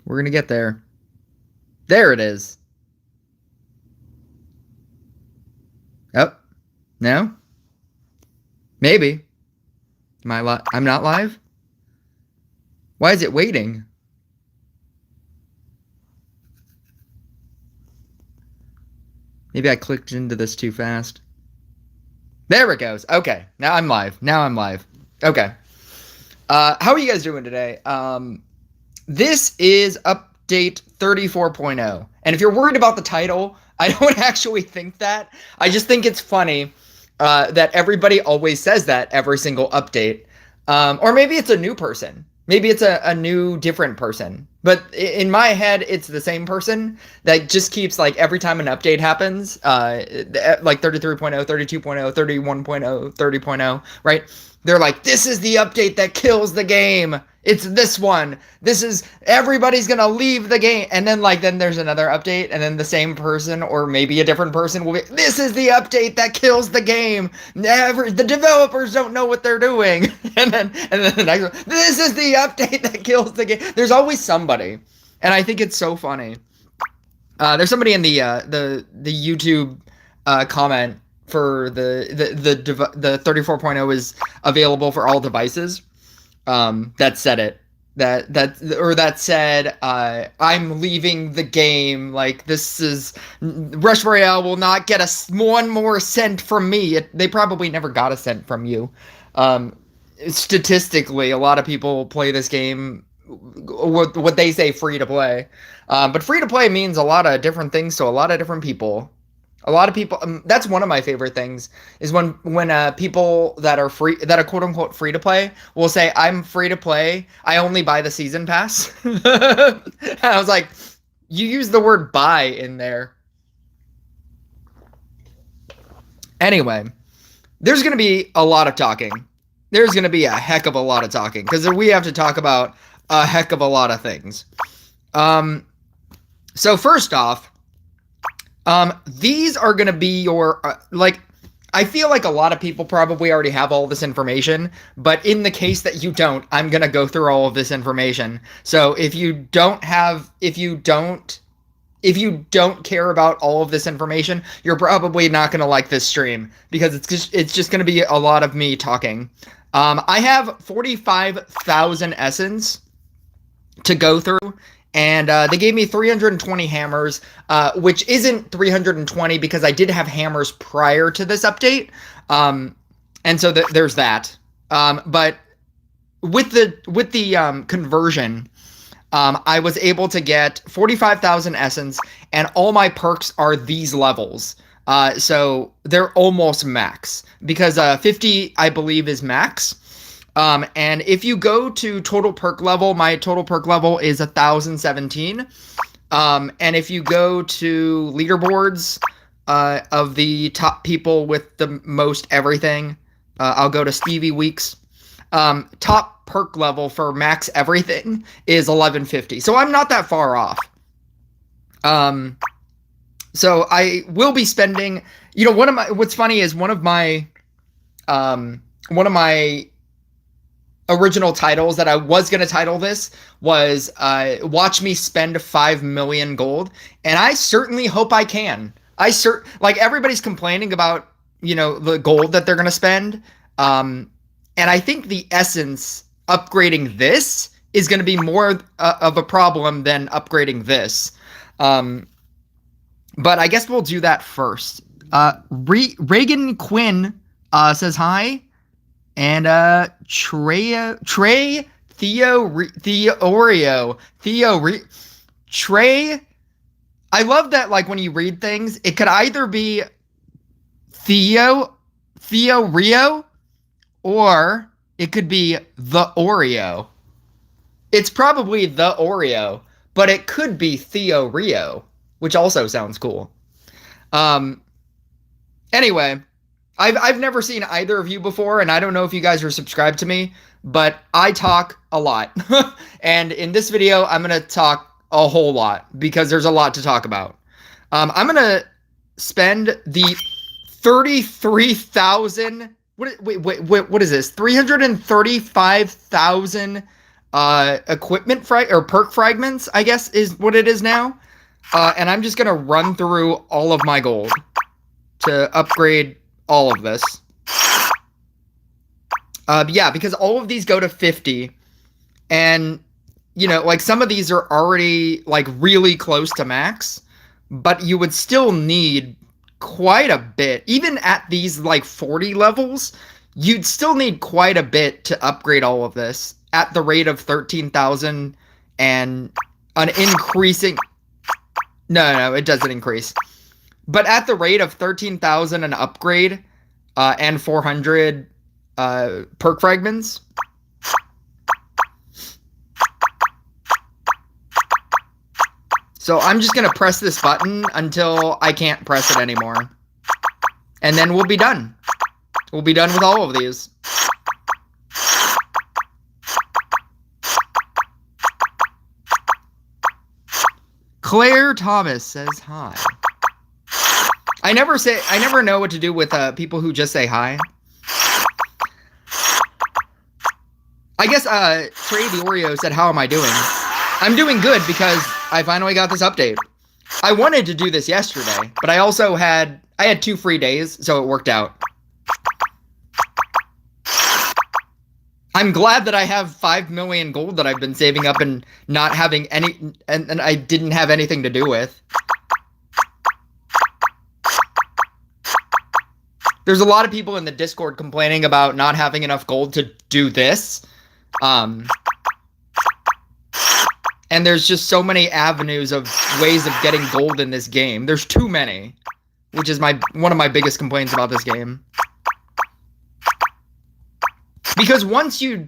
We're gonna get there. There it is. Oh, no? Maybe. Am I live? I'm not live? Why is it waiting? Maybe I clicked into this too fast. There it goes. Okay, now I'm live. Okay. How are you guys doing today? This is update 34.0. And if you're worried about the title, I don't actually think that. I just think it's funny that everybody always says that every single update. Or maybe it's a new person. Maybe it's a new, different person. But in my head, it's the same person that just keeps, like, every time an update happens, like 33.0, 32.0, 31.0, 30.0, right? They're like, this is the update that kills the game. It's this one. This is, everybody's gonna leave the game. And then, like, then there's another update, and then the same person, or maybe a different person will be, this is the update that kills the game. The developers don't know what they're doing. And then the next one, this is the update that kills the game. There's always somebody. And I think it's so funny. There's somebody in the YouTube comment for the 34.0 is available for all devices. That said it. That said, I'm leaving the game. Like, this is, Rush Royale will not get one more cent from me. They probably never got a cent from you. Statistically, a lot of people play this game, what they say free to play. But free to play means a lot of different things to a lot of different people. A lot of people, that's one of my favorite things, is when people that are quote unquote free to play will say, I'm free to play, I only buy the season pass. And I was like, you use the word buy in there. Anyway, there's going to be a lot of talking. There's going to be a heck of a lot of talking, because we have to talk about a heck of a lot of things. So first off, these are going to be your, I feel like a lot of people probably already have all this information, but in the case that you don't, I'm going to go through all of this information. So if you don't care about all of this information, you're probably not going to like this stream, because it's just going to be a lot of me talking. I have 45,000 essence to go through. And they gave me 320 hammers, which isn't 320 because I did have hammers prior to this update. And so there's that. But with the conversion, I was able to get 45,000 essence, and all my perks are these levels. So they're almost max, because 50, I believe, is max. And if you go to total perk level, my total perk level is 1,017. And if you go to leaderboards of the top people with the most everything, I'll go to Stevie Weeks. Top perk level for max everything is 1150. So I'm not that far off. So I will be spending, what's funny is one of my original titles that I was going to title this was watch me spend 5 million gold, and I certainly hope I can. Like, everybody's complaining about, the gold that they're going to spend, and I think the essence upgrading this is going to be more of a problem than upgrading this. But I guess we'll do that first. Reagan Quinn says hi. And Trey I love that, like, when you read things, it could either be Theo Rio, or it could be the Oreo. It's probably the Oreo, but it could be Theo Rio, which also sounds cool. Anyway, I've never seen either of you before, and I don't know if you guys are subscribed to me, but I talk a lot. And in this video, I'm going to talk a whole lot, because there's a lot to talk about. I'm going to spend the 33,000... What is this? 335,000 equipment or perk fragments, I guess is what it is now. And I'm just gonna run through all of my gold to upgrade all of this. Yeah, because all of these go to 50, and you know, like some of these are already like really close to max, but you would still need quite a bit. Even at these like 40 levels, you'd still need quite a bit to upgrade all of this at the rate of 13,000 and an increasing. No, it doesn't increase. But at the rate of 13,000 an upgrade and 400 perk fragments. So I'm just going to press this button until I can't press it anymore. And then we'll be done. We'll be done with all of these. Claire Thomas says hi. I never know what to do with people who just say hi. I guess Trey the Oreo said, how am I doing? I'm doing good because I finally got this update. I wanted to do this yesterday, but I also had 2 free days, so it worked out. I'm glad that I have 5 million gold that I've been saving up and not having any, and I didn't have anything to do with. There's a lot of people in the Discord complaining about not having enough gold to do this. And there's just so many avenues of ways of getting gold in this game. There's too many, which is one of my biggest complaints about this game. Because once you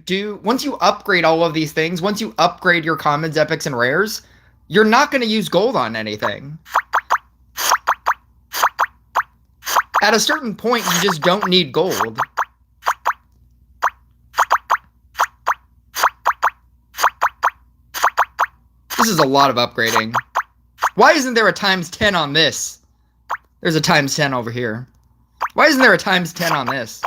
upgrade all of these things, once you upgrade your commons, epics, and rares, you're not going to use gold on anything. At a certain point, you just don't need gold. This is a lot of upgrading. Why isn't there a times 10 on this? There's a times 10 over here. Why isn't there a times 10 on this?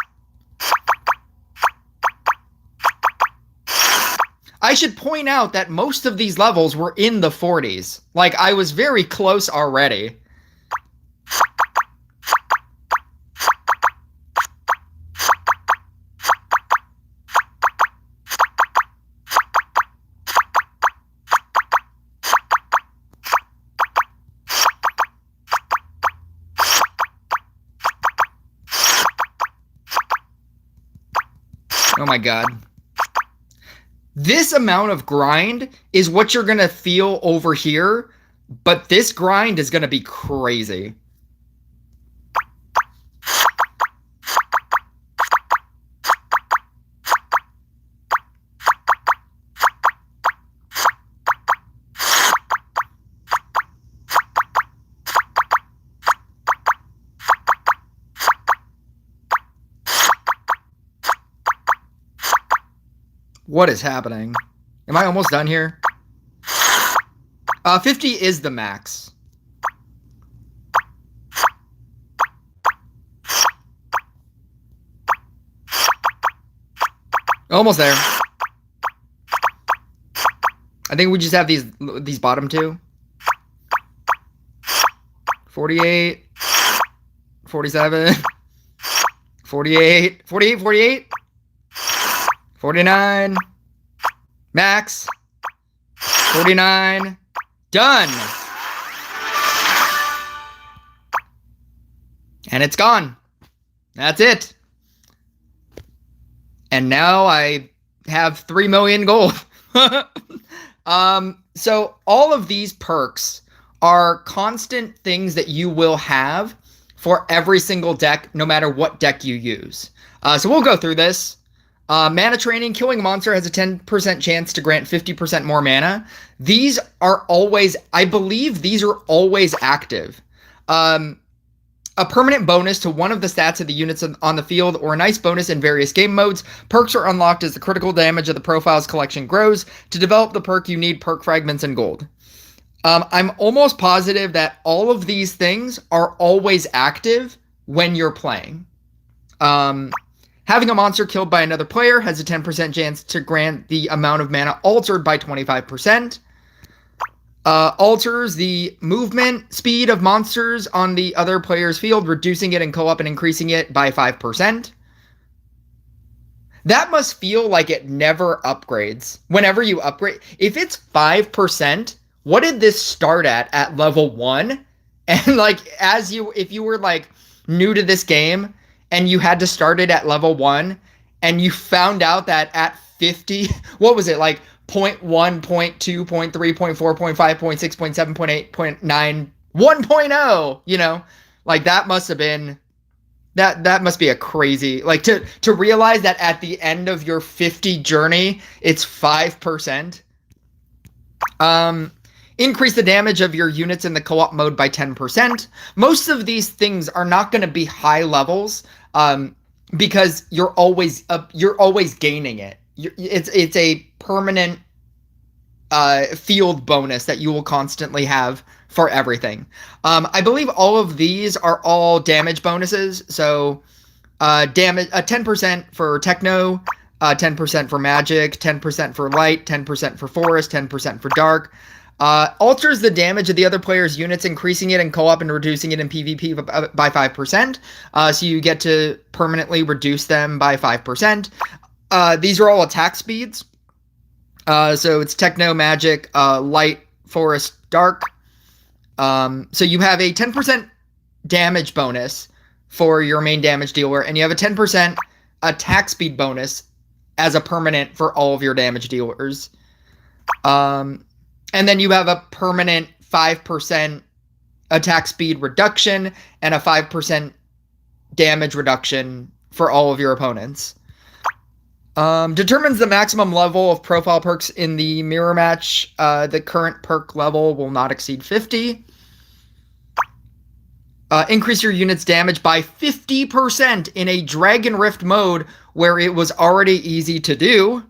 I should point out that most of these levels were in the 40s. Like, I was very close already. Oh my god. This amount of grind is what you're going to feel over here, but this grind is going to be crazy. What is happening? Am I almost done here? 50 is the max. Almost there. I think we just have these bottom two. 48, 47, 48, 48, 48. 49. Max. 49. Done. And it's gone. That's it. And now I have 3 million gold. So all of these perks are constant things that you will have for every single deck, no matter what deck you use. So we'll go through this. Mana training, killing a monster has a 10% chance to grant 50% more mana. These are always, I believe these are always active. A permanent bonus to one of the stats of the units on the field, or a nice bonus in various game modes. Perks are unlocked as the critical damage of the profiles collection grows. To develop the perk, you need perk fragments and gold. I'm almost positive that all of these things are always active when you're playing. Having a monster killed by another player has a 10% chance to grant the amount of mana altered by 25%. Alters the movement speed of monsters on the other player's field, reducing it in co-op and increasing it by 5%. That must feel like it never upgrades. Whenever you upgrade, if it's 5%, what did this start at level 1? And like, if you were like new to this game and you had to start it at level 1 and you found out that at 50, what was it, like 0.1, 0.2, 0.3, 0.4, 0.5, 0.6, 0.7, 0.8, 0.9, 1.0, you know, like that must have been, that must be a crazy, like to realize that at the end of your 50 journey, it's 5%. Increase the damage of your units in the co-op mode by 10%. Most of these things are not going to be high levels, because you're always gaining it. It's a permanent field bonus that you will constantly have for everything. I believe all of these are all damage bonuses. So damage 10% for techno, 10% for magic, 10% for light, 10% for forest, 10% for dark. Alters the damage of the other player's units, increasing it in co-op and reducing it in PvP by 5%. So you get to permanently reduce them by 5%. These are all attack speeds. So it's techno, magic, light, forest, dark. So you have a 10% damage bonus for your main damage dealer, and you have a 10% attack speed bonus as a permanent for all of your damage dealers. And then you have a permanent 5% attack speed reduction and a 5% damage reduction for all of your opponents. Determines the maximum level of profile perks in the mirror match. The current perk level will not exceed 50. Increase your unit's damage by 50% in a Dragon Rift mode where it was already easy to do.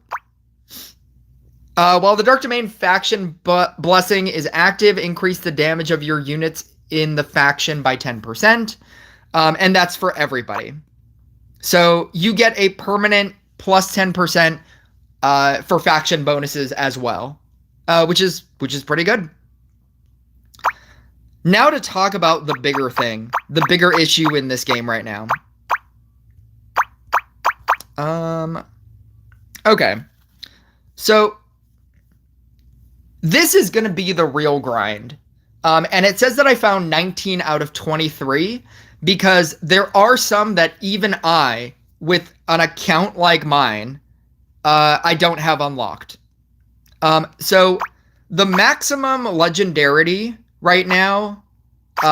While the Dark Domain faction blessing is active, increase the damage of your units in the faction by 10%. And that's for everybody. So you get a permanent plus 10% for faction bonuses as well, which is pretty good. Now to talk about the bigger thing, the bigger issue in this game right now. Okay. So this is going to be the real grind. And it says that I found 19 out of 23 because there are some that even I, with an account like mine, I don't have unlocked. So the maximum legendarity right now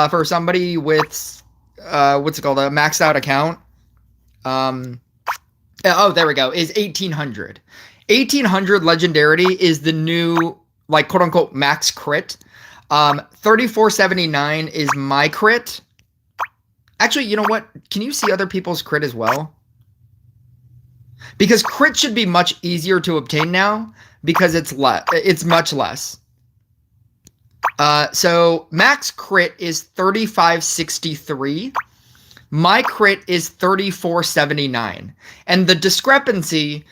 for somebody with, what's it called, a maxed out account, oh, there we go, is 1800. 1800 legendarity is the new, like, quote unquote max crit. 3479 is my crit. Actually, you know what? Can you see other people's crit as well? Because crit should be much easier to obtain now because it's much less. So max crit is 3563. My crit is 3479. And the discrepancy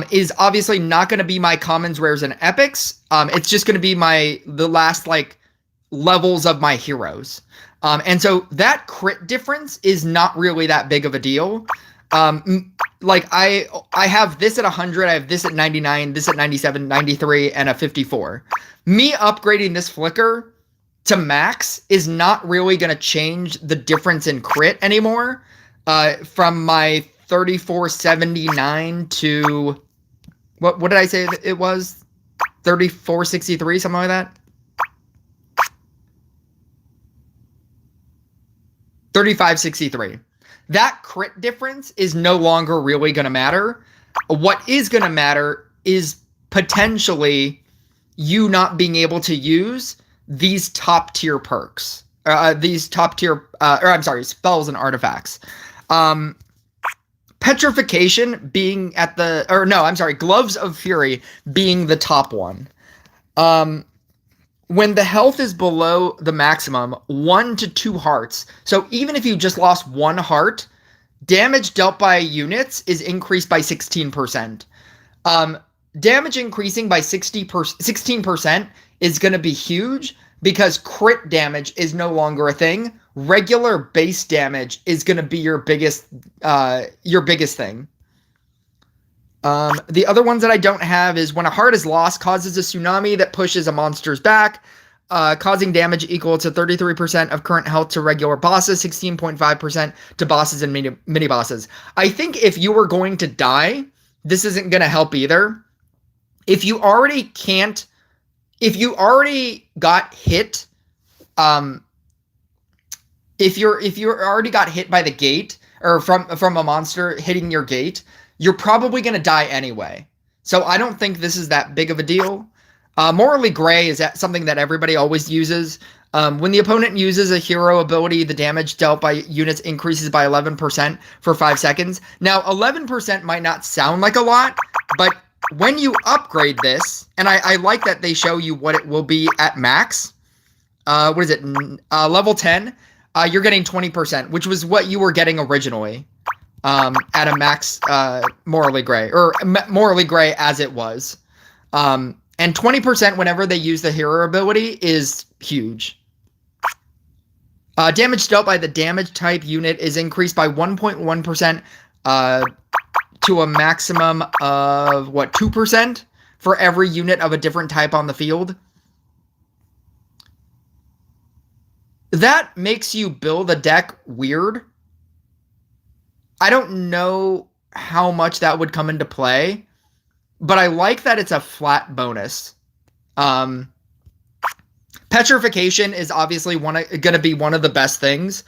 is obviously not going to be my commons, rares, and epics. It's just going to be the last, like, levels of my heroes. And so that crit difference is not really that big of a deal. Like, I have this at 100, I have this at 99, this at 97, 93, and a 54. Me upgrading this flicker to max is not really going to change the difference in crit anymore. From my 3479 to, what did I say it was? 3463, something like that? 3563. That crit difference is no longer really going to matter. What is going to matter is potentially you not being able to use these top tier perks. These top tier, spells and artifacts. Petrification being at Gloves of Fury being the top one. When the health is below the maximum, 1 to 2 hearts. So even if you just lost 1 heart, damage dealt by units is increased by 16%. Damage increasing by 16% is going to be huge because crit damage is no longer a thing. Regular base damage is going to be your biggest thing. The other ones that I don't have is when a heart is lost, causes a tsunami that pushes a monster's back, causing damage equal to 33% of current health to regular bosses, 16.5% to bosses and mini bosses. I think if you were going to die, this isn't going to help either. If you already got hit, if you already got hit by the gate or from a monster hitting your gate, you're probably going to die anyway. So I don't think this is that big of a deal. Morally Gray is something that everybody always uses. When the opponent uses a hero ability, the damage dealt by units increases by 11% for 5 seconds. Now, 11% might not sound like a lot, but when you upgrade this, and I like that they show you what it will be at max. What is it? Level 10, you're getting 20%, which was what you were getting originally. At a max Morally Gray, or Morally Gray as it was. And 20% whenever they use the hero ability is huge. Damage dealt by the damage type unit is increased by 1.1% to a maximum of, 2% for every unit of a different type on the field. That makes you build a deck weird. I don't know how much that would come into play, but I like that it's a flat bonus. Petrification is obviously going to be one of the best things.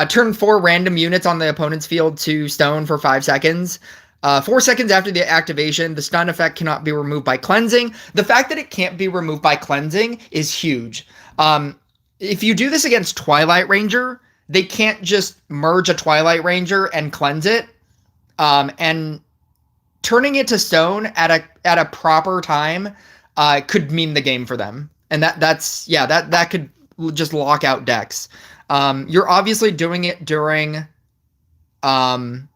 Turn 4 random units on the opponent's field to stone for 5 seconds. 4 seconds after the activation, the stun effect cannot be removed by cleansing. The fact that it can't be removed by cleansing is huge. If you do this against Twilight Ranger, they can't just merge a Twilight Ranger and cleanse it. And turning it to stone at a proper time could mean the game for them. And that could just lock out decks. You're obviously doing it during I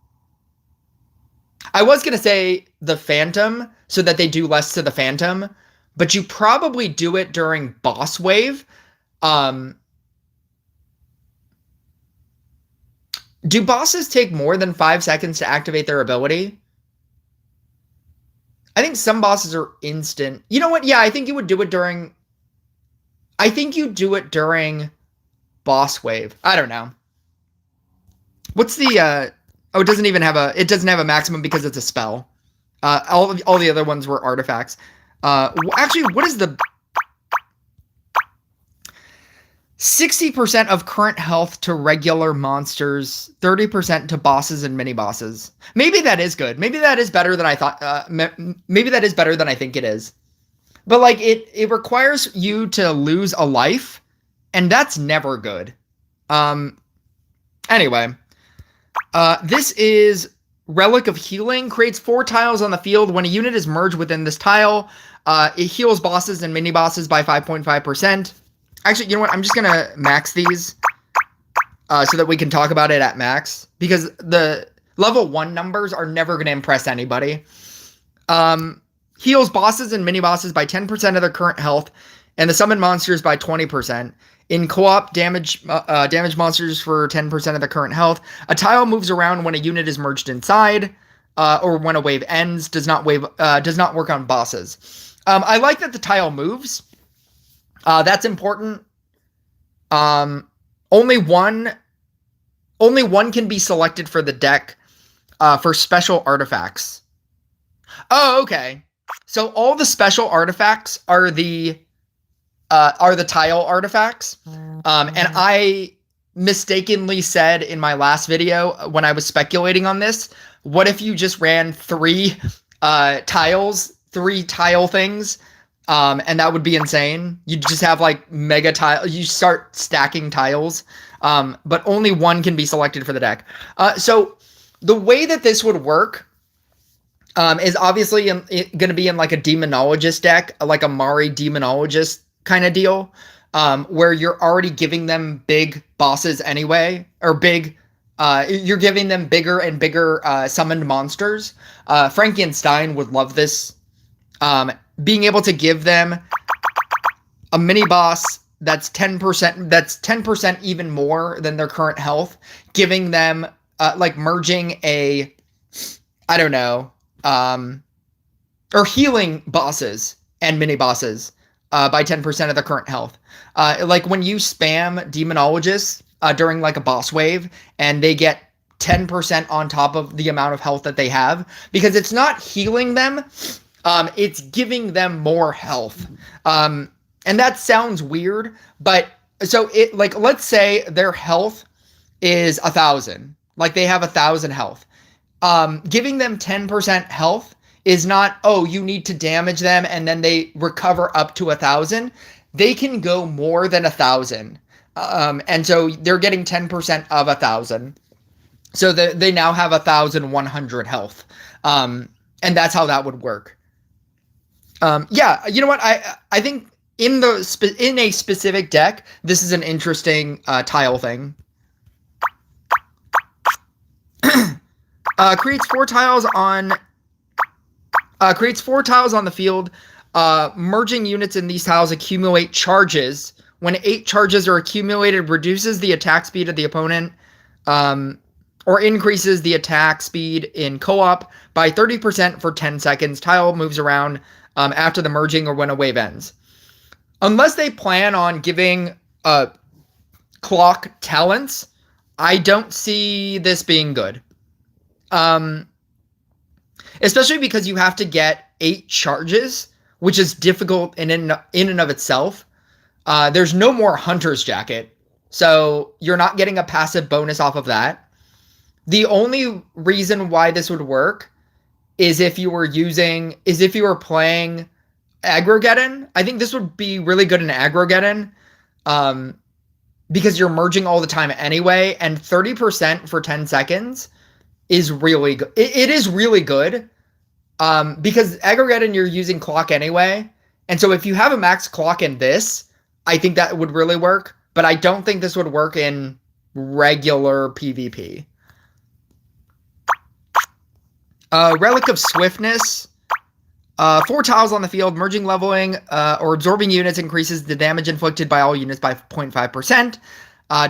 was gonna say the Phantom, so that they do less to the Phantom, but you probably do it during boss wave. Do bosses take more than 5 seconds to activate their ability? I think some bosses are instant. You know what? Yeah, I think you would do it during... I think you do it during boss wave. I don't know. What's the... Oh, it doesn't even have a... It doesn't have a maximum because it's a spell. All the other ones were artifacts. Actually, what is the... 60% of current health to regular monsters, 30% to bosses and mini bosses. Maybe that is good. Maybe that is better than I thought. Maybe that is better than I think it is. But like it requires you to lose a life, and that's never good. Anyway, this is Relic of Healing. Creates 4 tiles on the field. When a unit is merged within this tile, it heals bosses and mini bosses by 5.5%. Actually, you know what? I'm just going to max these so that we can talk about it at max. Because the level 1 numbers are never going to impress anybody. Heals bosses and mini-bosses by 10% of their current health. And the summon monsters by 20%. In co-op, damage monsters for 10% of their current health. A tile moves around when a unit is merged inside. Or when a wave ends. Does not work on bosses. I like that the tile moves. That's important. Only one can be selected for the deck for special artifacts. Oh, okay. So all the special artifacts are the tile artifacts. And I mistakenly said in my last video when I was speculating on this, what if you just ran 3 tiles, 3 tile things? And that would be insane. You just have like mega tile. You start stacking tiles, but only one can be selected for the deck. So the way that this would work is obviously going to be in like a demonologist deck, like a Mari demonologist kind of deal, where you're already giving them big bosses anyway, or big You're giving them bigger and bigger summoned monsters. Frankenstein would love this. Being able to give them a mini boss that's 10%, that's 10% even more than their current health, giving them like merging a, I don't know, or healing bosses and mini bosses by 10% of the current health. Like when you spam demonologists during like a boss wave and they get 10% on top of the amount of health that they have, because it's not healing them, it's giving them more health. And that sounds weird, but so it, like, let's say their health is 1,000, like they have 1,000 health. Giving them 10% health is not, oh, you need to damage them and then they recover up to 1,000. They can go more than 1,000. And so they're getting 10% of 1,000. So they now have 1,100 health. And that's how that would work. Yeah, you know what? I think in a specific deck, this is an interesting tile thing. Creates 4 tiles on the field. Merging units in these tiles accumulate charges. When 8 charges are accumulated, reduces the attack speed of the opponent, or increases the attack speed in co-op by 30% for 10 seconds. Tile moves around after the merging or when a wave ends. Unless they plan on giving clock talents, I don't see this being good. Especially because you have to get 8 charges, which is difficult in and of itself. There's no more Hunter's Jacket, so you're not getting a passive bonus off of that. The only reason why this would work is if you were playing Aggro-Geddon. I think this would be really good in Aggro-Geddon, because you're merging all the time anyway, and 30% for 10 seconds is really good. It is really good, because Aggro-Geddon, you're using clock anyway, and so if you have a max clock in this, I think that would really work, but I don't think this would work in regular PvP. Relic of Swiftness. 4 tiles on the field. Merging, leveling, or absorbing units increases the damage inflicted by all units by 0.5%.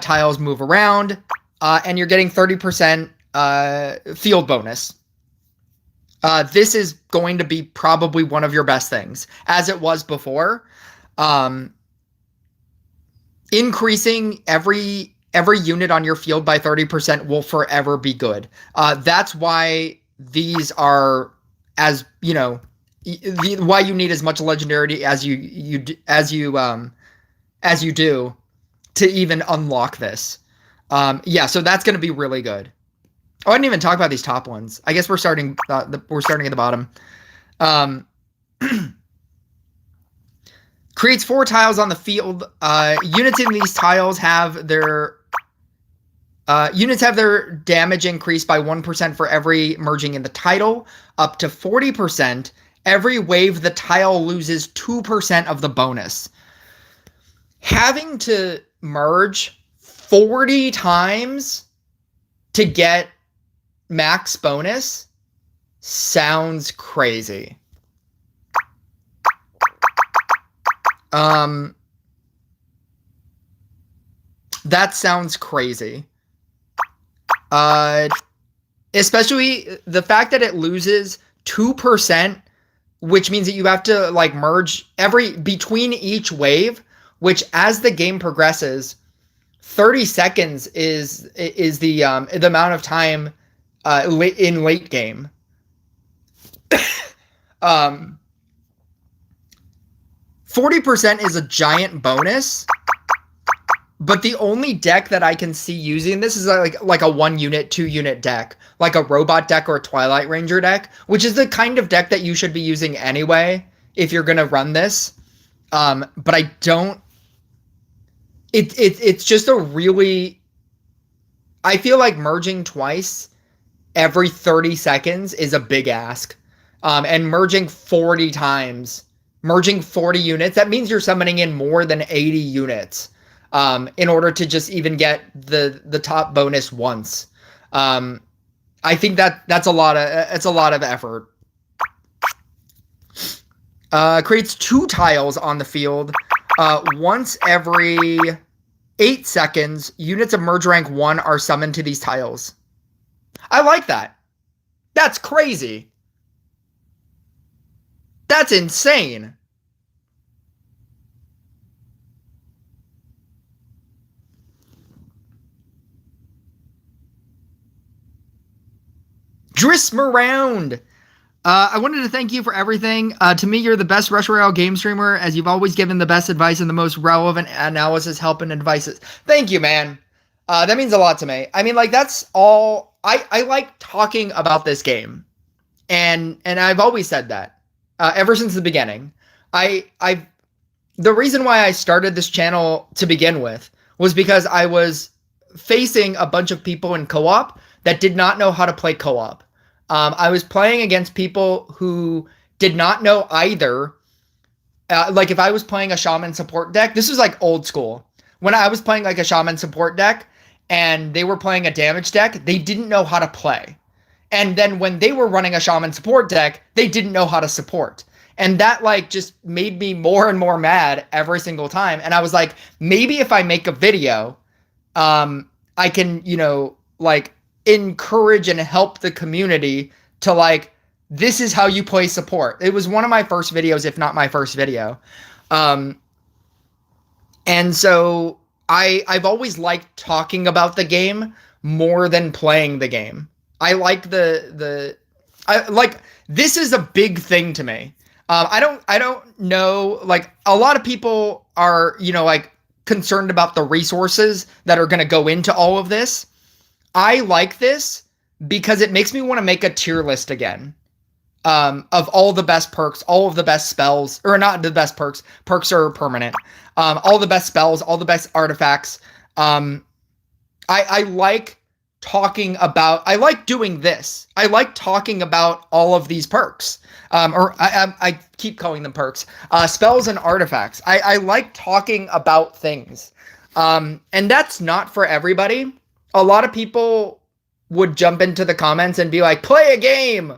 Tiles move around, and you're getting 30% field bonus. This is going to be probably one of your best things, as it was before. Increasing every unit on your field by 30% will forever be good. That's why these are, as you know, why you need as much legendary as you do to even unlock this. Yeah, so that's going to be really good. Oh, I didn't even talk about these top ones. I guess we're starting at the bottom. Creates 4 tiles on the field. Units in these tiles have their damage increased by 1% for every merging in the title, up to 40%. Every wave, the tile loses 2% of the bonus. Having to merge 40 times to get max bonus sounds crazy. That sounds crazy. Especially the fact that it loses 2%, which means that you have to like merge between each wave, which as the game progresses, 30 seconds is the amount of time in late game. 40% is a giant bonus, but the only deck that I can see using this is like a 1 unit, 2 unit deck, like a robot deck or a Twilight Ranger deck, which is the kind of deck that you should be using anyway if you're gonna run this. But I don't. It's just a really. I feel like merging twice every 30 seconds is a big ask, and merging 40 times. Merging 40 units, that means you're summoning in more than 80 units in order to just even get the top bonus once. I think that's a lot of it's a lot of effort. Creates 2 tiles on the field once every 8 seconds. Units of merge rank 1 are summoned to these tiles. I like that. That's crazy. That's insane. Drismaround. I wanted to thank you for everything. To me, you're the best Rush Royale game streamer, as you've always given the best advice and the most relevant analysis, help, and advices. Thank you, man. That means a lot to me. I mean, like, that's all. I like talking about this game, and I've always said that ever since the beginning. The reason why I started this channel to begin with was because I was facing a bunch of people in co-op that did not know how to play co-op. I was playing against people who did not know either. Like, if I was playing a shaman support deck, this was like old school. When I was playing like a shaman support deck and they were playing a damage deck, they didn't know how to play. And then when they were running a shaman support deck, they didn't know how to support. And that, like, just made me more and more mad every single time. And I was like, maybe if I make a video, I can, you know, like, encourage and help the community to, like, this is how you play support. It was one of my first videos, if not my first video. And so I've always liked talking about the game more than playing the game. I like this is a big thing to me. I don't know, like, a lot of people are, you know, like, concerned about the resources that are going to go into all of this. I like this because it makes me want to make a tier list again of all the best perks, all of the best spells, or not the best perks. Perks are permanent. All the best spells, all the best artifacts. I like talking about, I like doing this. I like talking about all of these perks. I keep calling them perks. Spells and artifacts. I like talking about things. And that's not for everybody. A lot of people would jump into the comments and be like, play a game.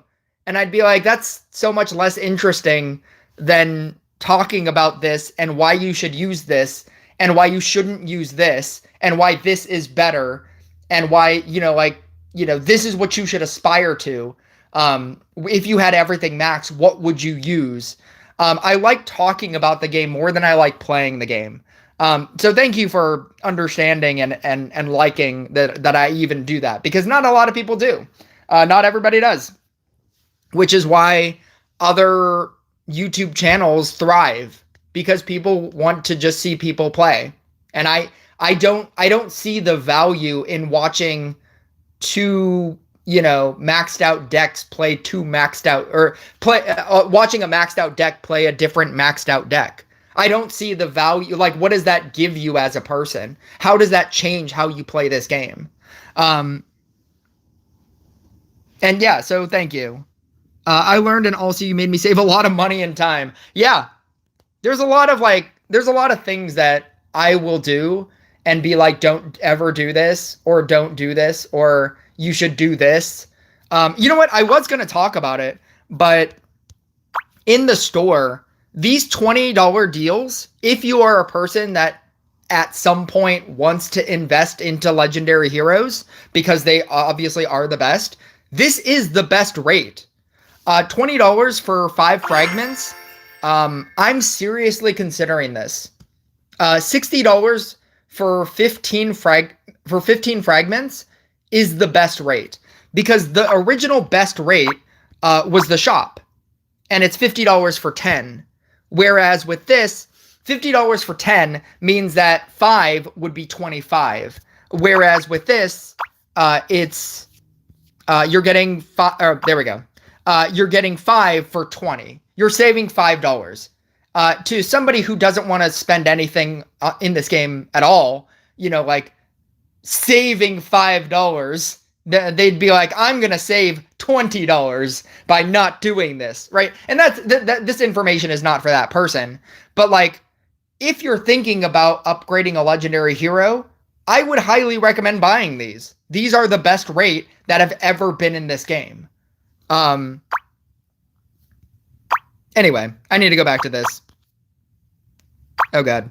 And I'd be like, that's so much less interesting than talking about this and why you should use this and why you shouldn't use this and why this is better and why, you know, like, you know, this is what you should aspire to. If you had everything max, what would you use? I like talking about the game more than I like playing the game. So thank you for understanding and liking that I even do that, because not a lot of people do. Not everybody does, which is why other YouTube channels thrive, because people want to just see people play. And I don't see the value in watching two, you know, maxed out decks play two maxed out, or play watching a maxed out deck play a different maxed out deck. I don't see the value. Like, what does that give you as a person? How does that change how you play this game? And yeah, so thank you. I learned, and also you made me save a lot of money and time. Yeah, there's a lot of things that I will do and be like, don't ever do this, or don't do this, or you should do this. You know what? I was going to talk about it, but in the store, these $20 deals, if you are a person that at some point wants to invest into legendary heroes, because they obviously are the best, this is the best rate. $20 for 5 fragments. I'm seriously considering this. $60 for 15 fragments is the best rate, because the original best rate was the shop, and it's $50 for 10. Whereas with this, $50 for 10 means that 5 would be 25. Whereas with this, it's you're getting 5. There we go. You're getting 5 for 20. You're saving $5. To somebody who doesn't want to spend anything in this game at all, you know, like saving $5, they'd be like, I'm going to save $20 by not doing this, right? And this information is not for that person. But, like, if you're thinking about upgrading a legendary hero, I would highly recommend buying these. These are the best rate that have ever been in this game. Anyway, I need to go back to this. Oh god.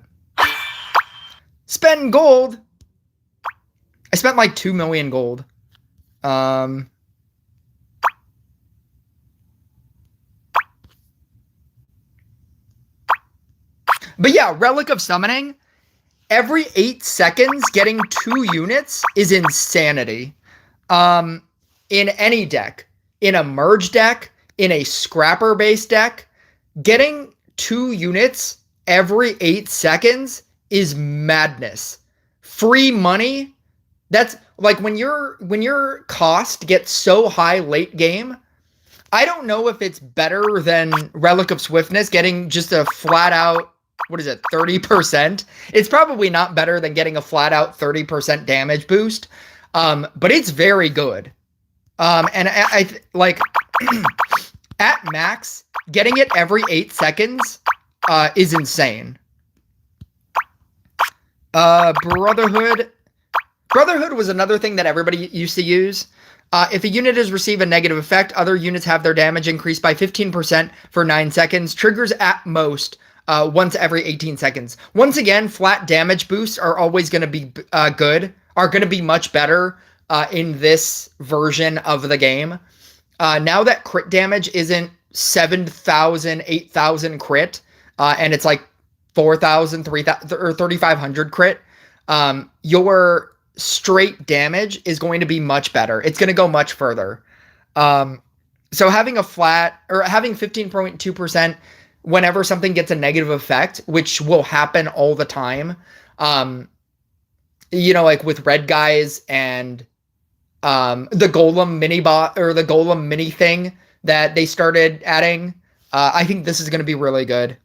Spend gold. I spent like 2 million gold. But yeah, Relic of Summoning. Every 8 seconds, getting 2 units is insanity. In any deck. In a merge deck, in a scrapper-based deck, getting 2 units every 8 seconds is madness. Free money. That's like when your cost gets so high late game. I don't know if it's better than Relic of Swiftness getting just a flat out, what is it, 30%? It's probably not better than getting a flat out 30% damage boost. But it's very good. And I like at max, getting it every 8 seconds is insane. Brotherhood. Brotherhood was another thing that everybody used to use. If a unit has received a negative effect, other units have their damage increased by 15% for 9 seconds. Triggers at most once every 18 seconds. Once again, flat damage boosts are always going to be good, are going to be much better in this version of the game. Now that crit damage isn't 7,000, 8,000 crit, and it's like 4,000, 3,000, or 3,500 crit, your straight damage is going to be much better. It's going to go much further. So having a flat, or having 15.2% whenever something gets a negative effect, which will happen all the time, you know, like with red guys and the golem mini bot, or the golem mini thing that they started adding, I think this is going to be really good.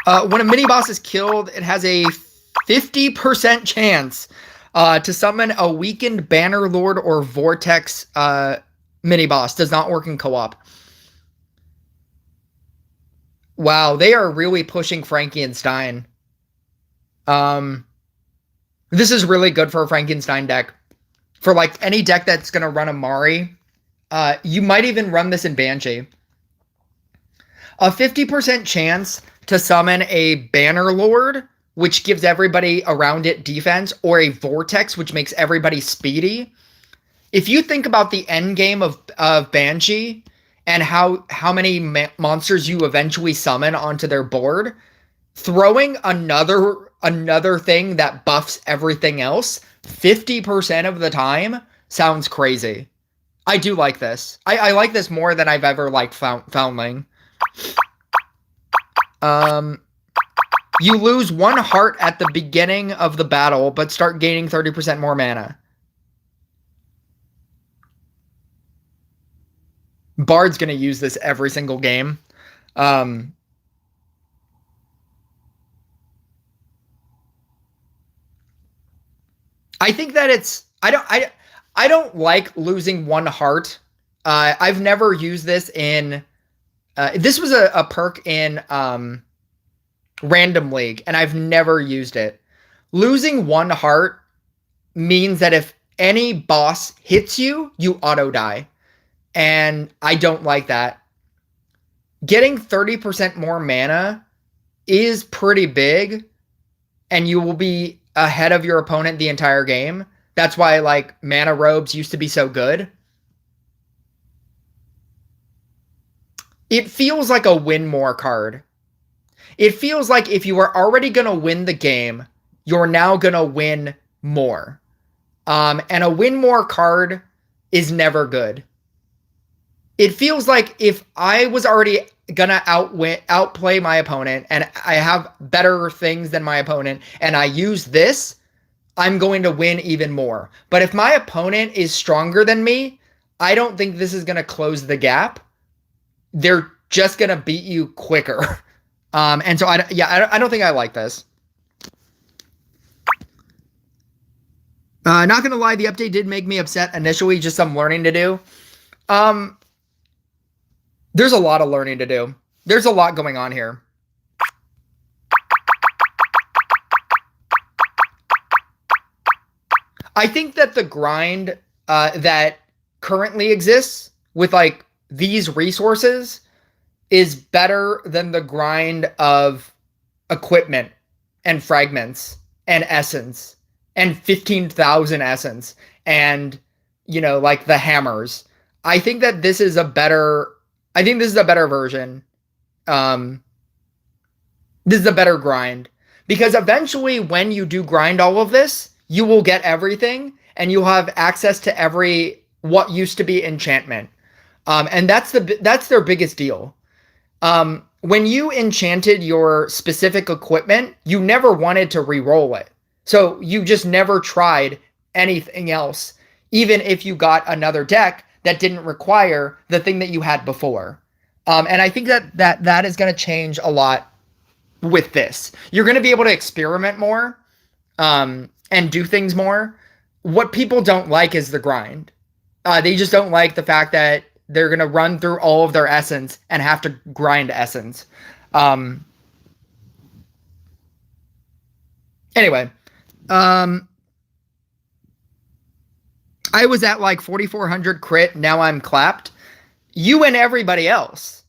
When a mini boss is killed, it has a 50% chance to summon a weakened Banner Lord or Vortex mini boss. Does not work in co-op. Wow, they are really pushing Frankenstein. This is really good for a Frankenstein deck. For like any deck that's going to run a Mari, you might even run this in Banshee. A 50% chance to summon a Banner Lord, which gives everybody around it defense, or a Vortex, which makes everybody speedy. If you think about the end game of Banshee and how many monsters you eventually summon onto their board, throwing another thing that buffs everything else 50% of the time sounds crazy. I do like this. I like this more than I've ever liked Foundling. You lose 1 heart at the beginning of the battle, but start gaining 30% more mana. Bard's going to use this every single game. I think that it's... I don't like losing 1 heart. I've never used this in... this was a perk in... Random League, and I've never used it. Losing 1 heart means that if any boss hits you, you auto die. And I don't like that. Getting 30% more mana is pretty big, and you will be ahead of your opponent the entire game. That's why, like, Mana Robes used to be so good. It feels like a win more card. It feels like if you were already going to win the game, you're now going to win more. And a win more card is never good. It feels like if I was already going to outplay my opponent, and I have better things than my opponent, and I use this, I'm going to win even more. But if my opponent is stronger than me, I don't think this is going to close the gap. They're just going to beat you quicker. And so, I don't think I like this. Not gonna lie, the update did make me upset initially, just some learning to do. There's a lot of learning to do. There's a lot going on here. I think that the grind that currently exists with like these resources is better than the grind of equipment and fragments and essence and 15,000 essence and, you know, like the hammers. I think that this is a better, I think this is a better version. This is a better grind because eventually when you do grind all of this, you will get everything and you'll have access to every, what used to be enchantment. And that's their biggest deal. When you enchanted your specific equipment, you never wanted to re-roll it. So you just never tried anything else, even if you got another deck that didn't require the thing that you had before. And I think that is going to change a lot with this. You're going to be able to experiment more and do things more. What people don't like is the grind. They just don't like the fact that they're going to run through all of their essence and have to grind essence. Anyway, I was at like 4,400 crit. Now I'm clapped. You and everybody else.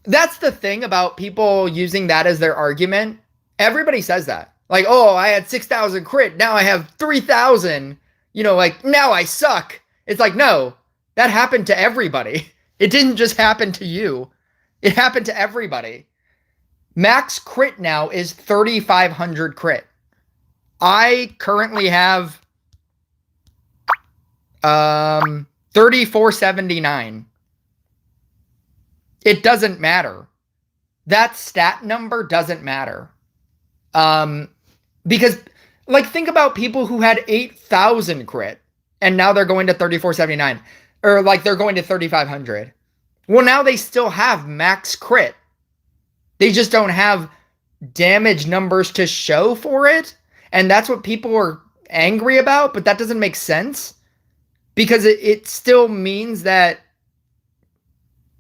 That's the thing about people using that as their argument. Everybody says that. Like, oh, I had 6,000 crit. Now I have 3,000. You know, like, now I suck. It's like, no, that happened to everybody. It didn't just happen to you. It happened to everybody. Max crit now is 3,500 crit. I currently have 3,479. It doesn't matter. That stat number doesn't matter. Because, like, think about people who had 8,000 crit and now they're going to 3,479. Or, like, they're going to 3,500. Well, now they still have max crit. They just don't have damage numbers to show for it. And that's what people are angry about, but that doesn't make sense. Because it still means that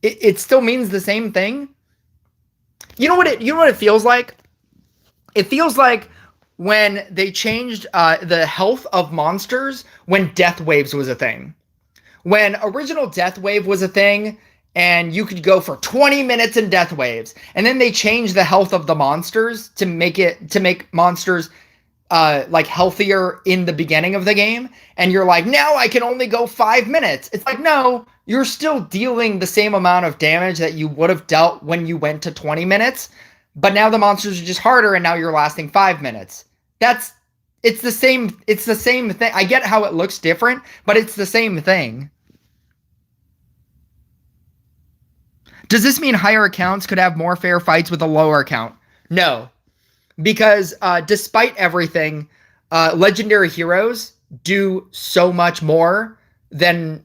it still means the same thing. You know what it feels like? It feels like when they changed the health of monsters when Death Waves was a thing. When original Death Wave was a thing, and you could go for 20 minutes in Death Waves, and then they changed the health of the monsters to make monsters like healthier in the beginning of the game, and you're like, now I can only go 5 minutes. It's like, no, you're still dealing the same amount of damage that you would have dealt when you went to 20 minutes, but now the monsters are just harder, and now you're lasting 5 minutes. It's the same thing. I get how it looks different, but it's the same thing. Does this mean higher accounts could have more fair fights with a lower account? No. Because despite everything, legendary heroes do so much more than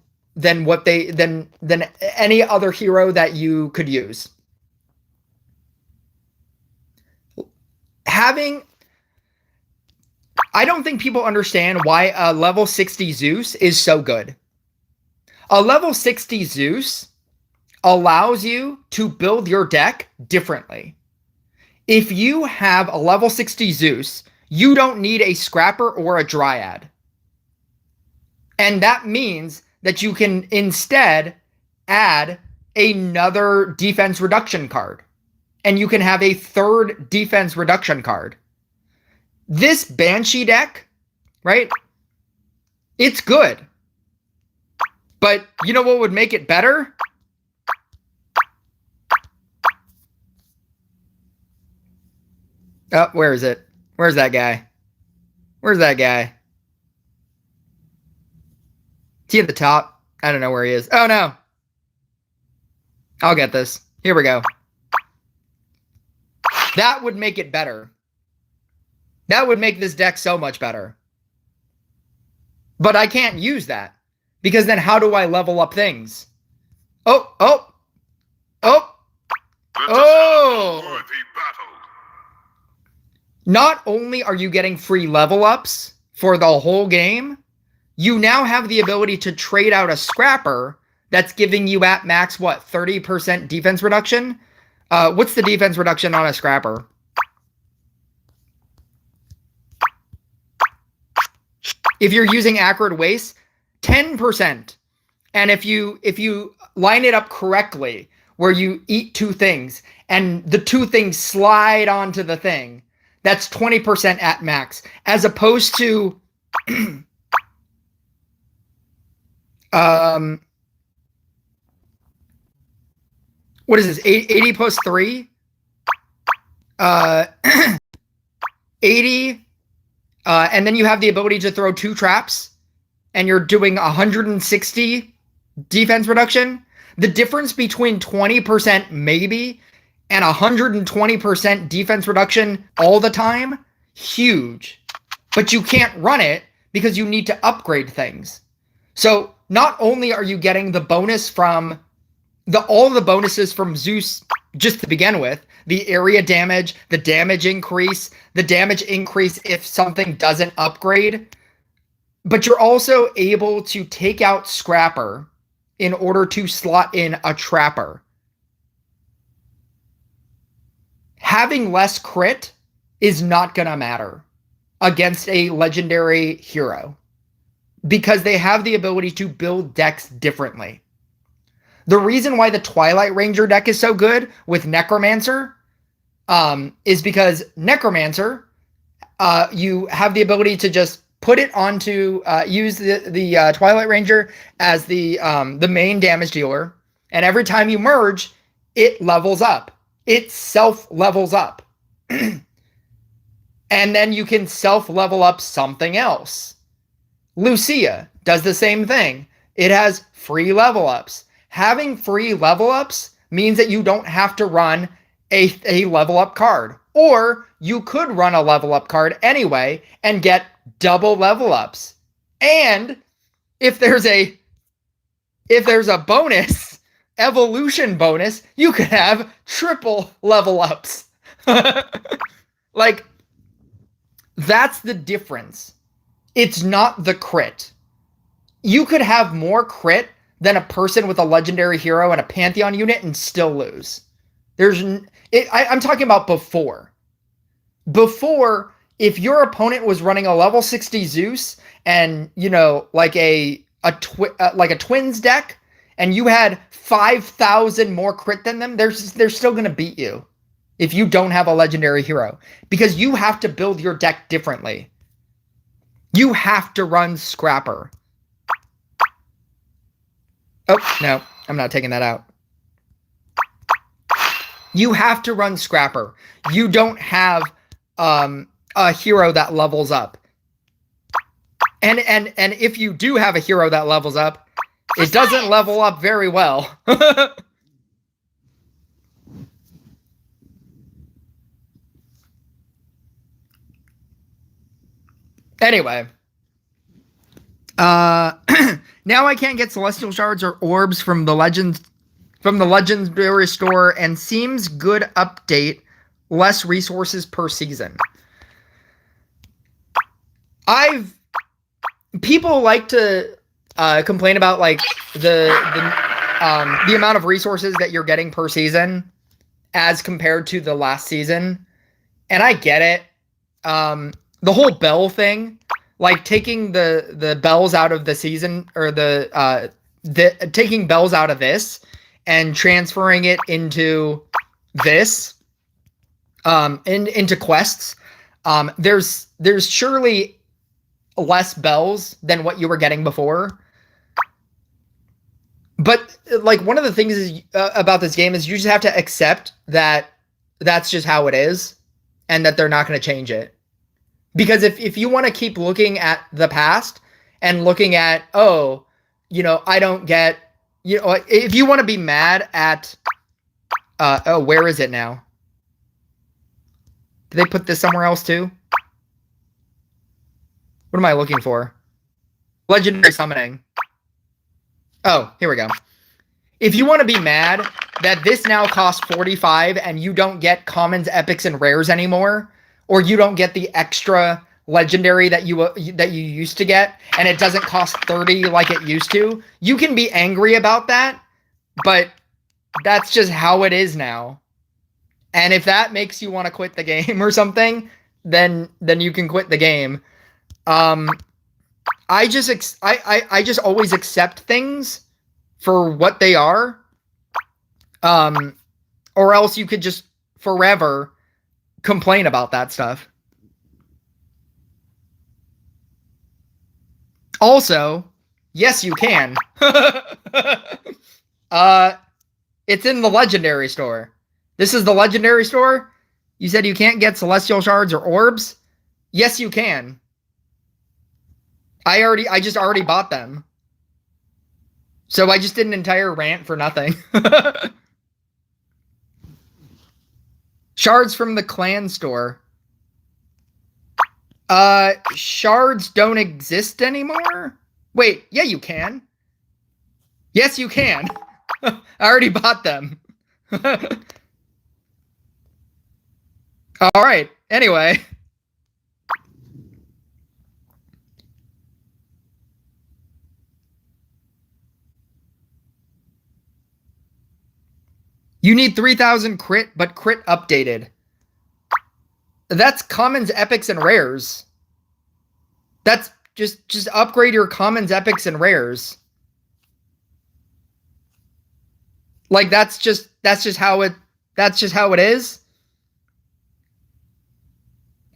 any other hero that you could use. I don't think people understand why a level 60 Zeus is so good. A level 60 Zeus allows you to build your deck differently. If you have a level 60 Zeus, you don't need a Scrapper or a Dryad. And that means that you can instead add another defense reduction card. And you can have a third defense reduction card. This Banshee deck, right? It's good. But you know what would make it better? Oh, where is it? Where's that guy? Where's that guy? Is he at the top? I don't know where he is. Oh, no. I'll get this. Here we go. That would make it better. That would make this deck so much better. But I can't use that. Because then how do I level up things? Oh, oh, oh, oh. Not only are you getting free level ups for the whole game, you now have the ability to trade out a Scrapper that's giving you at max, what, 30% defense reduction? What's the defense reduction on a Scrapper? If you're using Acrid Waste, 10%. And if you line it up correctly, where you eat two things and the two things slide onto the thing, that's 20% at max, as opposed to what is this? 80 plus 3? 80, and then you have the ability to throw 2 traps, and you're doing 160 defense reduction. The difference between 20% maybe and 120% defense reduction all the time, huge. But you can't run it because you need to upgrade things. So not only are you getting the bonus from all the bonuses from Zeus just to begin with, the area damage, the damage increase if something doesn't upgrade, but you're also able to take out Scrapper in order to slot in a Trapper. Having less crit is not going to matter against a legendary hero because they have the ability to build decks differently. The reason why the Twilight Ranger deck is so good with Necromancer is because Necromancer, you have the ability to just put it onto, use the Twilight Ranger as the main damage dealer, and every time you merge, it levels up. It self-levels up. And then you can self-level up something else. Lucia does the same thing. It has free level ups. Having free level ups means that you don't have to run a level up card. Or you could run a level up card anyway and get double level ups. And if there's a bonus, evolution bonus, you could have triple level ups. Like, that's the difference. It's not the crit. You could have more crit than a person with a legendary hero and a Pantheon unit and still lose. I'm talking about before. Before, if your opponent was running a level 60 Zeus and, like a Twins deck, and you had 5,000 more crit than them, they're still going to beat you if you don't have a legendary hero, because you have to build your deck differently. You have to run Scrapper. Oh, no, I'm not taking that out. You have to run Scrapper. You don't have a hero that levels up. And if you do have a hero that levels up, it doesn't level up very well. Anyway. Now I can't get Celestial Shards or Orbs from the Legendary Store, and seems good update, less resources per season. People like to complain about like the amount of resources that you're getting per season as compared to the last season, and I get it. The whole bell thing, like taking the bells out of the season, or taking bells out of this and transferring it into this, into quests. There's surely less bells than what you were getting before. But like, one of the things is, about this game is you just have to accept that that's just how it is, and that they're not going to change it. Because if you want to keep looking at the past and looking at, I don't get, if you want to be mad at, where is it now? Did they put this somewhere else too? What am I looking for? Legendary Summoning. Oh, here we go. If you want to be mad that this now costs 45 and you don't get commons, epics, and rares anymore, or you don't get the extra legendary that you used to get, and it doesn't cost 30 like it used to, you can be angry about that, but that's just how it is now. And if that makes you want to quit the game or something, then you can quit the game. I just always accept things for what they are. Or else you could just forever complain about that stuff. Also, yes, you can. It's in the Legendary store. This is the Legendary store? You said you can't get Celestial Shards or Orbs? Yes, you can. I just already bought them. So I just did an entire rant for nothing. Shards from the clan store. Shards don't exist anymore? Wait, yeah, you can. Yes, you can. I already bought them. All right. Anyway. You need 3,000 crit, but crit updated. That's commons, epics, and rares. That's just upgrade your commons, epics, and rares. Like that's just how it is.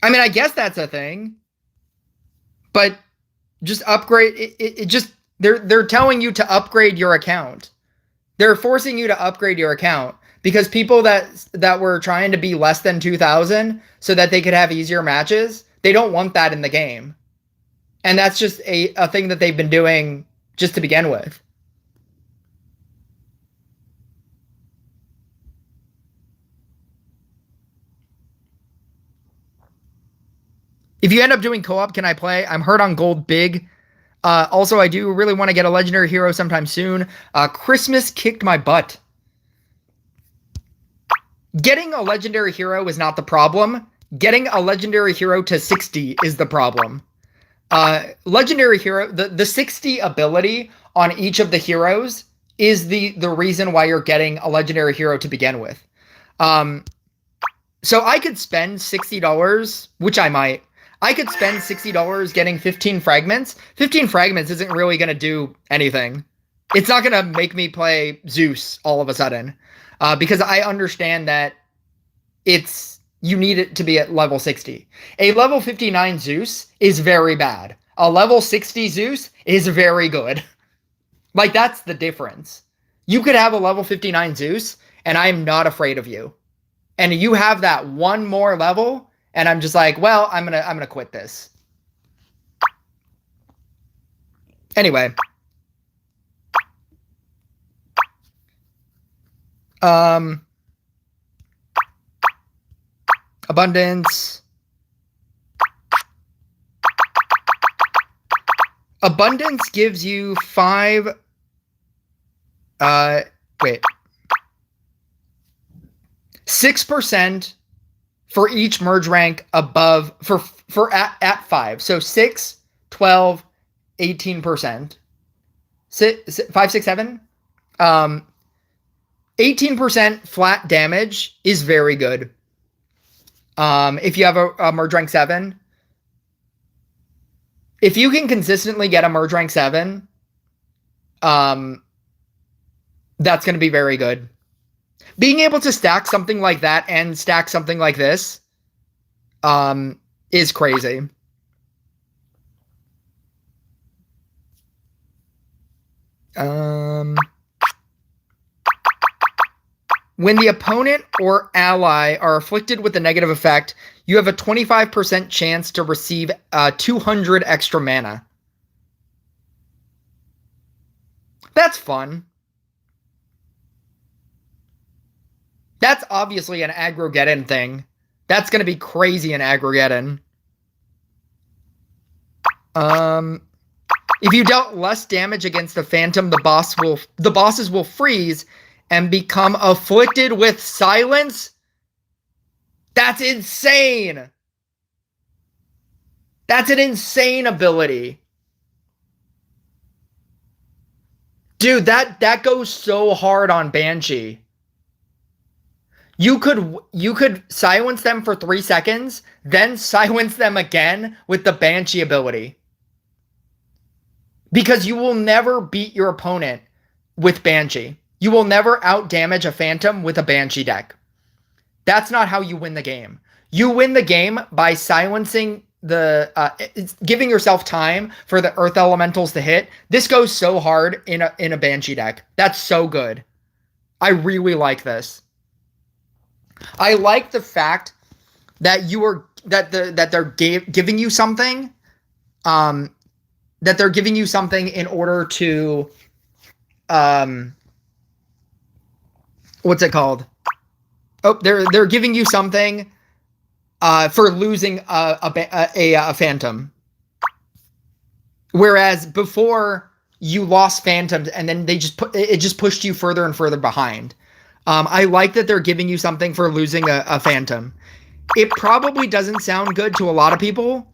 I mean, I guess that's a thing. But just upgrade it just they're telling you to upgrade your account. They're forcing you to upgrade your account because people that were trying to be less than 2,000 so that they could have easier matches, they don't want that in the game. And that's just a thing that they've been doing just to begin with. If you end up doing co-op, can I play? I'm hurt on gold big. Also, I do really want to get a legendary hero sometime soon. Christmas kicked my butt. Getting a legendary hero is not the problem. Getting a legendary hero to 60 is the problem. Legendary hero, the 60 ability on each of the heroes is the reason why you're getting a legendary hero to begin with. So I could spend $60, which I might. I could spend $60 getting 15 fragments. 15 fragments isn't really going to do anything. It's not going to make me play Zeus all of a sudden. Because I understand that you need it to be at level 60. A level 59 Zeus is very bad. A level 60 Zeus is very good. Like, that's the difference. You could have a level 59 Zeus, and I'm not afraid of you. And you have that one more level, and I'm just like, well, I'm gonna quit this. Anyway. Abundance. Abundance gives you 5. Wait. 6% for each merge rank above at 5. So 6, 12, 18%. 5, 6, 7. 18% flat damage is very good. If you have a merge rank 7. If you can consistently get a merge rank 7, that's going to be very good. Being able to stack something like that and stack something like this is crazy. When the opponent or ally are afflicted with a negative effect, you have a 25% chance to receive 200 extra mana. That's fun. That's obviously an Aggro-Geddon thing. That's going to be crazy in Aggro-Geddon. If you dealt less damage against the Phantom, the bosses will freeze and become afflicted with silence. That's insane. That's an insane ability. Dude, that goes so hard on Banshee. You could silence them for 3 seconds, then silence them again with the Banshee ability. Because you will never beat your opponent with Banshee. You will never outdamage a Phantom with a Banshee deck. That's not how you win the game. You win the game by silencing giving yourself time for the Earth Elementals to hit. This goes so hard in a Banshee deck. That's so good. I really like this. I like the fact that they're giving you something. That they're giving you something in order to, what's it called? Oh, they're giving you something for losing a Phantom. Whereas before you lost Phantoms and then it just pushed you further and further behind. I like that they're giving you something for losing a Phantom. It probably doesn't sound good to a lot of people,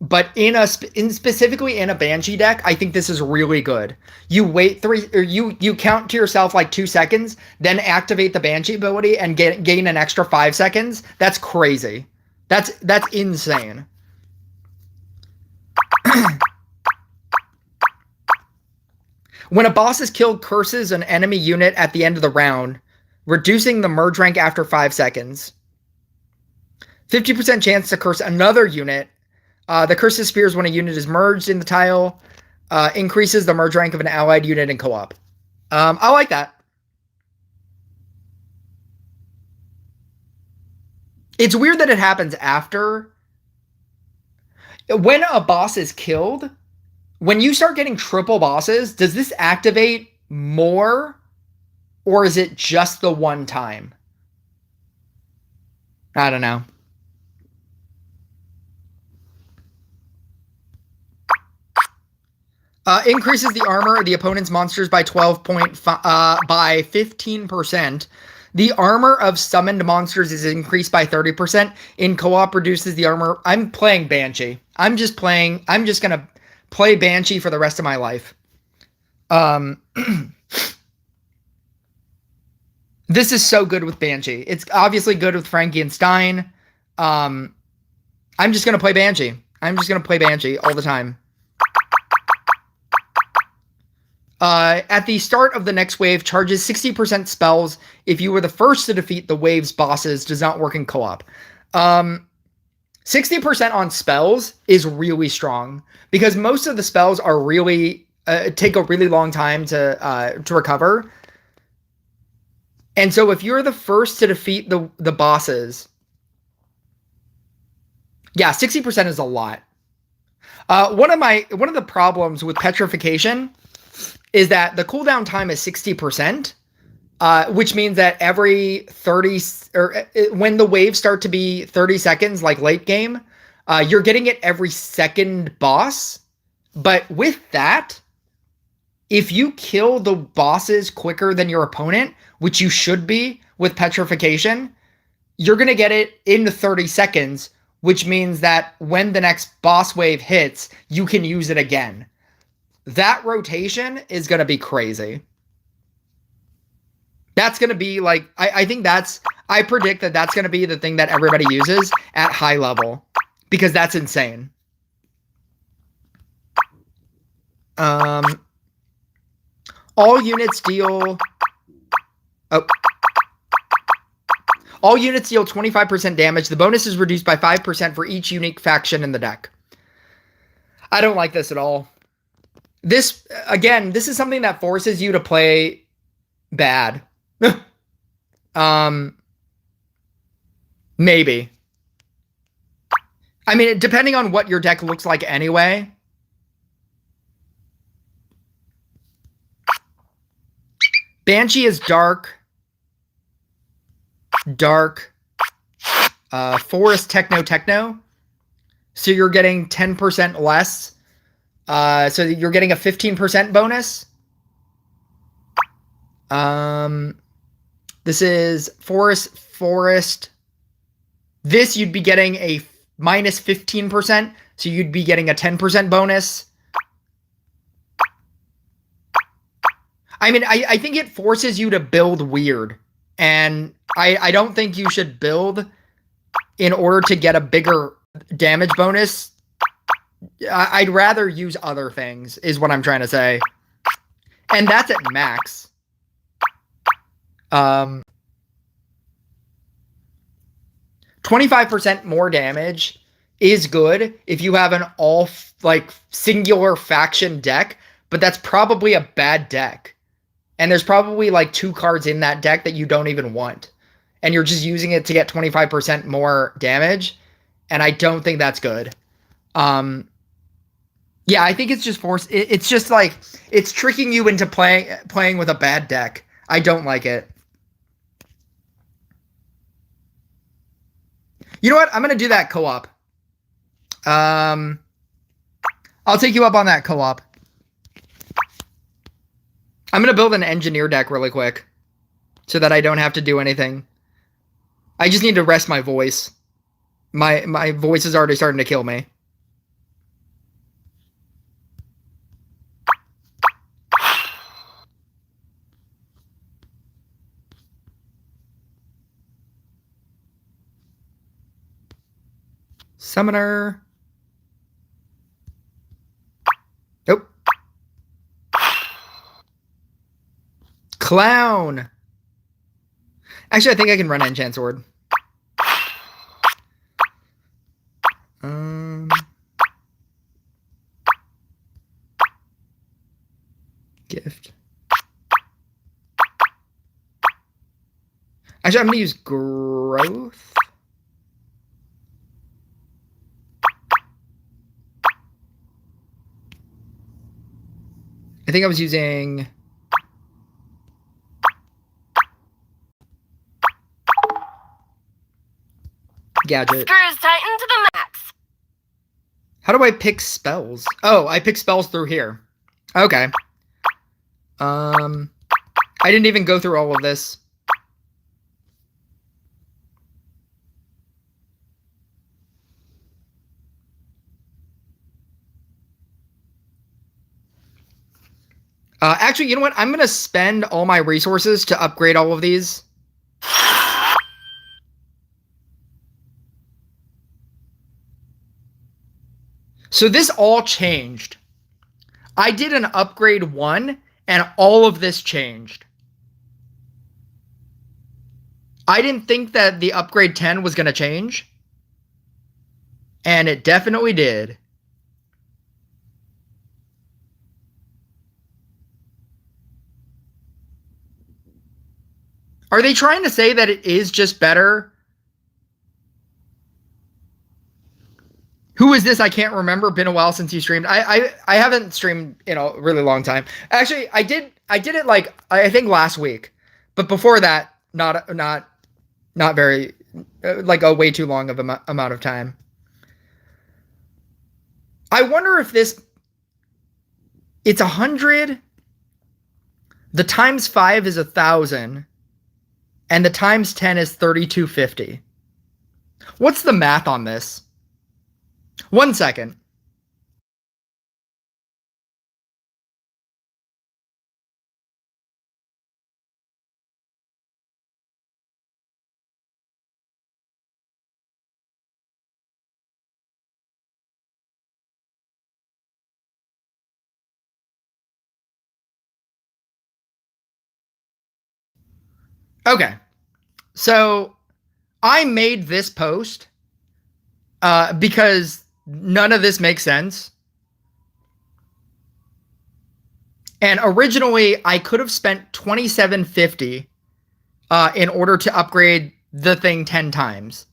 but specifically in a Banshee deck, I think this is really good. You wait you count to yourself like 2 seconds, then activate the Banshee ability and gain an extra 5 seconds. That's crazy. That's insane. When a boss is killed, curses an enemy unit at the end of the round, reducing the merge rank after 5 seconds. 50% chance to curse another unit. The curse disappears when a unit is merged in the tile. Increases the merge rank of an allied unit in co-op. I like that. It's weird that it happens after. When a boss is killed, when you start getting triple bosses, does this activate more? Or is it just the one time? I don't know. Increases the armor of the opponent's monsters by 15%. The armor of summoned monsters is increased by 30%. In co-op, reduces the armor. I'm playing Banshee. I'm just gonna play Banshee for the rest of my life. This is so good with Banshee. It's obviously good with Frankie and Stein. I'm just gonna play Banshee. I'm just gonna play Banshee all the time. At the start of the next wave, charges 60% spells. If you were the first to defeat the wave's bosses, does not work in co-op. 60% on spells is really strong because most of the spells are really take a really long time to recover. And so if you're the first to defeat the bosses, yeah, 60% is a lot. One of the problems with Petrification is that the cooldown time is 60%, which means that every 30 or when the waves start to be 30 seconds, like late game, you're getting it every second boss. But with that, if you kill the bosses quicker than your opponent, which you should be with Petrification, you're going to get it in 30 seconds, which means that when the next boss wave hits, you can use it again. That rotation is going to be crazy. That's going to be like, I predict that that's going to be the thing that everybody uses at high level because that's insane. All units deal 25% damage. The bonus is reduced by 5% for each unique faction in the deck. I don't like this at all. This is something that forces you to play bad. Maybe. I mean, depending on what your deck looks like anyway. Banshee is dark. Forest techno. So you're getting 10% less. So you're getting a 15% bonus. This is forest. This you'd be getting a minus 15%. So you'd be getting a 10% bonus. I mean, I think it forces you to build weird. And I don't think you should build in order to get a bigger damage bonus. I'd rather use other things, is what I'm trying to say. And that's at max. 25% more damage is good if you have an all like singular faction deck, but that's probably a bad deck. And there's probably like 2 cards in that deck that you don't even want. And you're just using it to get 25% more damage. And I don't think that's good. Yeah, I think it's just force. It's just like it's tricking you into playing with a bad deck. I don't like it. You know what? I'm gonna do that co-op. I'll take you up on that co-op. I'm gonna build an engineer deck really quick, so that I don't have to do anything. I just need to rest my voice. My voice is already starting to kill me. Summoner. Nope. Clown. Actually, I think I can run Enchant Sword. Gift. Actually, I'm going to use growth. I think I was using... Gadget. Screws tightened to the max. How do I pick spells? Oh, I pick spells through here. Okay. I didn't even go through all of this. Actually, you know what? I'm going to spend all my resources to upgrade all of these. So this all changed. I did an upgrade 1, and all of this changed. I didn't think that the upgrade 10 was going to change. And it definitely did. Are they trying to say that it is just better? Who is this? I can't remember. Been a while since you streamed. I haven't streamed in a really long time. Actually, I did it like I think last week, but before that, not very, like a way too long of amount of time. I wonder if this. It's 100. The times 5 is 1,000. And the times 10 is 3,250. What's the math on this? 1 second. Okay. So I made this post because none of this makes sense. And originally, I could have spent $27.50 in order to upgrade the thing 10 times.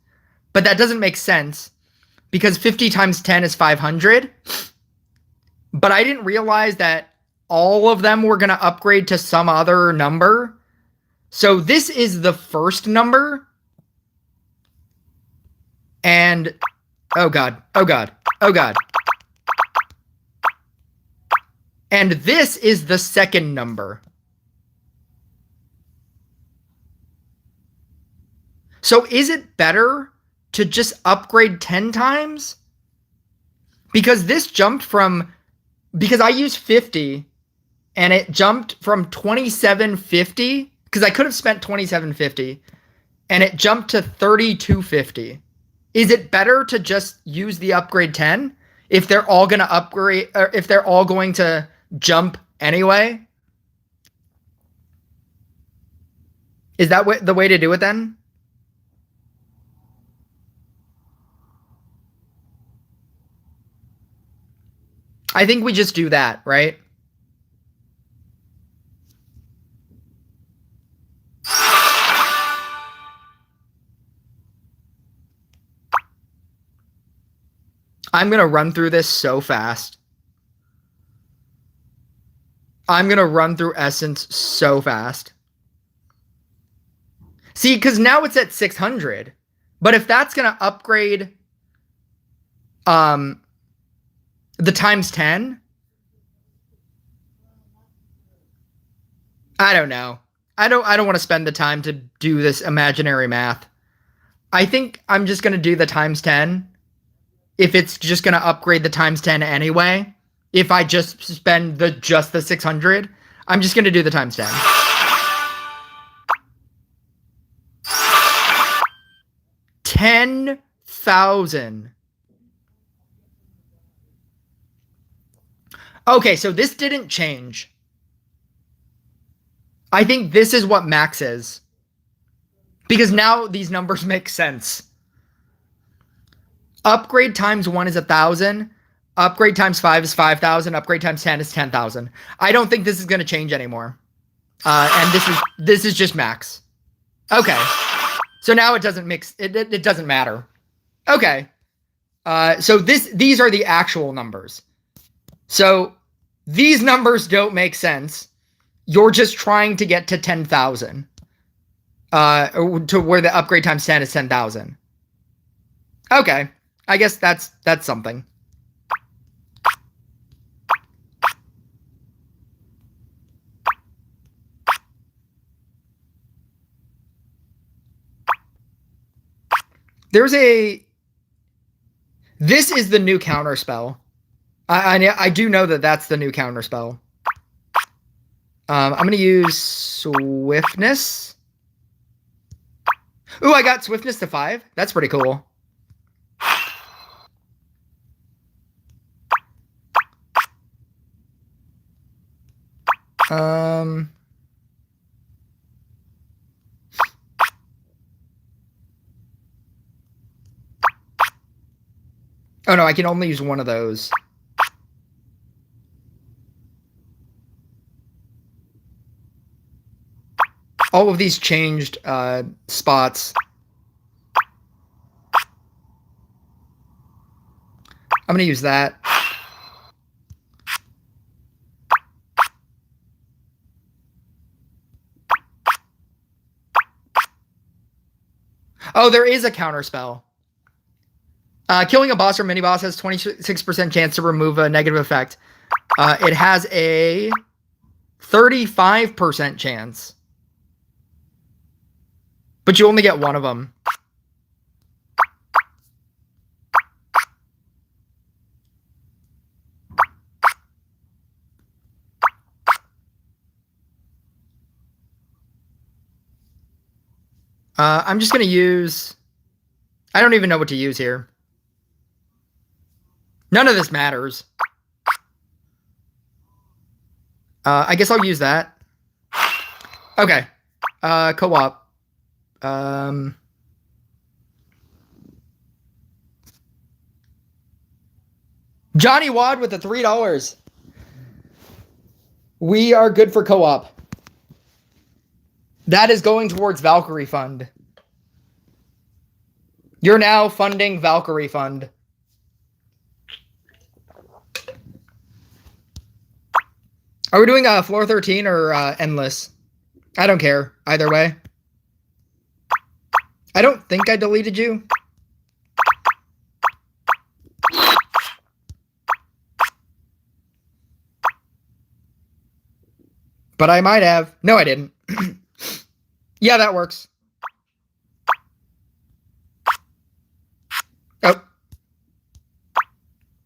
But that doesn't make sense because 50 times 10 is 500. But I didn't realize that all of them were going to upgrade to some other number. So this is the first number. And, oh God, oh God, oh God. And this is the second number. So is it better to just upgrade 10 times? Because this jumped from, because I used 50 and it jumped from 27.50 because I could have spent 27.50 and it jumped to 32.50. Is it better to just use the upgrade 10? if they're all going to upgrade, or if they're all going to jump anyway. Is that the way to do it then? I think we just do that, right? I'm going to run through this so fast. I'm going to run through Essence so fast. See, because now it's at 600. But if that's going to upgrade the times 10, I don't know. I don't want to spend the time to do this imaginary math. I think I'm just going to do the times 10 if it's just going to upgrade the times 10 anyway. If I just spend just the 600, I'm just going to do the times 10. 10,000. Okay, so this didn't change. I think this is what max is. Because now these numbers make sense. Upgrade times 1 is 1,000. Upgrade times 5 is 5,000. Upgrade times 10 is 10,000. I don't think this is going to change anymore. And this is just max. Okay. So now it doesn't mix. It doesn't matter. Okay. So these are the actual numbers. So these numbers don't make sense. You're just trying to get to 10,000. To where the upgrade times 10 is 10,000. Okay. I guess that's something. This is the new counter spell. I do know that that's the new counter spell. I'm going to use Swiftness. Ooh, I got Swiftness to 5. That's pretty cool. Oh no, I can only use one of those. All of these changed spots. I'm going to use that. Oh, there is a counter spell. Killing a boss or mini boss has 26% chance to remove a negative effect. It has a 35% chance. But you only get one of them. I'm just going to use... I don't even know what to use here. None of this matters. I guess I'll use that. Okay. Co-op. Johnny Wad with the $3. We are good for co-op. That is going towards Valkyrie Fund. You're now funding Valkyrie Fund. Are we doing floor 13 or endless? I don't care. Either way. I don't think I deleted you. But I might have. No, I didn't. Yeah, that works. Oh.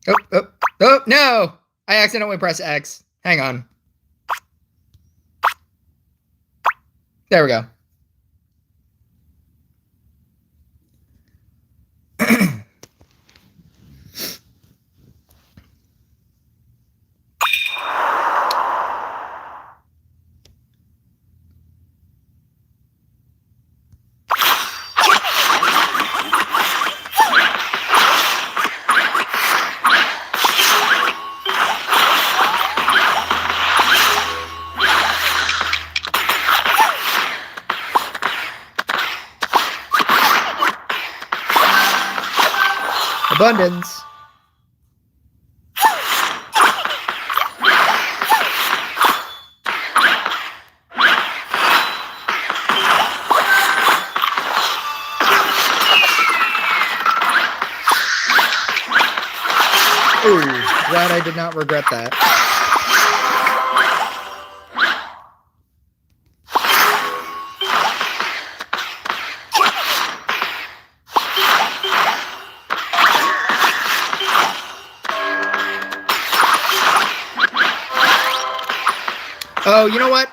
Oh, oh, oh, no! I accidentally pressed X. Hang on. There we go. Abundance. Ooh, glad I did not regret that. Oh, you know what?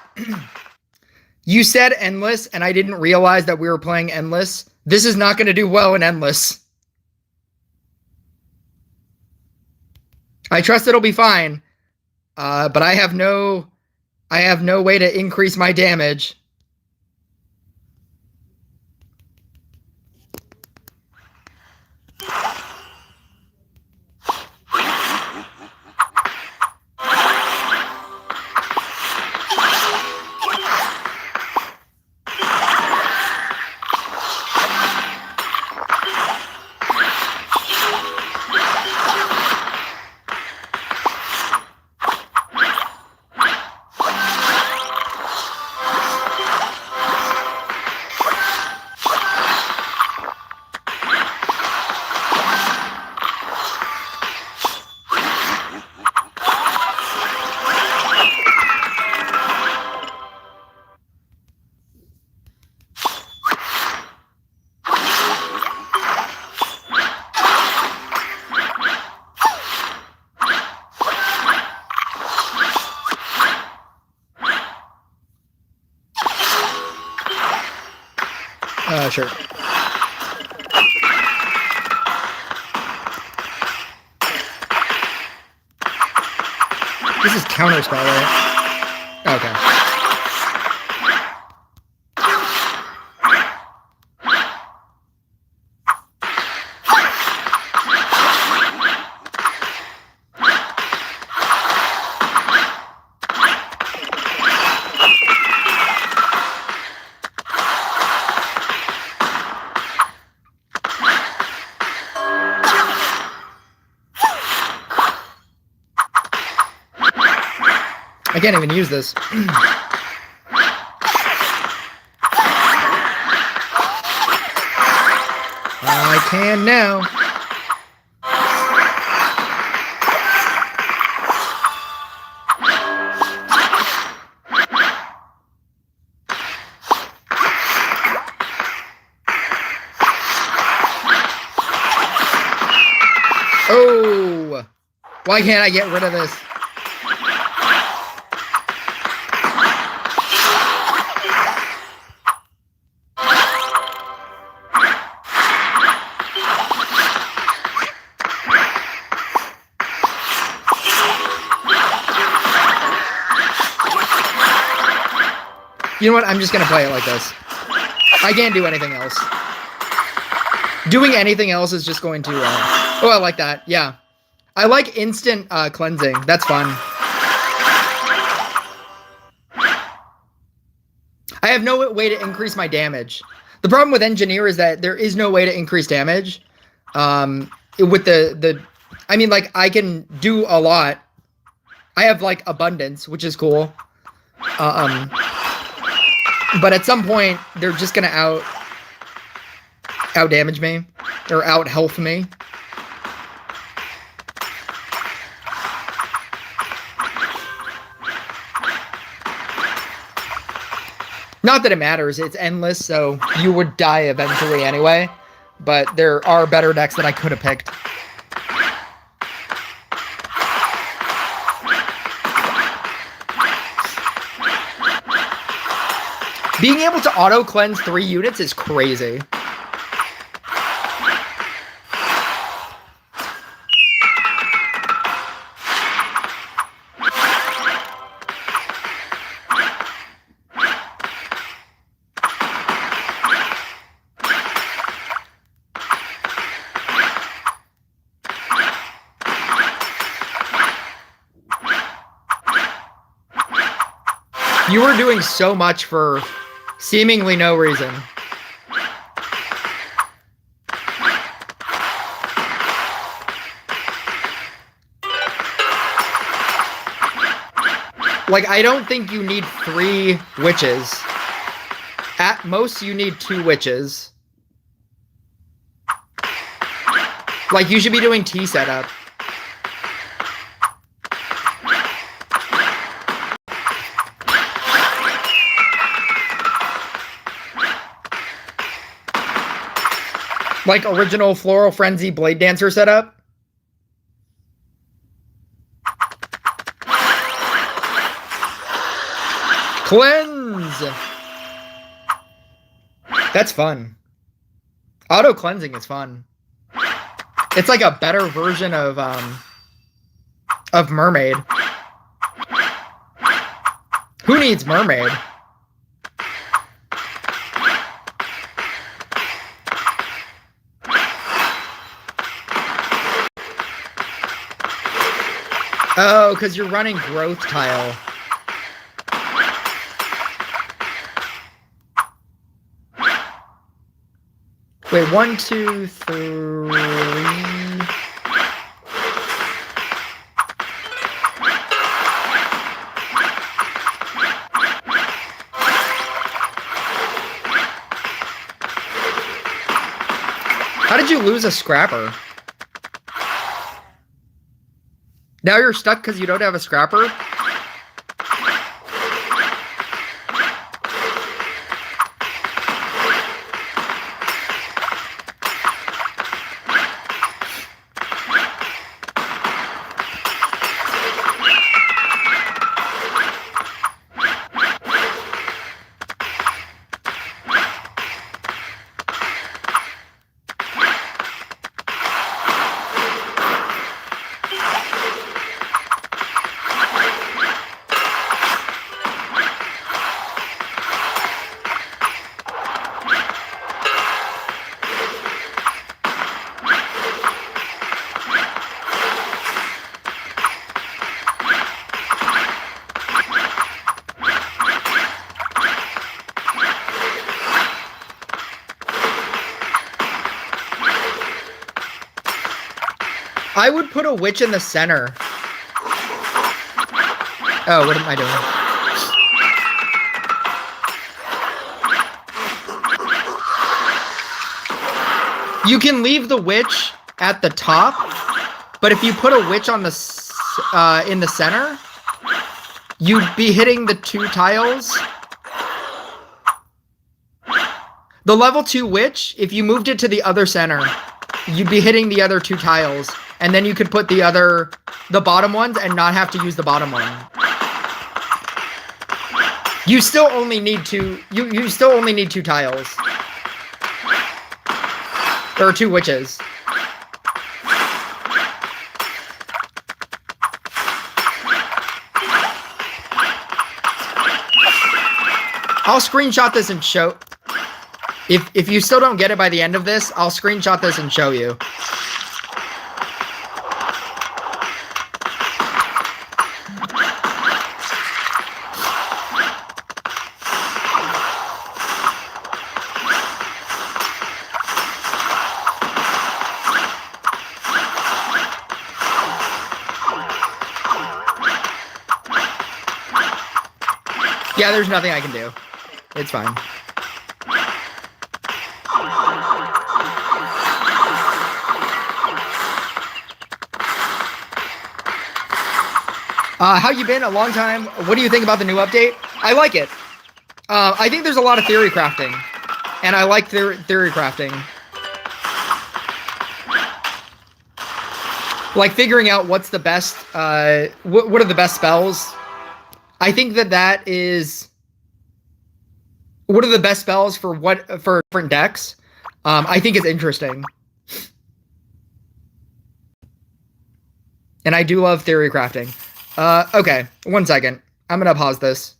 You said endless, and I didn't realize that we were playing endless. This is not going to do well in endless. I trust it'll be fine, but I have no way to increase my damage. Sure. This is counterspell, right? Okay. I can't even use this. I can now. Oh! Why can't I get rid of this? You know what? I'm just going to play it like this. I can't do anything else. Doing anything else is just going to... Oh, I like that. Yeah. I like instant cleansing. That's fun. I have no way to increase my damage. The problem with Engineer is that there is no way to increase damage. With the... I mean, like, I can do a lot. I have, like, Abundance, which is cool. But at some point, they're just gonna out damage me or out health me. Not that it matters, it's endless, so you would die eventually anyway. But there are better decks that I could have picked. Being able to auto-cleanse 3 units is crazy. You were doing so much for seemingly no reason. Like, I don't think you need 3 witches. At most, you need 2 witches. Like, you should be doing T setup. Like, original Floral Frenzy Blade Dancer setup. Cleanse! That's fun. Auto cleansing is fun. It's like a better version of Mermaid. Who needs Mermaid? Oh, because you're running growth tile. Wait, 1, 2, 3. How did you lose a scrapper? Now you're stuck because you don't have a scrapper? I would put a witch in the center. Oh, what am I doing? You can leave the witch at the top, but if you put a witch on the in the center, you'd be hitting the 2 tiles. The level 2 witch, if you moved it to the other center, you'd be hitting the other 2 tiles, and then you could put the bottom ones and not have to use the bottom one. You still only need 2. You still only need 2 tiles. There are 2 witches. I'll screenshot this and show. If you still don't get it by the end of this, I'll screenshot this and show you. Yeah, there's nothing I can do. It's fine. How you been? A long time. What do you think about the new update? I like it. I think there's a lot of theory crafting, and I like theory crafting. Like figuring out what's the best. What are the best spells? I think that is. What are the best spells for different decks? I think it's interesting. And I do love theory crafting. Okay, 1 second. I'm gonna pause this.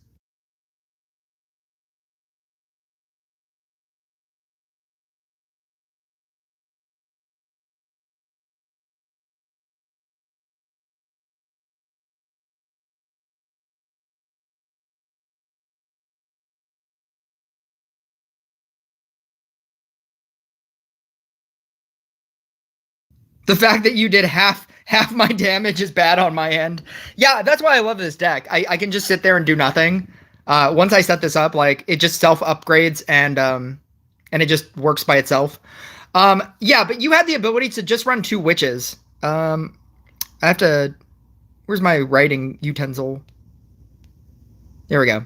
The fact that you did half my damage is bad on my end. Yeah, that's why I love this deck. I can just sit there and do nothing. Once I set this up, like it just self upgrades and it just works by itself. Yeah, but you had the ability to just run 2 witches. I have to. Where's my writing utensil? There we go.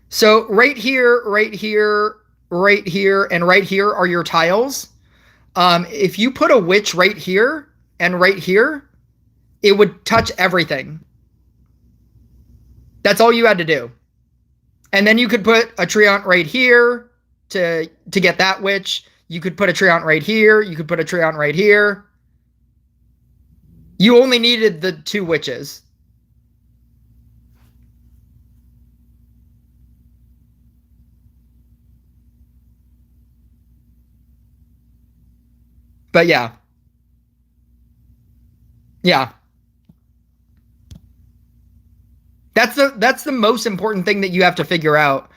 So right here, right here, right here, and right here are your tiles. If you put a witch right here and right here, it would touch everything. That's all you had to do. And then you could put a Treant right here to get that witch. You could put a Treant right here. You could put a Treant right here. You only needed the 2 witches. But yeah. Yeah. That's the most important thing that you have to figure out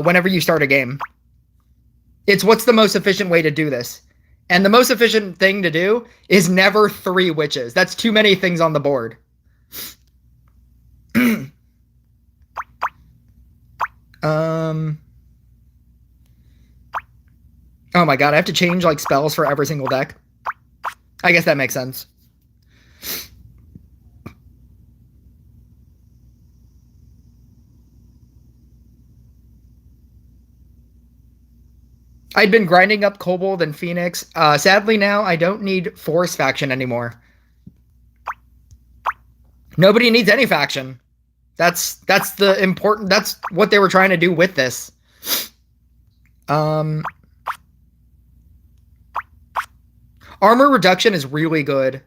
whenever you start a game. It's what's the most efficient way to do this. And the most efficient thing to do is never 3 witches. That's too many things on the board. Oh my god, I have to change like spells for every single deck. I guess that makes sense. I'd been grinding up Kobold and Phoenix. Sadly now, I don't need Force faction anymore. Nobody needs any faction. That's the important... That's what they were trying to do with this. Armor reduction is really good.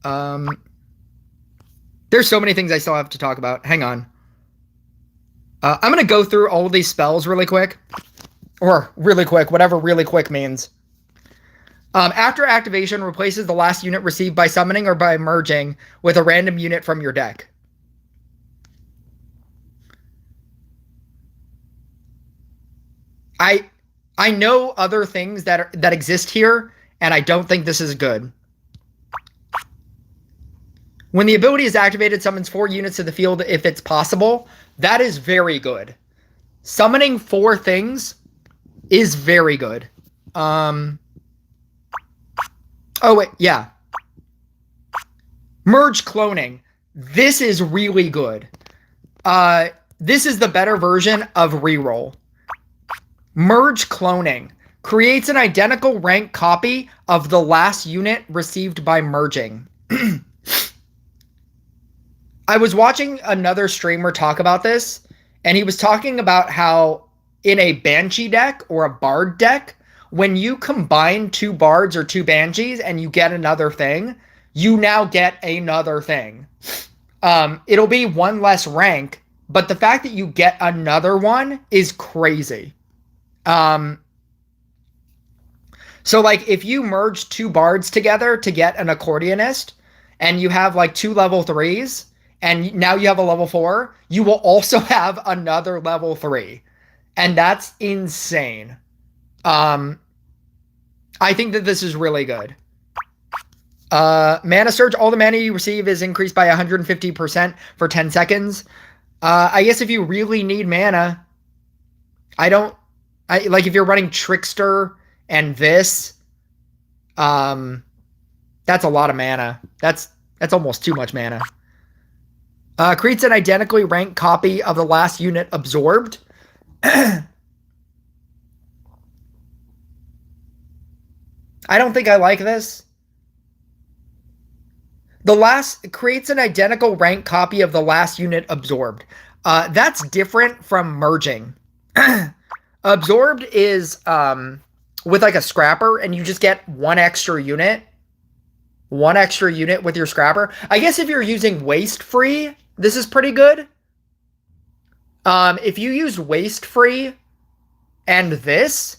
There's so many things I still have to talk about. Hang on. I'm going to go through all of these spells really quick. Or really quick, whatever really quick means. After activation, replaces the last unit received by summoning or by merging with a random unit from your deck. I know other things that exist here, and I don't think this is good. When the ability is activated, summons 4 units to the field if it's possible. That is very good. Summoning 4 things is very good. Oh, wait, yeah. Merge cloning. This is really good. This is the better version of reroll. Merge cloning creates an identical rank copy of the last unit received by merging. I was watching another streamer talk about this, and he was talking about how in a Banshee deck or a Bard deck, when you combine 2 Bards or 2 Banshees and you get another thing, you now get another thing. It'll be 1 less rank, but the fact that you get another one is crazy. So like if you merge 2 Bards together to get an Accordionist, and you have like 2 level 3s, and now you have a level 4, you will also have another level 3. And that's insane. I think that this is really good. Mana Surge. All the mana you receive is increased by 150% for 10 seconds. I guess if you really need mana, like if you're running Trickster and this, that's a lot of mana. That's almost too much mana. Creates an identically ranked copy of the last unit absorbed. I don't think I like this. The last creates an identical rank copy of the last unit absorbed. That's different from merging. Absorbed is with like a scrapper, and you just get 1 extra unit. 1 extra unit with your scrapper. I guess if you're using waste free, this is pretty good. If you use waste free and this,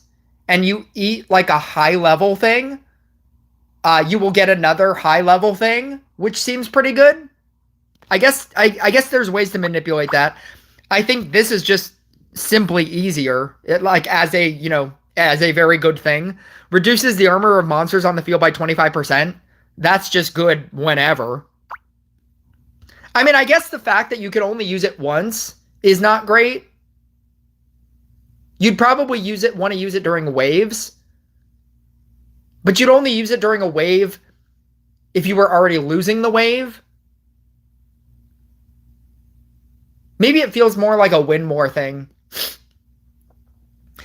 and you eat like a high level thing, you will get another high level thing, which seems pretty good. I guess there's ways to manipulate that. I think this is just simply easier, like as a, as a very good thing. Reduces the armor of monsters on the field by 25%. That's just good whenever. I mean, I guess the fact that you can only use it once is not great. You'd probably want to use it during waves. But you'd only use it during a wave if you were already losing the wave. Maybe it feels more like a win more thing.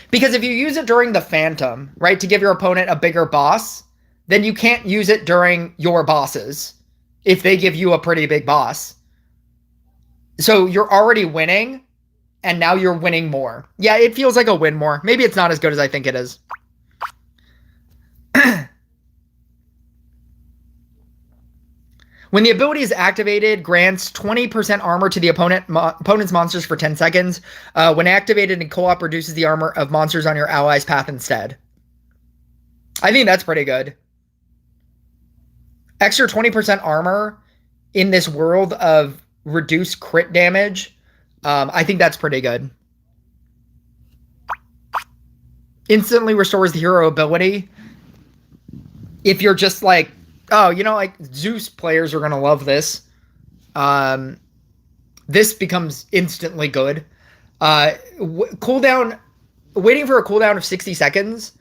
Because if you use it during the Phantom, right, to give your opponent a bigger boss, then you can't use it during your bosses if they give you a pretty big boss. So you're already winning, and now you're winning more. Yeah, it feels like a win more. Maybe it's not as good as I think it is. When the ability is activated, grants 20% armor to the opponent's monsters for 10 seconds. When activated in co-op, reduces the armor of monsters on your ally's path instead. I think that's pretty good. Extra 20% armor in this world of reduced crit damage. I think that's pretty good. Instantly restores the hero ability. If you're just like, oh, you know, like Zeus players are going to love this. This becomes instantly good. Cooldown, waiting for a cooldown of 60 seconds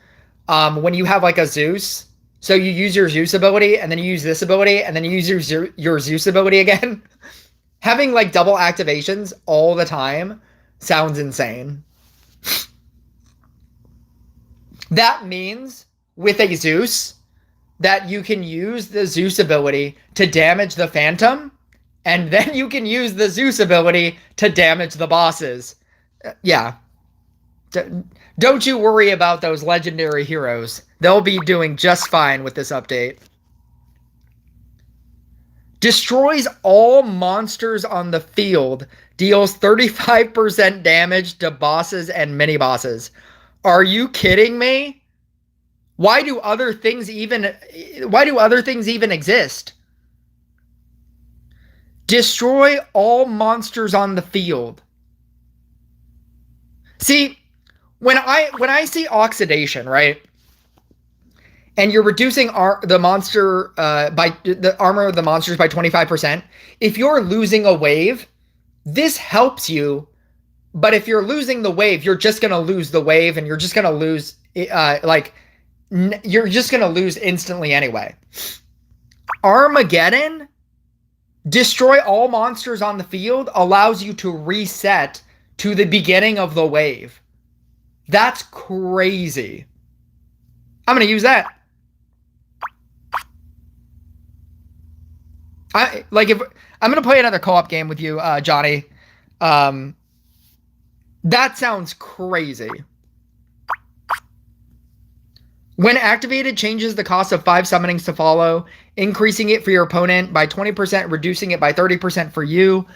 when you have like a Zeus. So you use your Zeus ability, and then you use this ability, and then you use your Zeus ability again. Having like double activations all the time sounds insane. That means with a Zeus that you can use the Zeus ability to damage the Phantom, and then you can use the Zeus ability to damage the bosses. Yeah. Don't you worry about those legendary heroes. They'll be doing just fine with this update. Destroys all monsters on the field. Deals 35% damage to bosses and mini-bosses. Are you kidding me? Why do other things even exist? Destroy all monsters on the field. See, when I see oxidation, right? And you're reducing the monster by the armor of the monsters by 25%. If you're losing a wave, this helps you. But if you're losing the wave, you're just gonna lose the wave, and you're just gonna lose you're just gonna lose instantly anyway. Armageddon, destroy all monsters on the field, allows you to reset to the beginning of the wave. That's crazy. I'm gonna use that. If I'm gonna play another co-op game with you, Johnny. That sounds crazy. When activated, changes the cost of 5 summonings to follow, increasing it for your opponent by 20%, reducing it by 30% for you.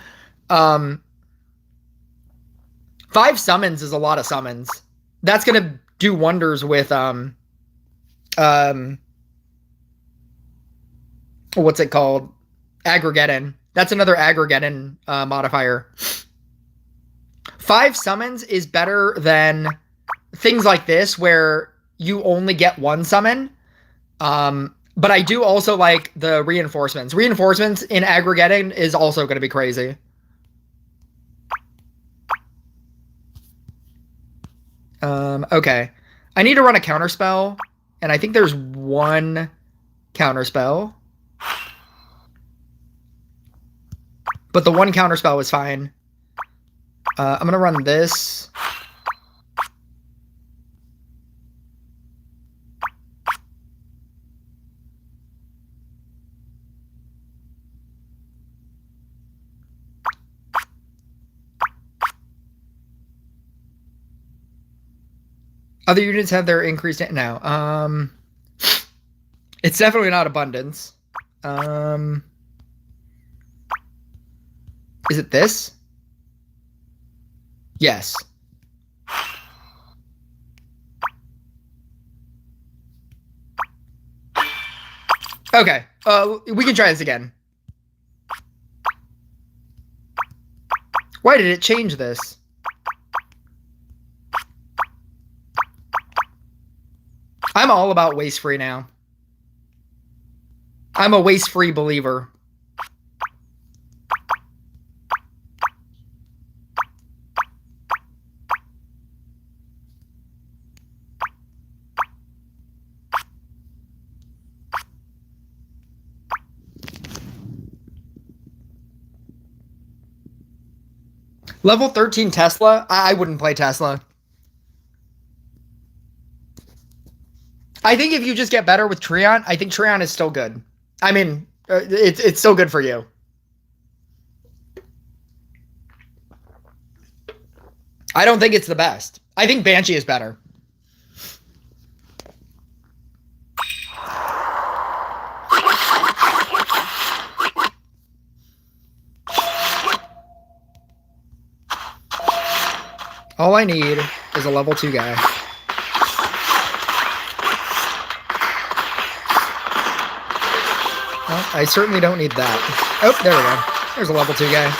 5 summons is a lot of summons. That's gonna do wonders with what's it called? Aggregeddon. That's another Aggregeddon modifier. 5 summons is better than things like this where you only get 1 summon. But I do also like the reinforcements. Reinforcements in Aggregeddon is also going to be crazy. Okay. I need to run a counterspell, and I think there's 1 counterspell. But the 1 counterspell is fine. I'm going to run this. Other units have their increased now. It's definitely not abundance. Is it this? Yes. Okay. We can try this again. Why did it change this? I'm all about waste-free now. I'm a waste-free believer. Level 13 Tesla? I wouldn't play Tesla. I think if you just get better with Treant, I think Treant is still good. I mean, it's still good for you. I don't think it's the best. I think Banshee is better. All I need is a level 2 guy. Well, I certainly don't need that. Oh, there we go. There's a level 2 guy.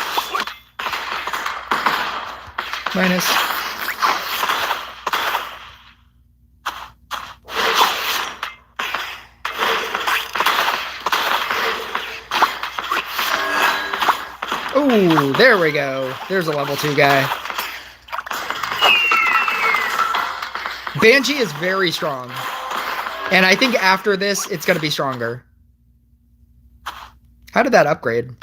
Minus. Ooh, there we go. There's a level 2 guy. Banshee is very strong. And I think after this, it's going to be stronger. How did that upgrade?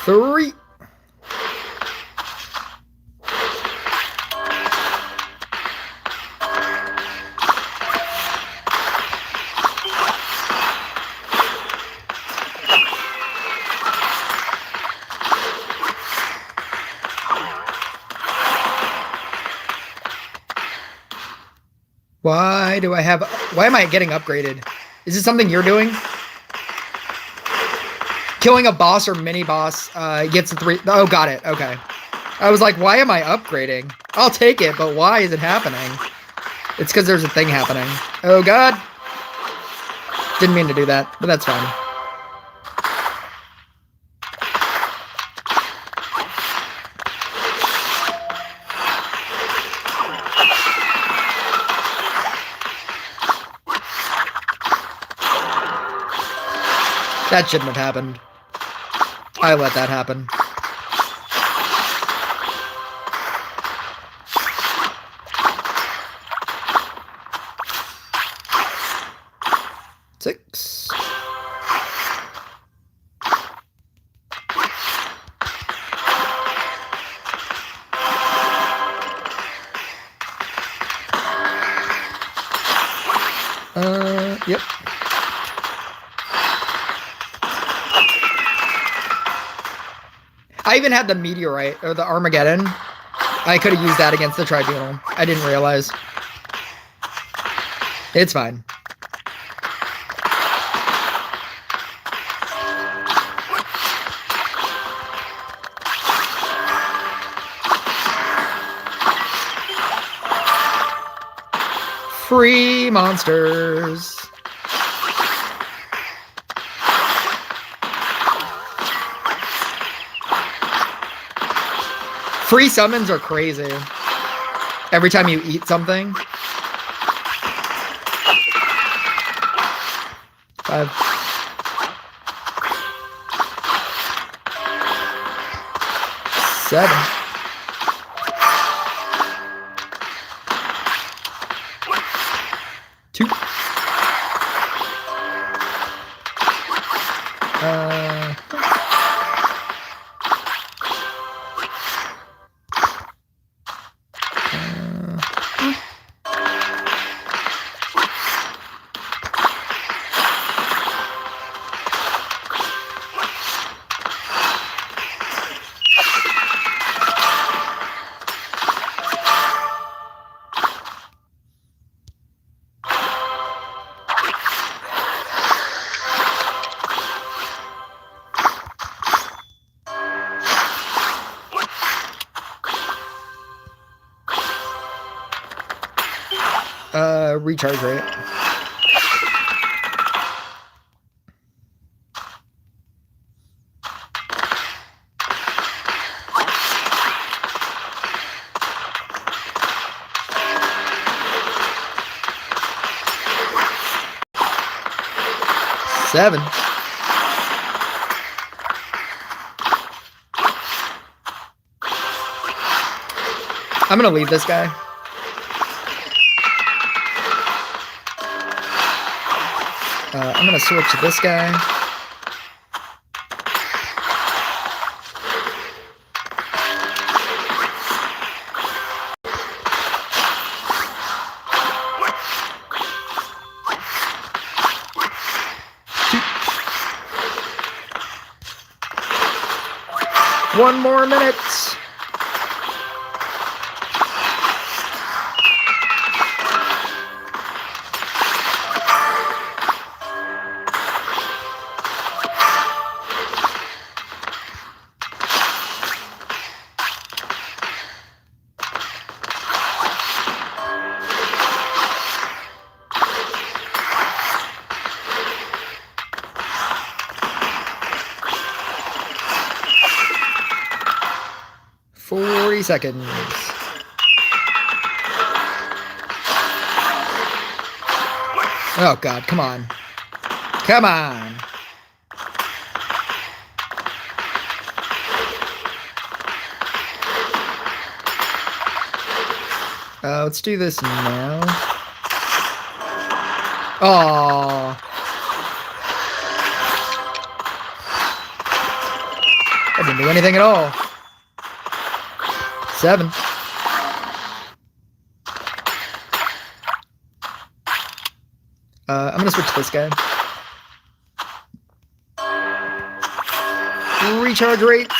Three. Why am I getting upgraded? Is this something you're doing? Killing a boss or mini boss gets a 3. Oh, got it. Okay. I was like, why am I upgrading? I'll take it, but why is it happening? It's because there's a thing happening. Oh, God. Didn't mean to do that, but that's fine. That shouldn't have happened. I let that happen. Six. Yep. I even had the Meteorite, or the Armageddon. I could have used that against the Tribunal. I didn't realize. It's fine. Free monsters. Free summons are crazy. Every time you eat something. 5. Seven. Two. Recharge rate. Seven. I'm gonna leave this guy. I'm gonna switch to this guy. One more minute. Seconds. Oh God, come on. Come on. Let's do this now. Oh. I didn't do anything at all. 7. I'm gonna switch to this guy. Recharge rates.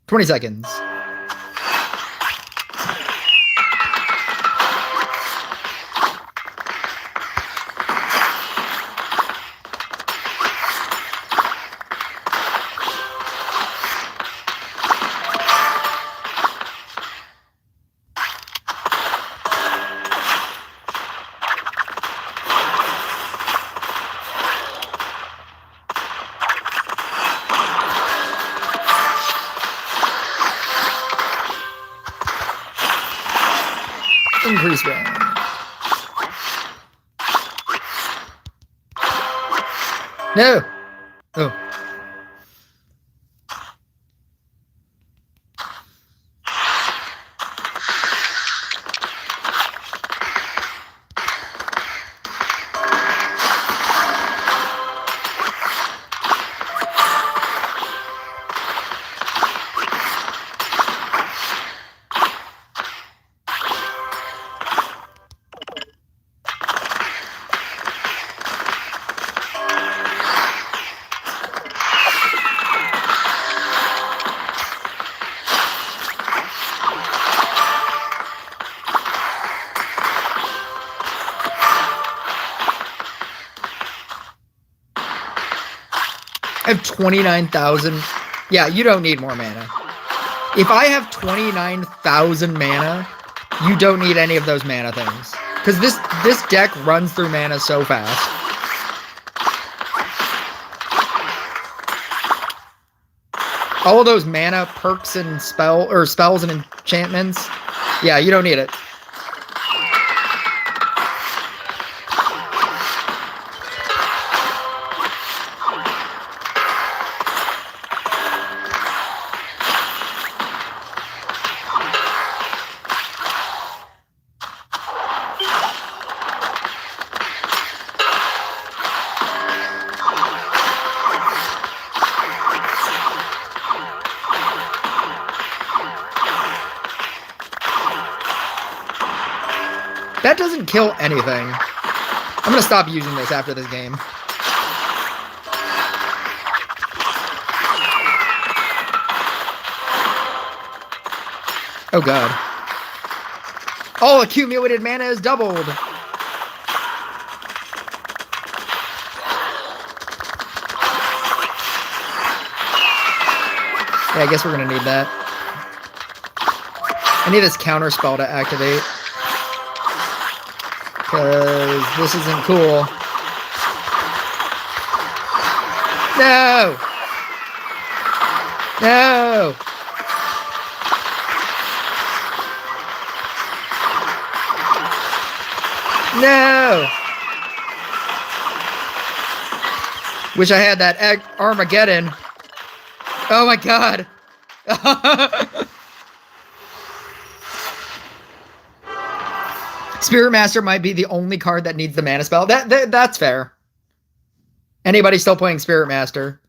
Twenty seconds. Increase range. No. Oh. I have 29,000. Yeah, you don't need more mana. If I have 29,000 mana, You don't need any of those mana things. Because this deck runs through mana so fast. All of those mana perks and spells and enchantments. Yeah, you don't need it. That doesn't kill anything. I'm gonna stop using this after this game. Oh god. All accumulated mana is doubled. Yeah, I guess we're gonna need that. I need this counter spell to activate. Because this isn't cool. No! No! No! Wish I had that Armageddon. Oh my god! Spirit Master might be the only card that needs the mana spell. That's fair. Anybody still playing Spirit Master?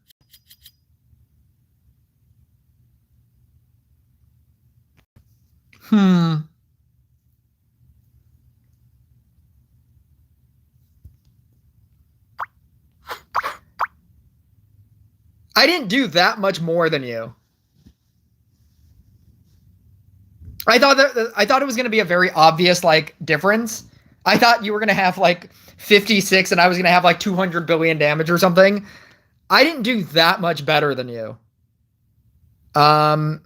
I didn't do that much more than you. I thought it was going to be a very obvious like difference. I thought you were going to have like 56 and I was going to have like 200 billion damage or something. I didn't do that much better than you. I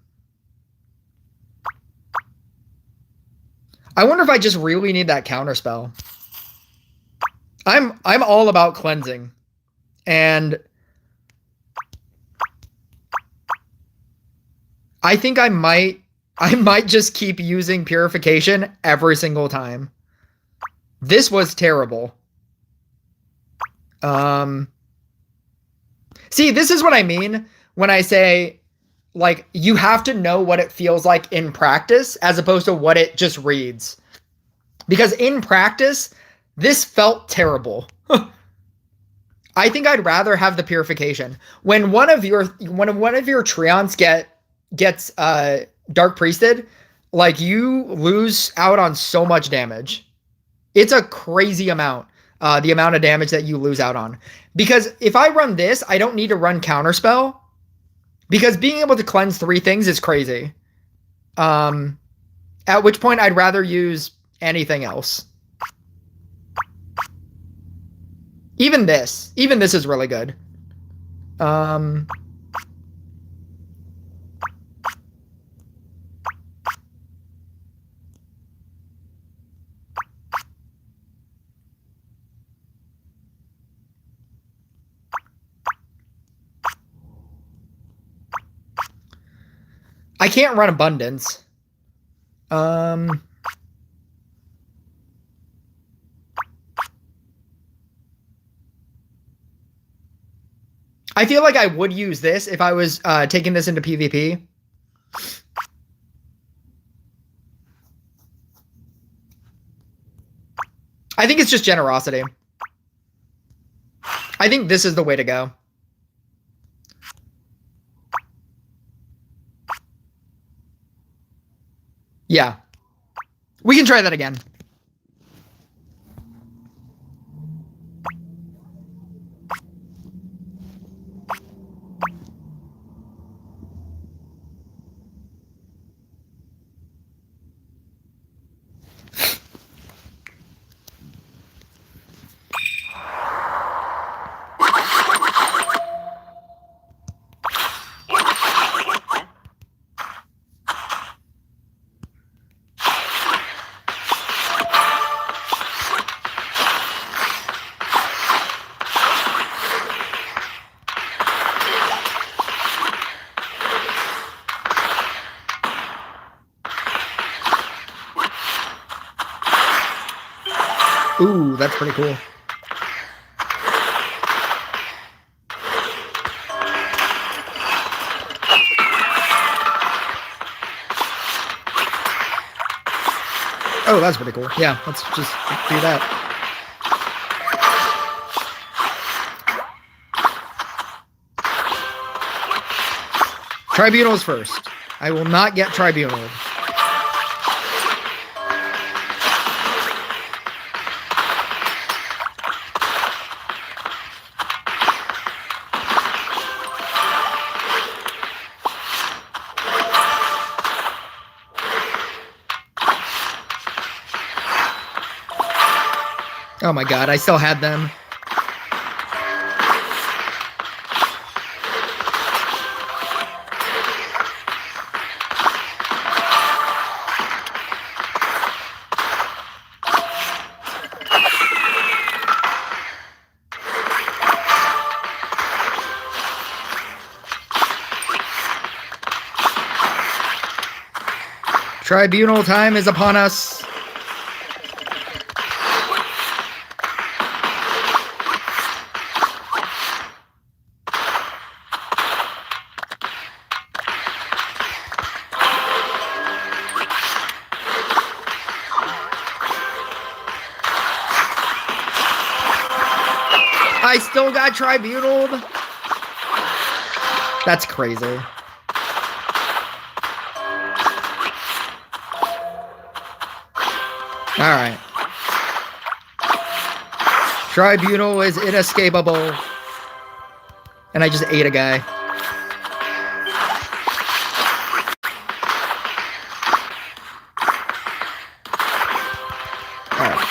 wonder if I just really need that counter spell. I'm all about cleansing. And I think I might just keep using Purification every single time. This was terrible. See, this is what I mean when I say, like, you have to know what it feels like in practice as opposed to what it just reads. Because in practice, this felt terrible. I think I'd rather have the Purification. When one of your Treants gets Dark Priested, like, you lose out on so much damage. It's a crazy amount, the amount of damage that you lose out on. Because if I run this, I don't need to run Counterspell. Because being able to cleanse 3 things is crazy. At which point I'd rather use anything else. Even this is really good. I can't run Abundance. I feel like I would use this if I was taking this into PvP. I think it's just generosity. I think this is the way to go. Yeah. We can try that again. Ooh, that's pretty cool. Oh, that's pretty cool. Yeah, let's just do that. Tribunals first. I will not get tribunal. Oh my god, I still had them. Tribunal time is upon us. I still got tribunaled. That's crazy. Alright. Tribunal is inescapable. And I just ate a guy. Alright.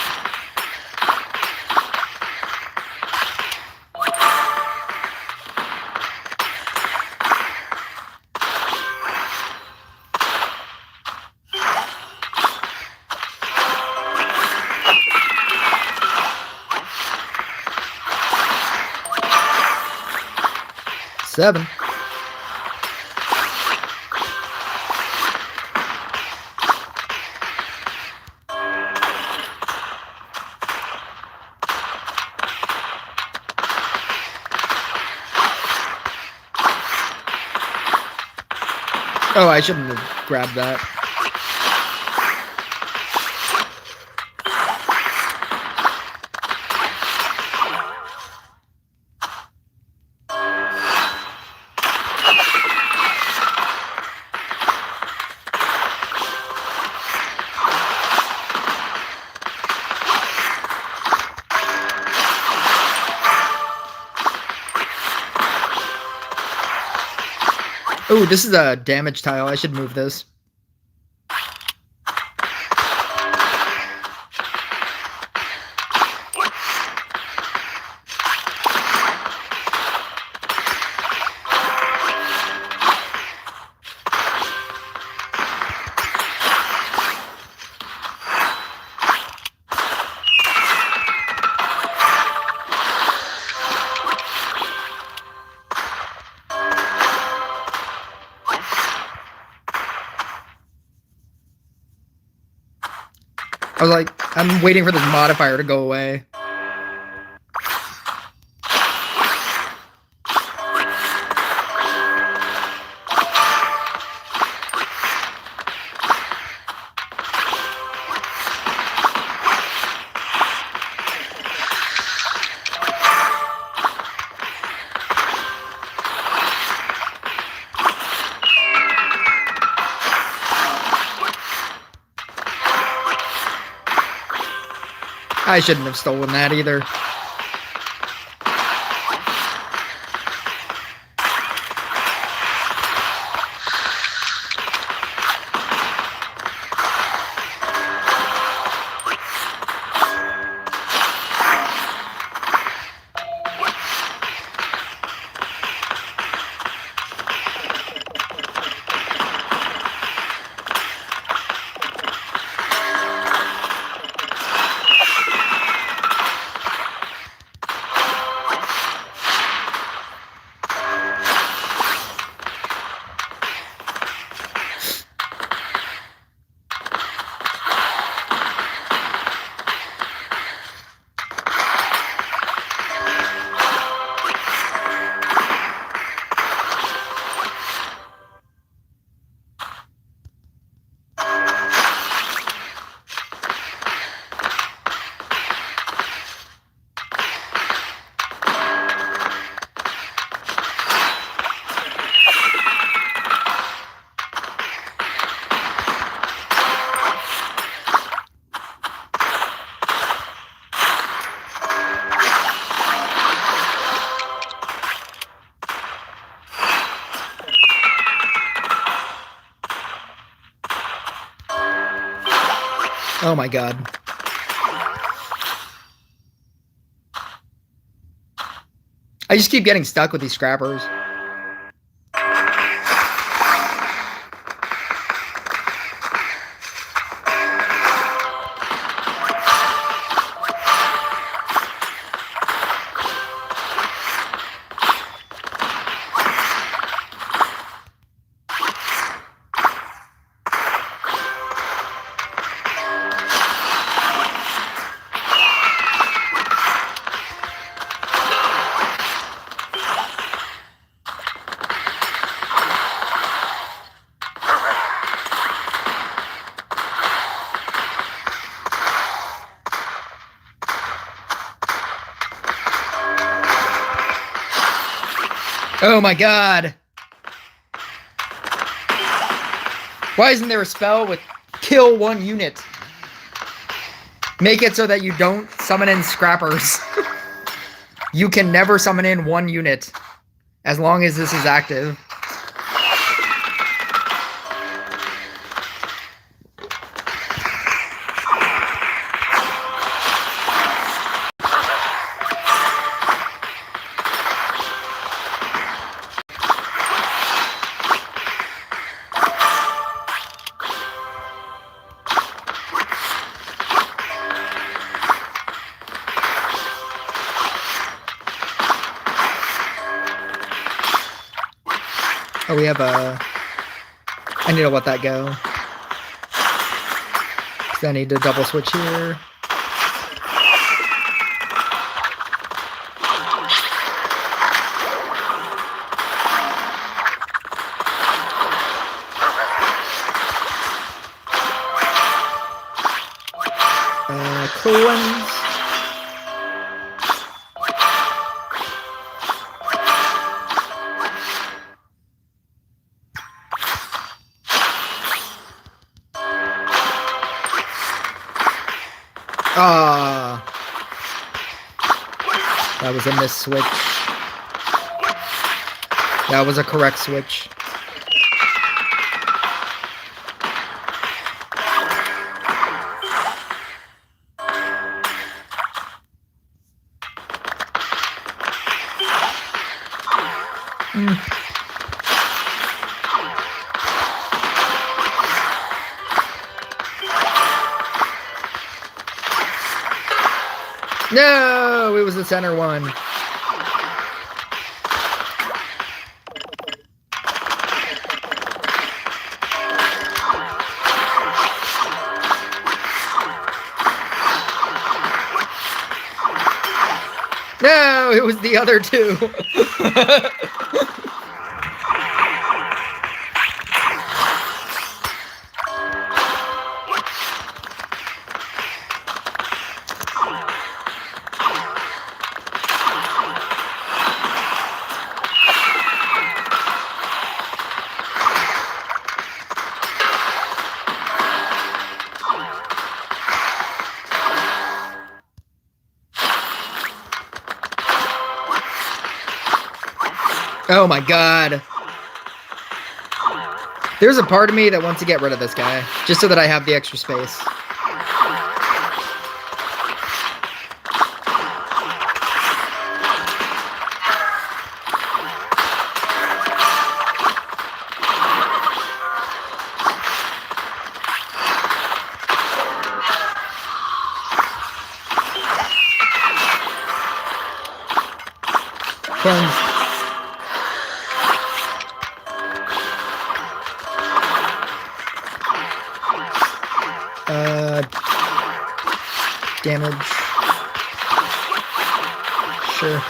Seven. Oh, I shouldn't have grabbed that. Oh, this is a damage tile. I should move this. I was like, I'm waiting for this modifier to go away. I shouldn't have stolen that either. Oh my god. I just keep getting stuck with these scrappers. Oh my god! Why isn't there a spell with kill one unit? Make it so that you don't summon in scrappers. You can never summon in one unit as long as this is active. Oh, we have a... I need to let that go. Because I need to double switch here. Cleanse. That was a miss switch. That was a correct switch. No, it was the center one. No, it was the other two. Oh my god. There's a part of me that wants to get rid of this guy, just so that I have the extra space. Cleanse. Damage. Sure.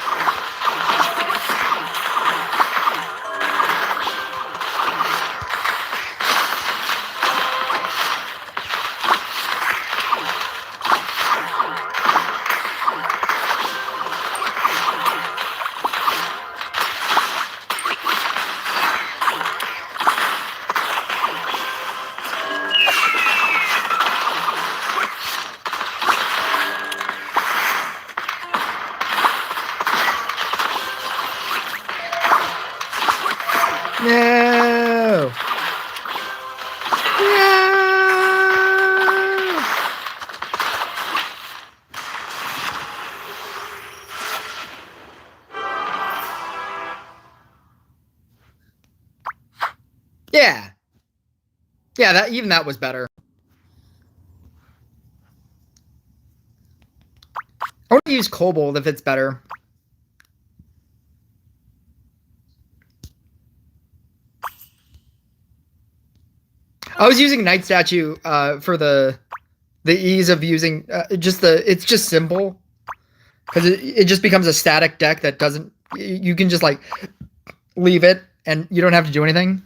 Yeah, that was better. I want to use Kobold if it's better. I was using Night Statue for the ease of using it's just simple because it just becomes a static deck that doesn't, you can just like leave it and you don't have to do anything.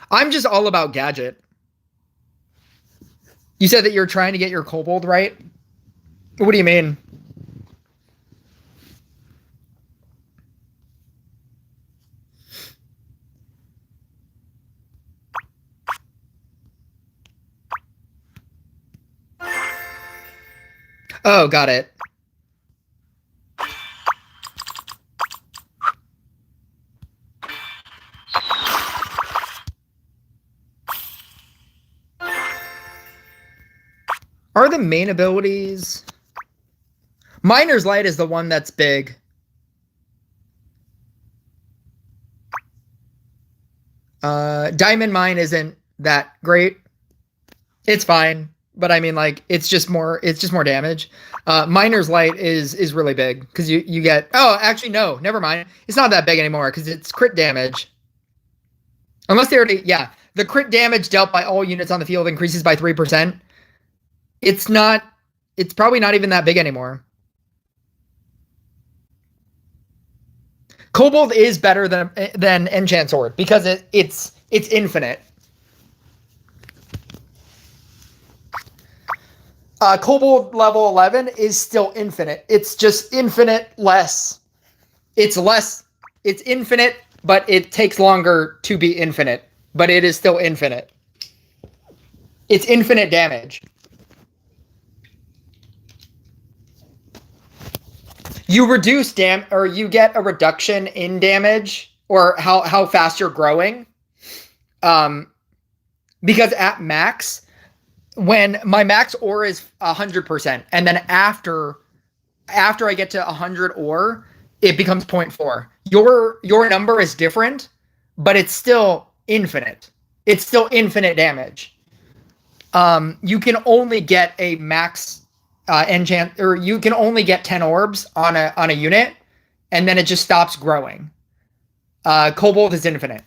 I'm just all about gadget. You said that you're trying to get your Kobold right? What do you mean? Oh, got it. Are the main abilities... Miner's Light is the one that's big. Diamond Mine isn't that great. It's fine, but I mean, like, it's just more damage. Miner's Light is really big because you get... Oh, actually, no, never mind. It's not that big anymore because it's crit damage. Unless they already... Yeah, the crit damage dealt by all units on the field increases by 3%. It's probably not even that big anymore. Kobold is better than Enchant Sword because it's infinite. Kobold level 11 is still infinite. It's just infinite less. It's infinite, but it takes longer to be infinite. But it is still infinite. It's infinite damage. You reduce or you get a reduction in damage or how fast you're growing. Because at max, when my max ore is 100%, and then after I get to 100 ore, it becomes 0.4. Your number is different, but it's still infinite. It's still infinite damage. You can only get a max enchant, or you can only get 10 orbs on a unit, and then it just stops growing. Kobold is infinite.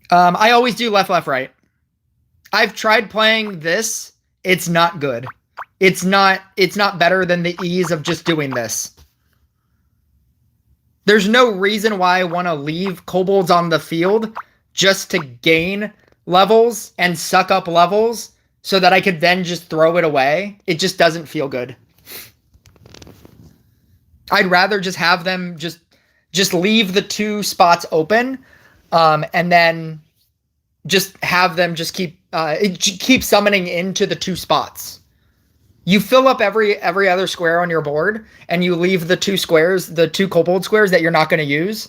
I always do left, right. I've tried playing this. It's not good. It's not better than the ease of just doing this. There's no reason why I want to leave kobolds on the field just to gain levels and suck up levels so that I could then just throw it away. It just doesn't feel good. I'd rather just have them just leave the 2 spots open, and then just have them just keep summoning into the 2 spots. You fill up every other square on your board, and you leave the 2 squares, the 2 kobold squares that you're not going to use.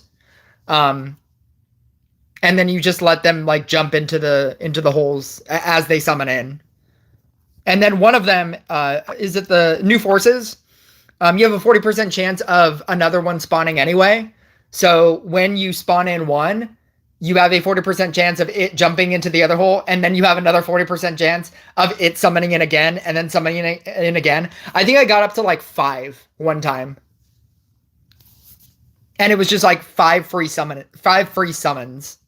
And then you just let them like jump into the holes as they summon in. And then one of them, is it the new forces? You have a 40% chance of another one spawning anyway. So when you spawn in one, you have a 40% chance of it jumping into the other hole, and then you have another 40% chance of it summoning in again, and then summoning in again. I think I got up to like 5 one time. And it was just like 5 free summons.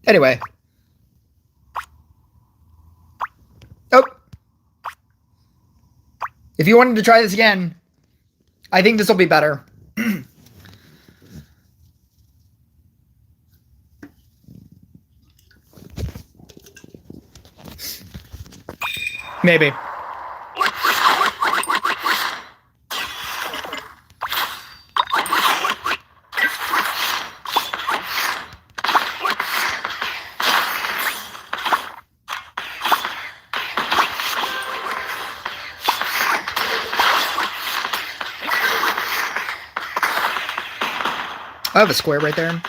Anyway. Oh. If you wanted to try this again, I think this will be better. Maybe. I have a square right there.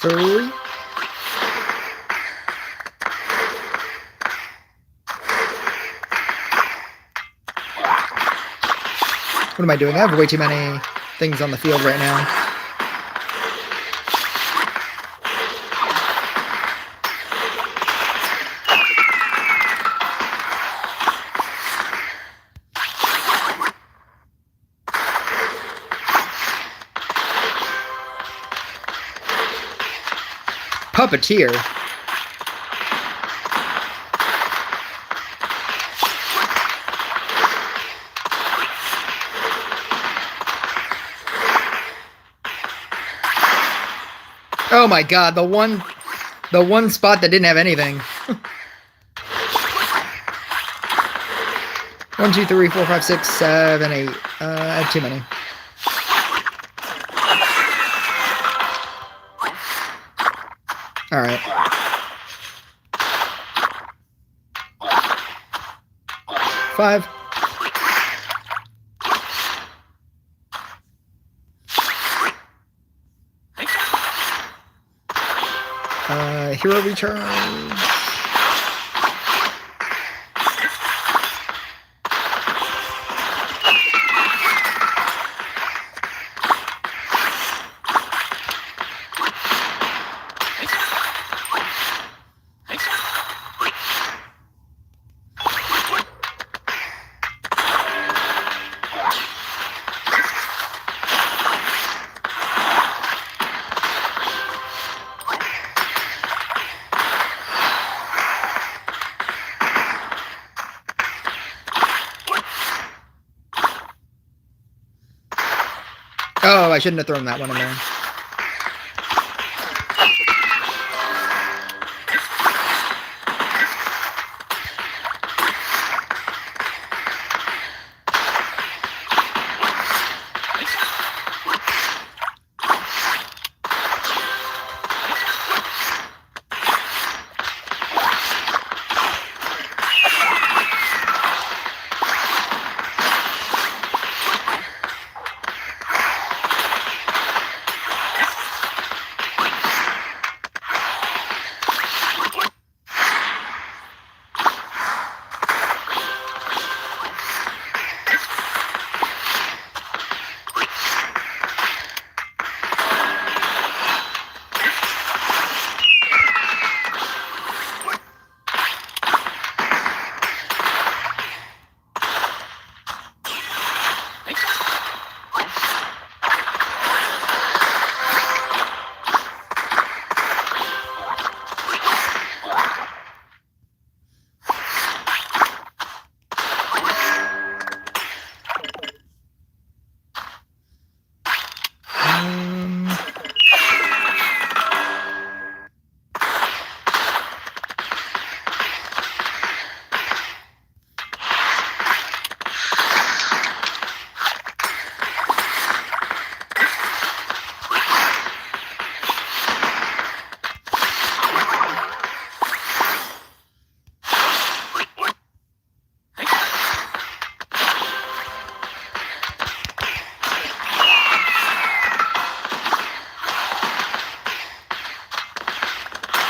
Three. What am I doing? I have way too many things on the field right now. Puppeteer. Oh my god, the one spot that didn't have anything. 1, 2, 3, 4, 5, 6, 7, 8. I have too many. All right. Five. Hero recharge. Oh, I shouldn't have thrown that one in there.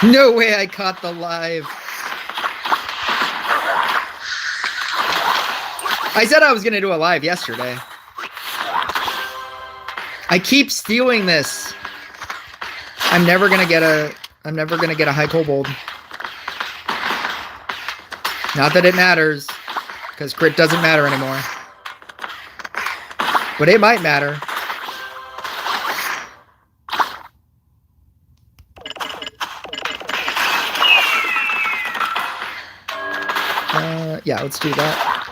No way I caught the live. I said I was going to do a live yesterday. I keep stealing this. I'm never going to get a high kobold. Not that it matters, because crit doesn't matter anymore. But it might matter. Yeah, let's do that.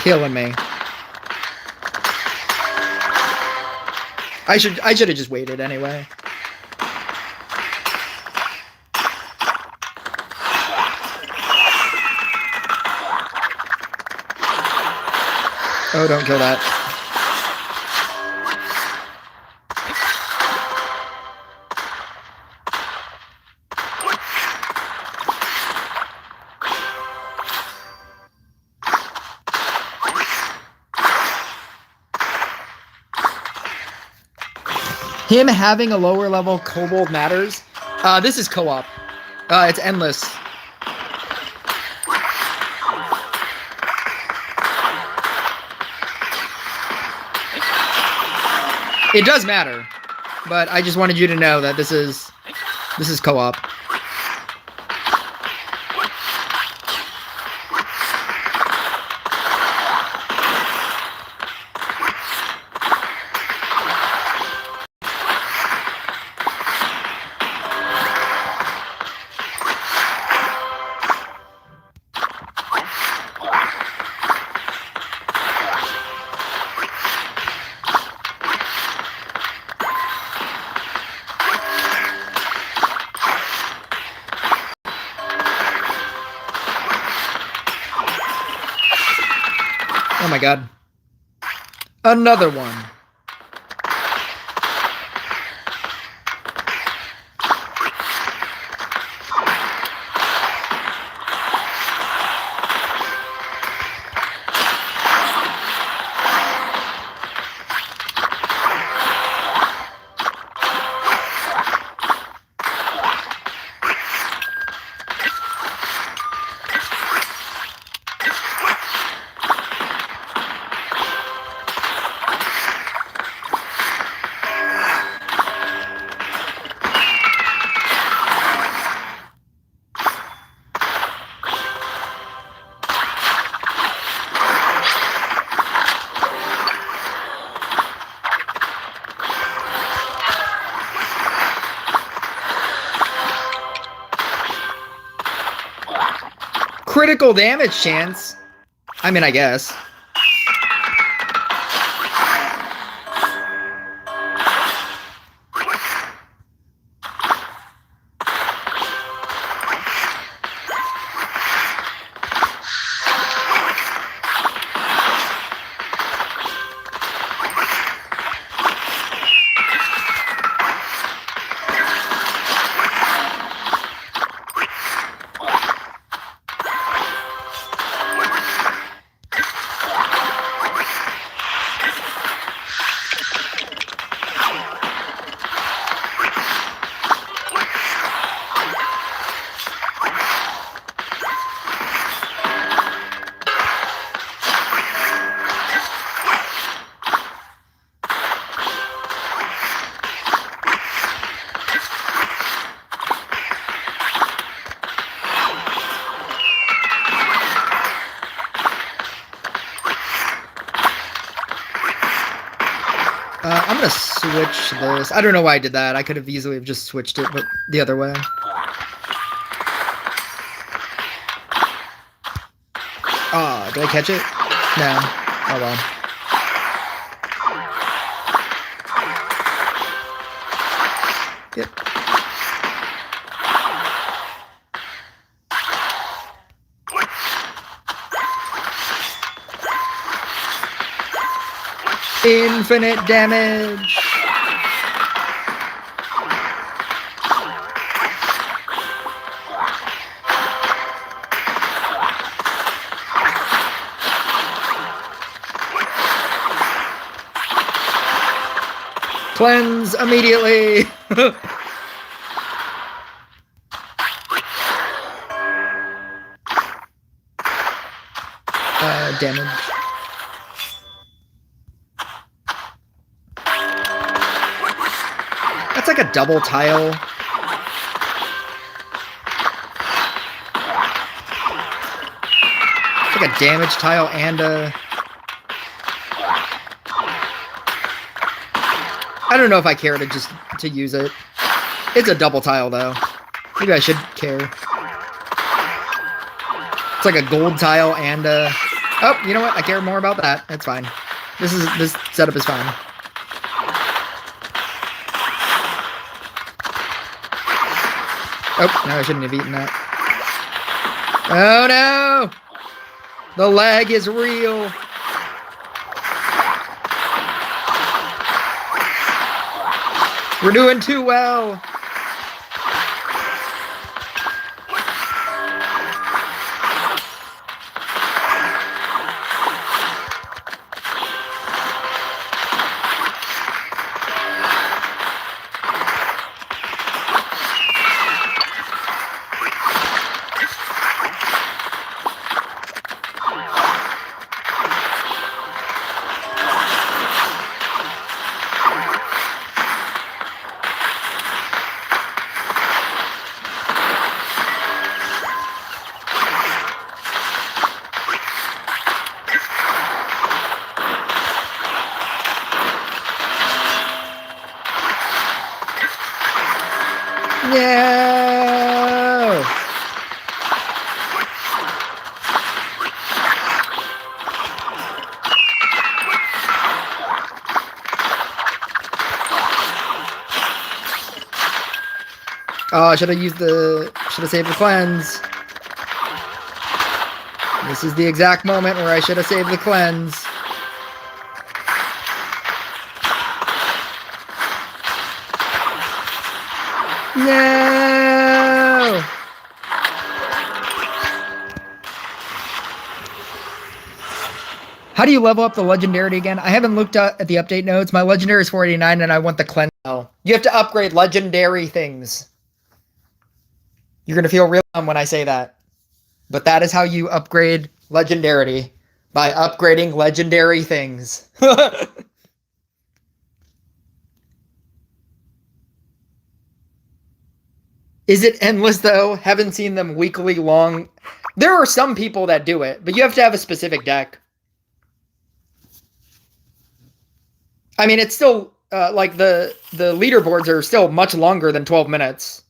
killing me. I should have just waited anyway. Oh, don't kill that. Him having a lower level kobold matters. This is co-op. It's endless. It does matter, but I just wanted you to know that this is co-op. Oh my god. Another one. Critical damage chance. I mean, I guess. I'm gonna switch this. I don't know why I did that. I could have easily have just switched it, but the other way. Ah, did I catch it? No. Oh well. Yep. Infinite damage. Cleanse immediately. Damage. That's like a double tile. It's like a damage tile and a... I don't know if I care to use it. It's a double tile though. Maybe I should care. It's like a gold tile and a Oh, you know what? I care more about that. That's fine. This setup is fine. Oh, no, I shouldn't have eaten that. Oh no! The lag is real. We're doing too well. No! Oh, should have saved the cleanse. This is the exact moment where I should have saved the cleanse. No! How do you level up the legendarity again? I haven't looked at the update notes. My legendary is 489 and I want the cleanse. Oh, you have to upgrade legendary things. You're going to feel real dumb when I say that. But that is how you upgrade legendarity. By upgrading legendary things. Is it endless though? Haven't seen them weekly long. There are some people that do it, but you have to have a specific deck. I mean, it's still like the leaderboards are still much longer than 12 minutes.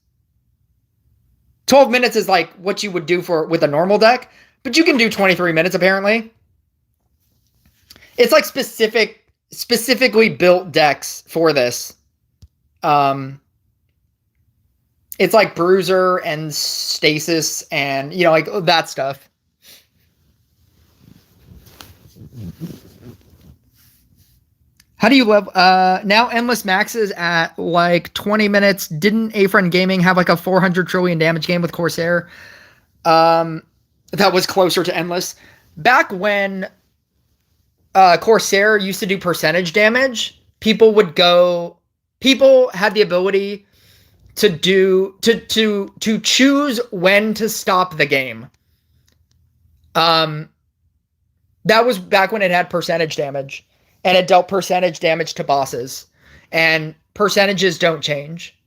12 minutes is like what you would do with a normal deck, but you can do 23 minutes apparently. It's like specifically built decks for this. It's like Bruiser and Stasis and, you know, like that stuff. How do you level? Now Endless maxes at like 20 minutes. Didn't Afrin Gaming have like a 400 trillion damage game with Corsair? That was closer to Endless. Back when Corsair used to do percentage damage, people had the ability to choose when to stop the game. That was back when it had percentage damage. And it dealt percentage damage to bosses. And percentages don't change.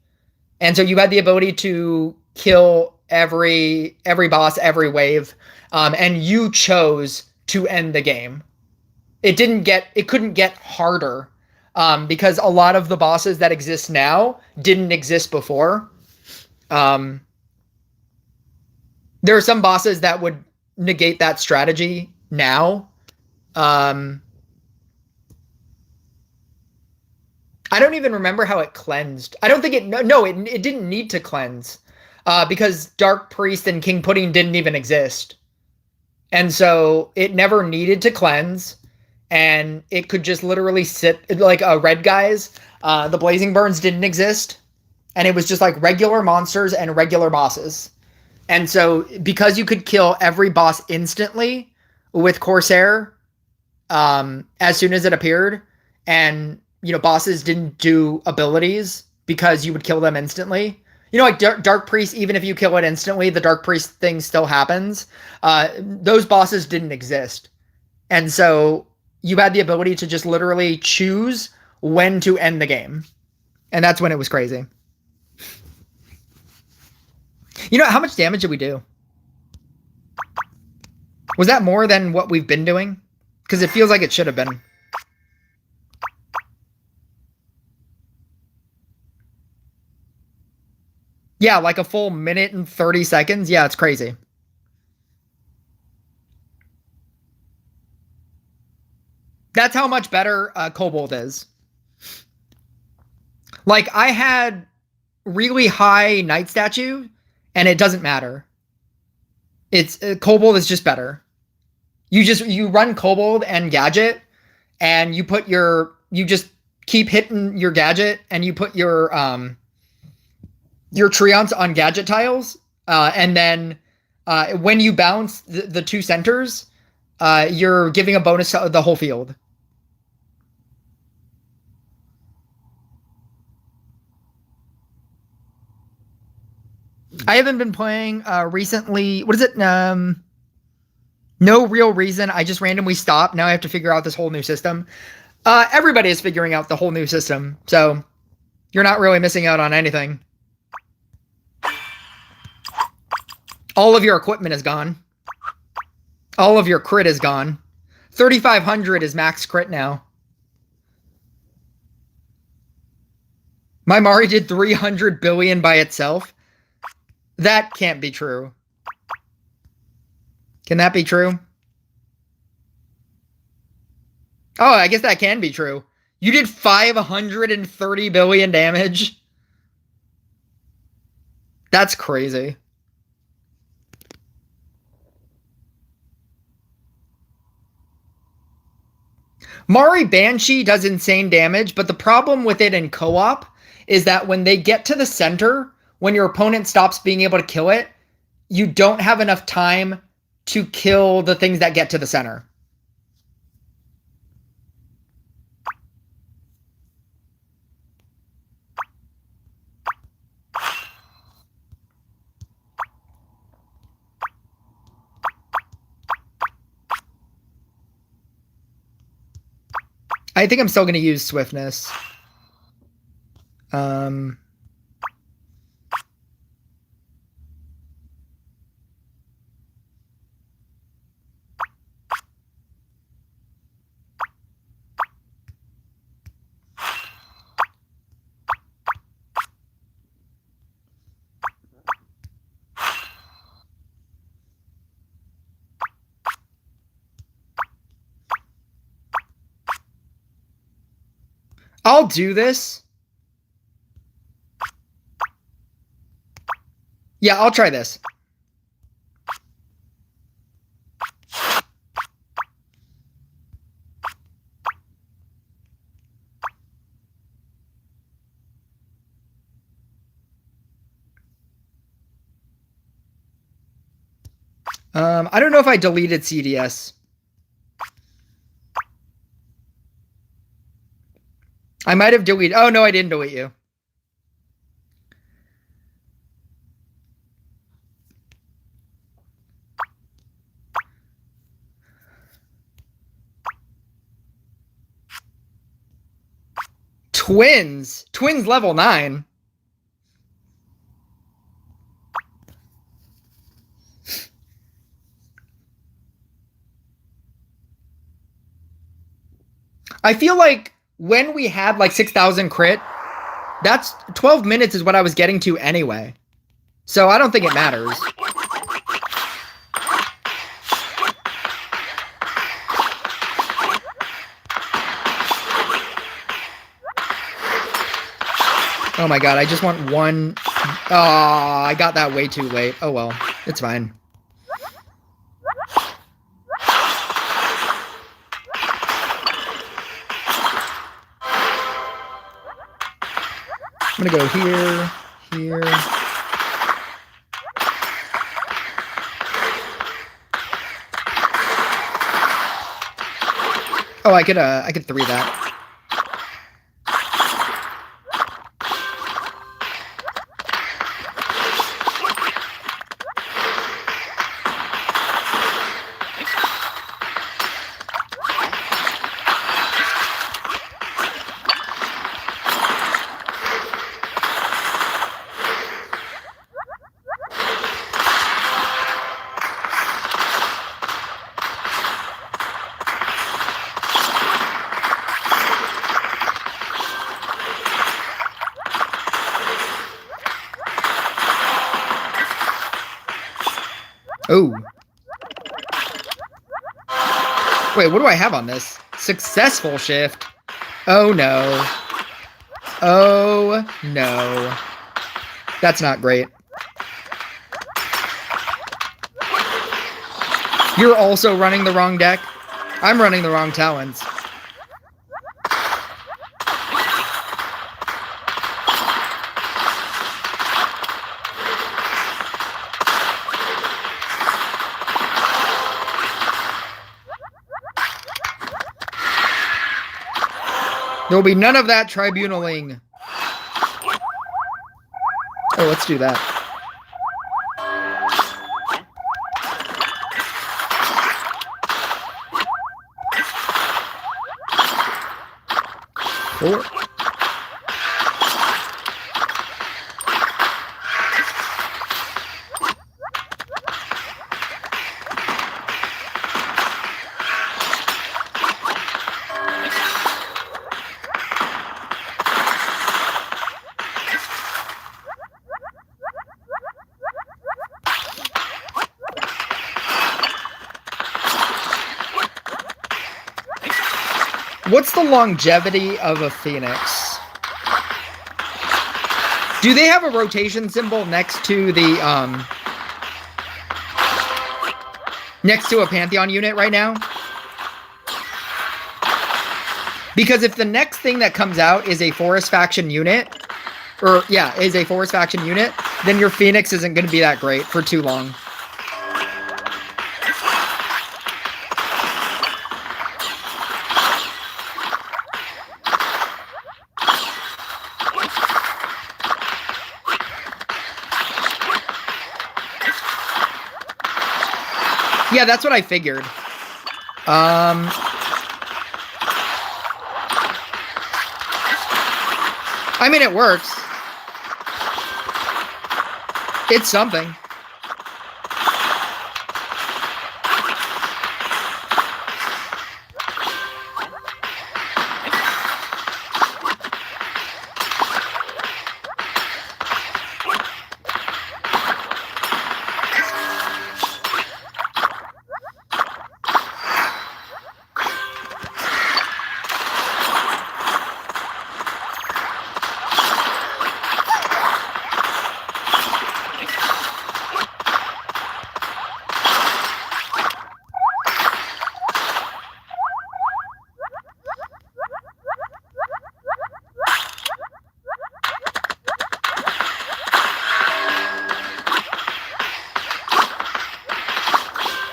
And so you had the ability to kill every boss, every wave. And you chose to end the game. It couldn't get harder. Because a lot of the bosses that exist now didn't exist before. There are some bosses that would negate that strategy now. I don't even remember how it cleansed. I don't think it didn't need to cleanse. Because Dark Priest and King Pudding didn't even exist. And so it never needed to cleanse. And it could just literally sit like Red Guys. The Blazing Burns didn't exist. And it was just like regular monsters and regular bosses. And so because you could kill every boss instantly with Corsair, as soon as it appeared, and you know, bosses didn't do abilities because you would kill them instantly. You know, like Dark Priest, even if you kill it instantly, the Dark Priest thing still happens. Those bosses didn't exist. And so you had the ability to just literally choose when to end the game. And that's when it was crazy. You know, how much damage did we do? Was that more than what we've been doing? Because it feels like it should have been. Yeah, like a full minute and 30 seconds. Yeah, it's crazy. That's how much better Kobold is. Like, I had really high Night Statue, and it doesn't matter. It's Kobold is just better. You run Kobold and Gadget, and you just keep hitting your Gadget, and you put your Treants on Gadget tiles, and then when you bounce the two centers, you're giving a bonus to the whole field. I haven't been playing recently. What is it? No real reason. I just randomly stopped. Now I have to figure out this whole new system. Everybody is figuring out the whole new system, so you're not really missing out on anything. All of your equipment is gone. All of your crit is gone. 3,500 is max crit now. My Mari did 300 billion by itself. That can't be true. Can that be true? Oh, I guess that can be true. You did 530 billion damage. That's crazy. Mari Banshee does insane damage, but the problem with it in co-op is that when they get to the center, when your opponent stops being able to kill it, you don't have enough time to kill the things that get to the center. I think I'm still going to use Swiftness. I'll do this. Yeah, I'll try this. I don't know if I deleted CDS. I might have deleted. Oh, no, I didn't delete you. Twins. Twins level 9. I feel like when we had like 6,000 crit, that's 12 minutes is what I was getting to anyway. So I don't think it matters. Oh my god, I just want one. Oh, I got that way too late. Oh well, it's fine. I'm gonna go here, here. Oh, I could 3 that. Oh. Wait, what do I have on this? Successful shift. Oh no. Oh no. That's not great. You're also running the wrong deck. I'm running the wrong Talons. There'll be none of that tribunaling. Oh, let's do that. Four. What's the longevity of a Phoenix? Do they have a rotation symbol next to the next to a Pantheon unit right now? Because if the next thing that comes out is a Forest Faction unit, or yeah, is a Forest Faction unit, then your Phoenix isn't going to be that great for too long. Yeah, that's what I figured. I mean, it works. It's something.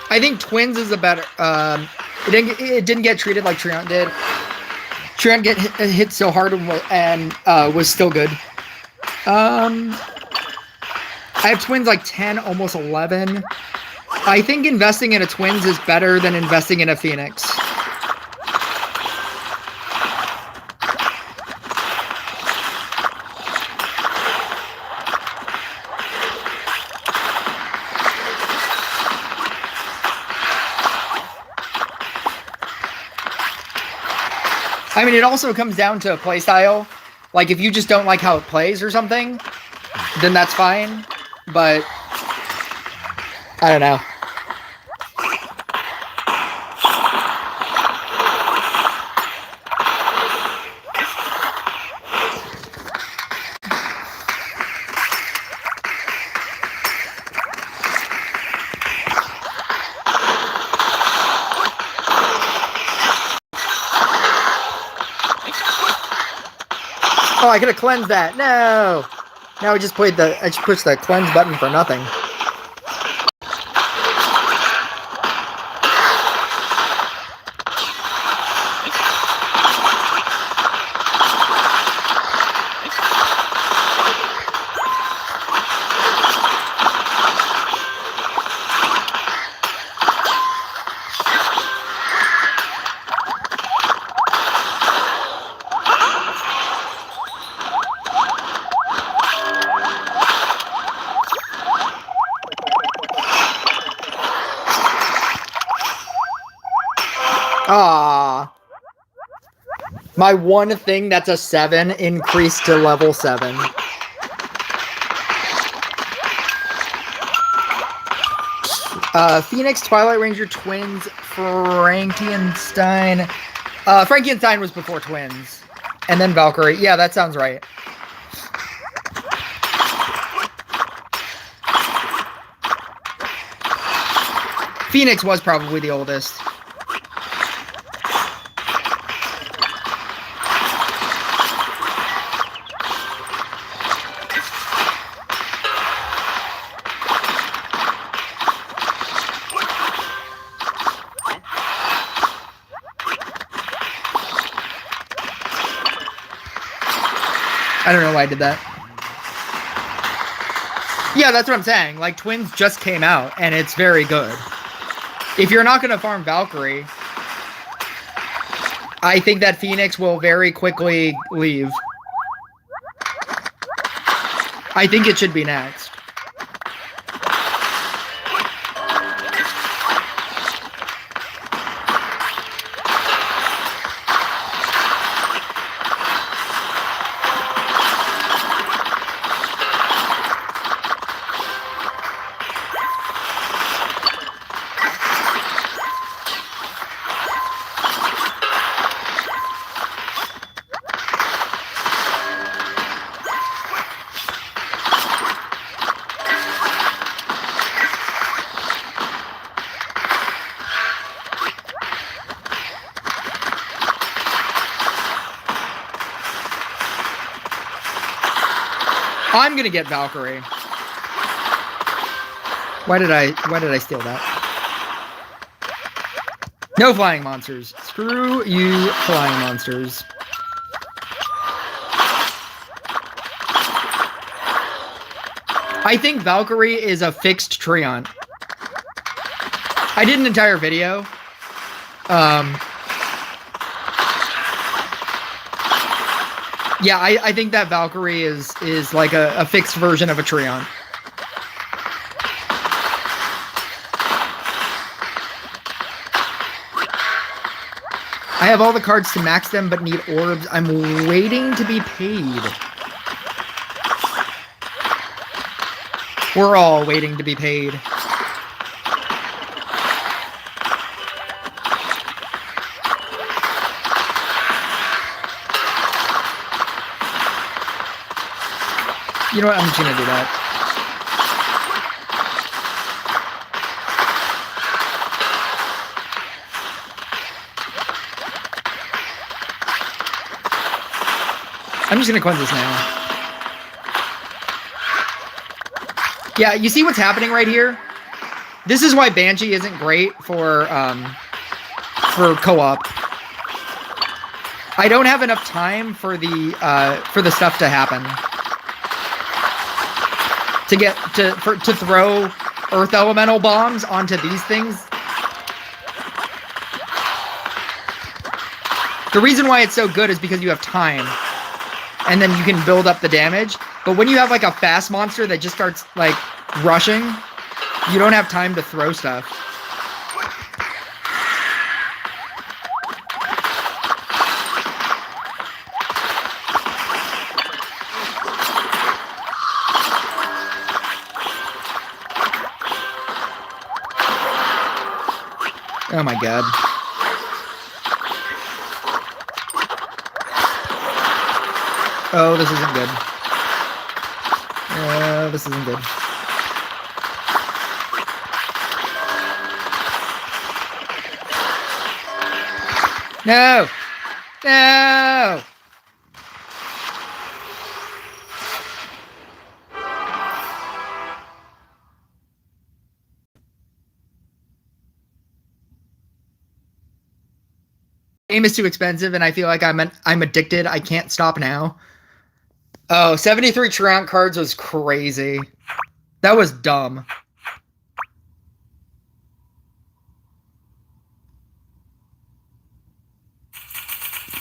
I think Twins is a better. It didn't get treated like Treant did. Treant get hit so hard and was still good. I have Twins like 10, almost 11. I think investing in a Twins is better than investing in a Phoenix. I mean, it also comes down to playstyle. Like, if you just don't like how it plays or something, then that's fine. But I don't know. Oh, I could have cleansed that. No. Now I just pushed the cleanse button for nothing. Ah, my one thing that's a 7 increased to level 7. Phoenix, Twilight Ranger, Twins, Frankenstein, Frankenstein was before Twins. And then Valkyrie. Yeah, that sounds right. Phoenix was probably the oldest. I don't know why I did that. Yeah, that's what I'm saying. Like, Twins just came out, and it's very good. If you're not going to farm Valkyrie, I think that Phoenix will very quickly leave. I think it should be next. I'm gonna get Valkyrie. Why did I steal that? No flying monsters. Screw you, flying monsters. I think Valkyrie is a fixed Treant. I did an entire video. Yeah, I think that Valkyrie is like a fixed version of a Treant. I have all the cards to max them, but need orbs. I'm waiting to be paid. We're all waiting to be paid. You know what? I'm just gonna do that. I'm just gonna cleanse this now. Yeah, you see what's happening right here? This is why Banshee isn't great for co-op. I don't have enough time for the stuff to happen. To throw Earth Elemental bombs onto these things. The reason why it's so good is because you have time. And then you can build up the damage. But when you have like a fast monster that just starts like rushing, you don't have time to throw stuff. Oh my god. Oh, this isn't good. This isn't good. No! No! Game is too expensive, and I feel like I'm addicted. I can't stop now. Oh, 73 Treant cards was crazy. That was dumb.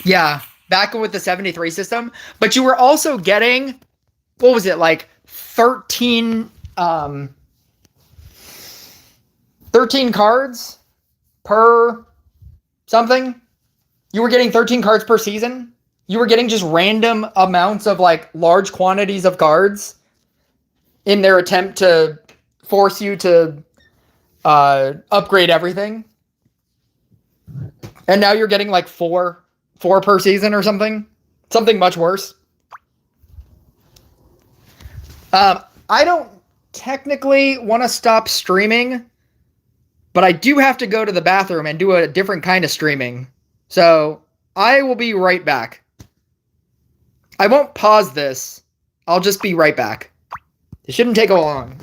Yeah, back with the 73 system. But you were also getting, what was it, like 13 cards per something? You were getting 13 cards per season? You were getting just random amounts of like large quantities of cards in their attempt to force you to upgrade everything. And now you're getting like four per season or something. Something much worse. I don't technically want to stop streaming, but I do have to go to the bathroom and do a different kind of streaming. So I will be right back. I won't pause this. I'll just be right back. It shouldn't take a long.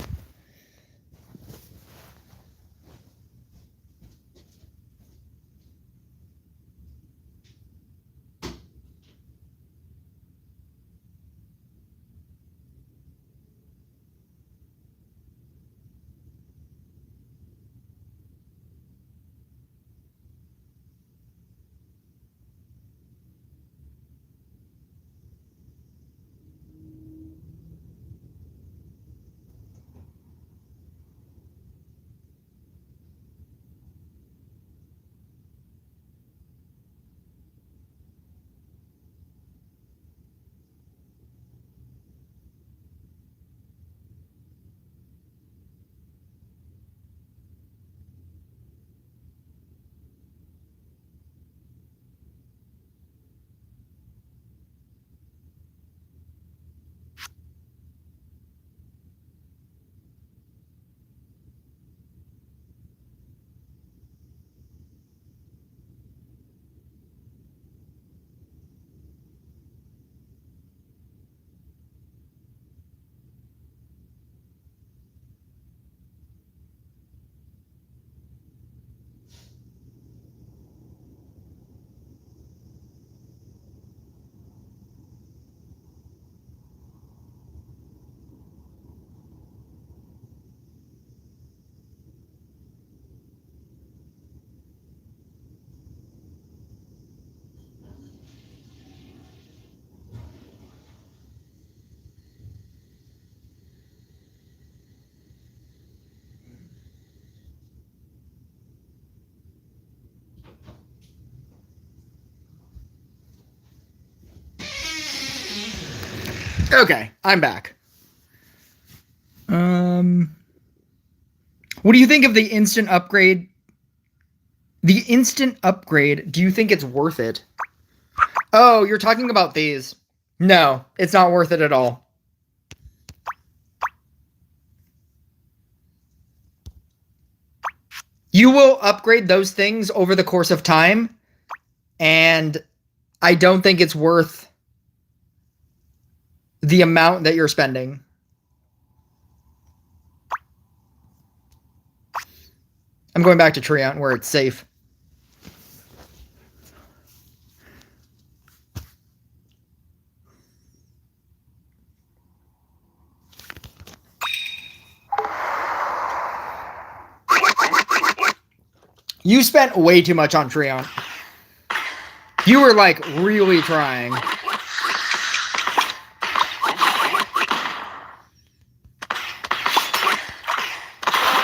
Okay, I'm back. What do you think of the instant upgrade? The instant upgrade, do you think it's worth it? Oh, you're talking about these. No, it's not worth it at all. You will upgrade those things over the course of time, and I don't think it's worth the amount that you're spending. I'm going back to Treant where it's safe. You spent way too much on Treant. You were like really trying.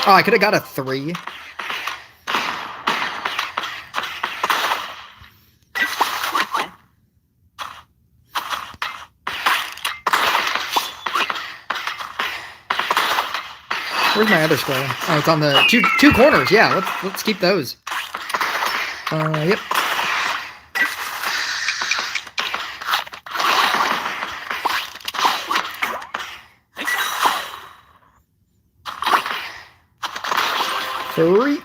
Oh, I could have got a 3. Where's my other scroll? Oh, it's on the two corners. Yeah, let's keep those. Yep. Three.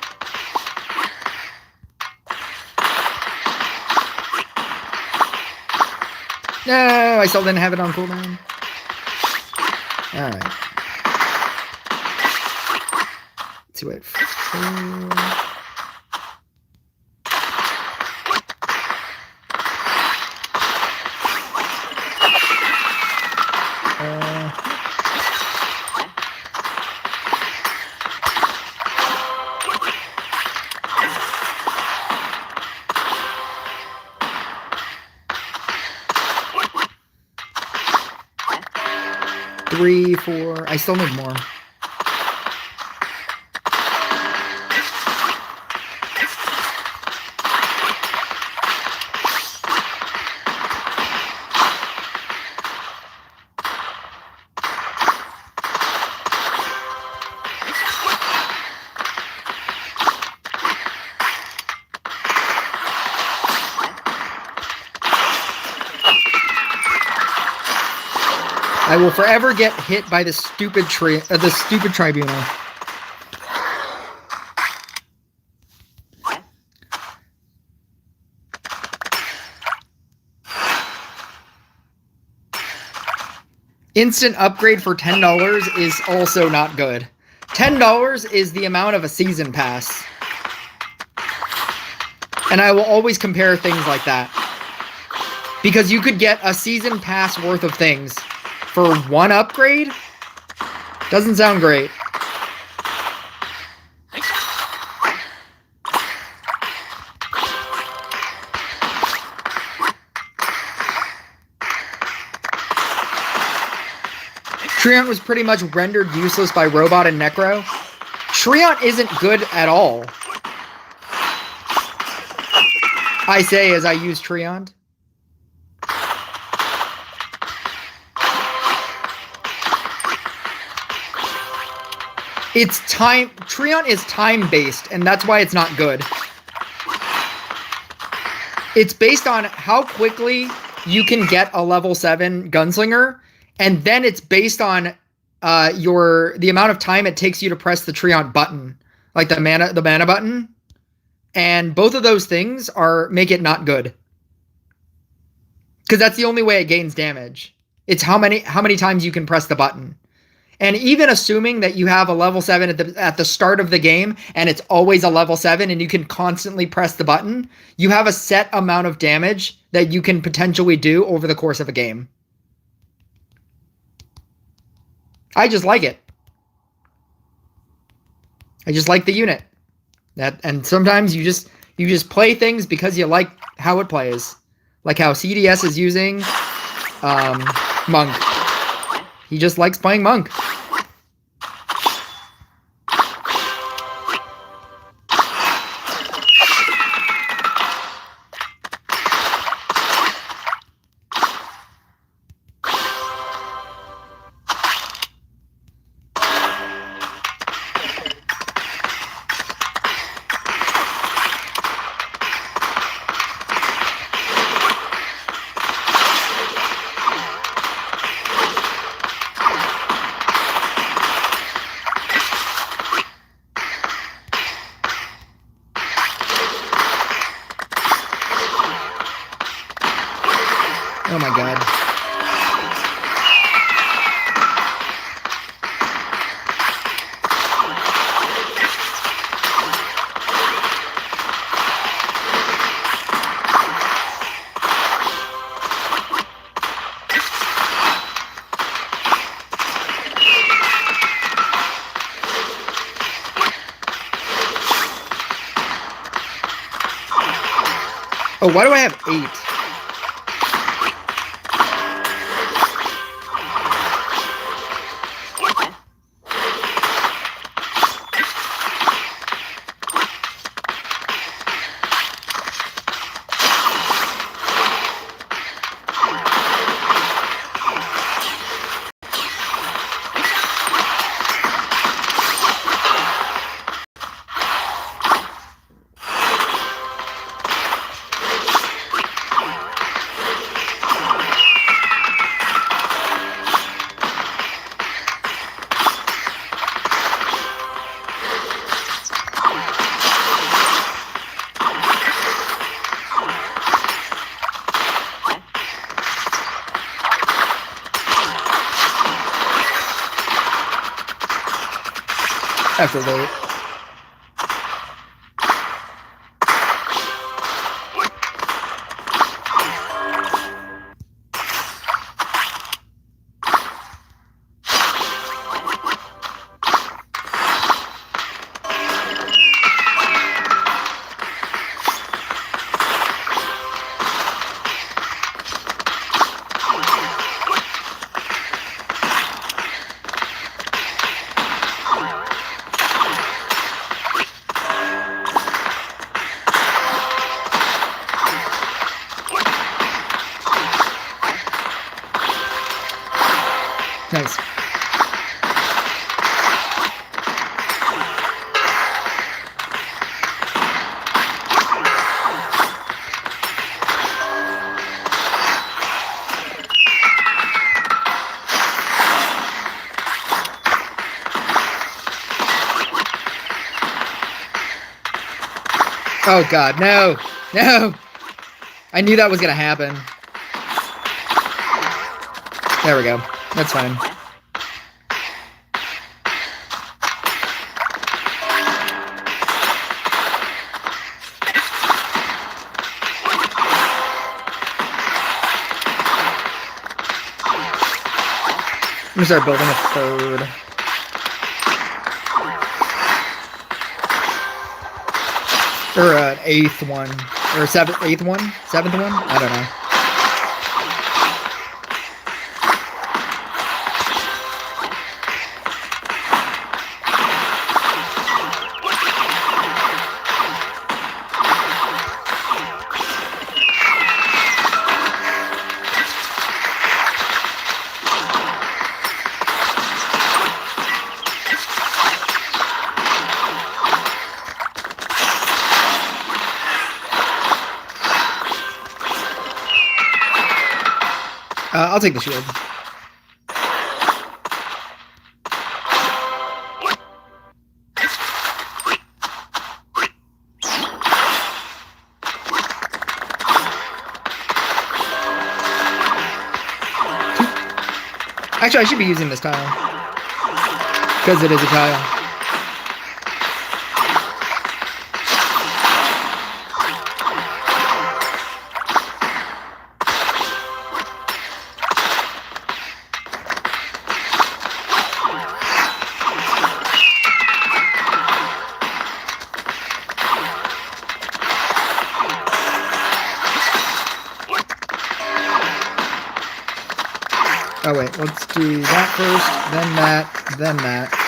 No, I still didn't have it on cooldown. All right. Let's see what. 3, 4. I still need more. I will forever get hit by the stupid tribunal. Instant upgrade for $10 is also not good. $10 is the amount of a season pass. And I will always compare things like that. Because you could get a season pass worth of things for one upgrade? Doesn't sound great. Treant was pretty much rendered useless by Robot and Necro. Treant isn't good at all. I say as I use Treant. It's time. Treant is time-based, and that's why it's not good. It's based on how quickly you can get a level 7 gunslinger, and then it's based on the amount of time it takes you to press the Treant button, like the mana button. And both of those things make it not good. Because that's the only way it gains damage. It's how many times you can press the button. And even assuming that you have a level 7 at the start of the game, and it's always a level 7, and you can constantly press the button, you have a set amount of damage that you can potentially do over the course of a game. I just like it. I just like the unit. And sometimes you just play things because you like how it plays. Like how CDS is using Monk. He just likes playing Monk. Oh my god. Oh, why do I have 8? After the Oh god, no! No! I knew that was gonna happen. There we go. That's fine. I'm gonna start building a third. Or an eighth one. Or a eighth one? Seventh one? I don't know. I'll take the shield. Actually, I should be using this tile. Because it is a tile. Oh wait, let's do that first, then that, then that.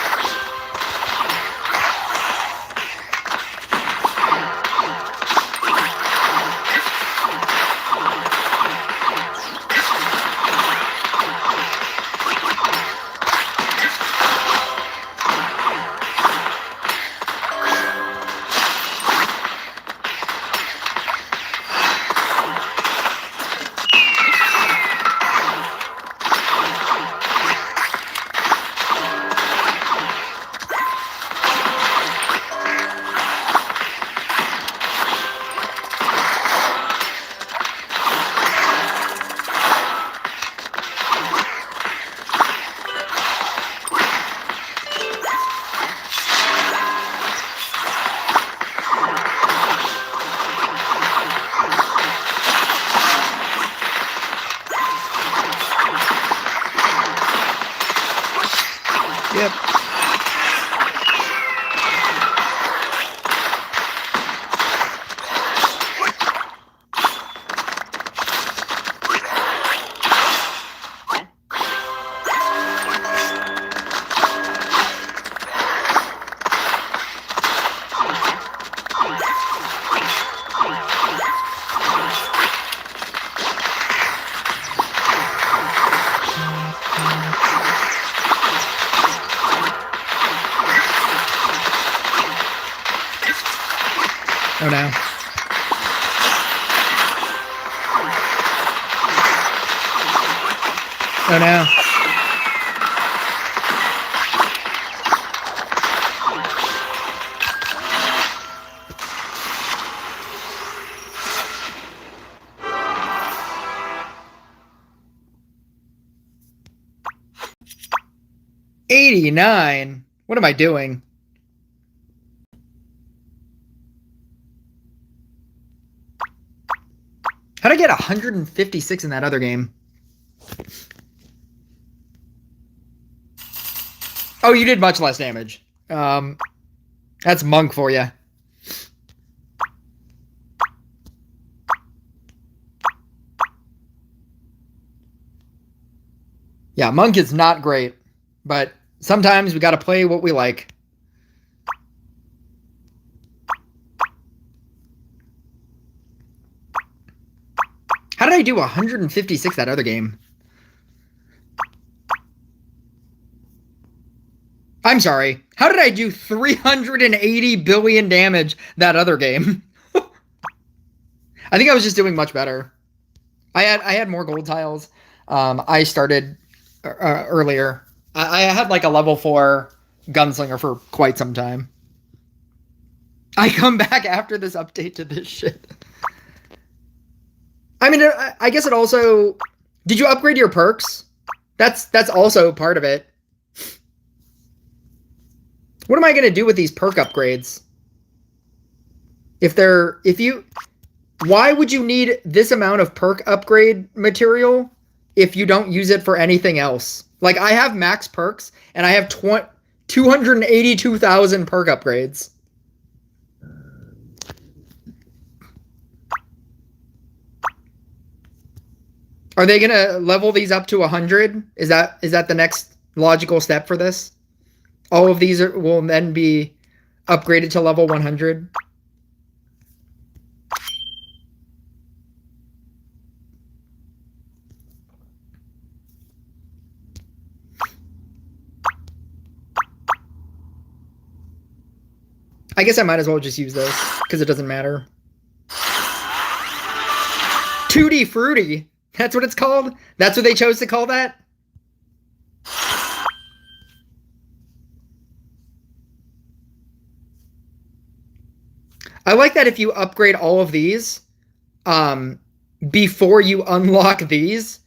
Yep. Oh no. Oh no. $89. What am I doing? How'd I get 156 in that other game? Oh, you did much less damage. That's Monk for you. Yeah, Monk is not great, but sometimes we gotta play what we like. How did I do 156 that other game? I'm sorry. How did I do 380 billion damage that other game? I think I was just doing much better. I had more gold tiles. I started earlier. I had like a level 4 gunslinger for quite some time. I come back after this update to this shit. I mean, I guess it also... Did you upgrade your perks? That's also part of it. What am I going to do with these perk upgrades? Why would you need this amount of perk upgrade material if you don't use it for anything else? Like, I have max perks, and I have 282,000 perk upgrades. Are they going to level these up to 100? Is that the next logical step for this? All of these will then be upgraded to level 100? I guess I might as well just use this, because it doesn't matter. 2D Fruity! That's what it's called? That's what they chose to call that? I like that if you upgrade all of these, before you unlock these,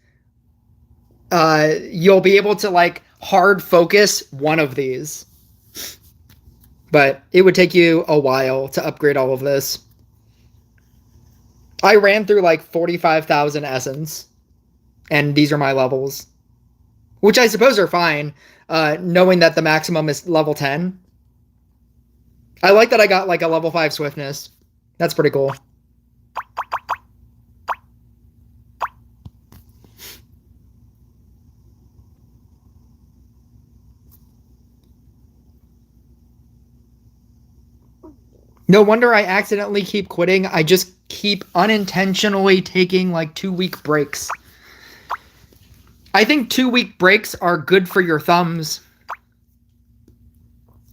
you'll be able to, like, hard focus one of these. But it would take you a while to upgrade all of this. I ran through like 45,000 essence, and these are my levels, which I suppose are fine, knowing that the maximum is level 10. I like that I got like a level 5 swiftness. That's pretty cool. No wonder I accidentally keep quitting. I just keep unintentionally taking like 2-week breaks. I think 2-week breaks are good for your thumbs.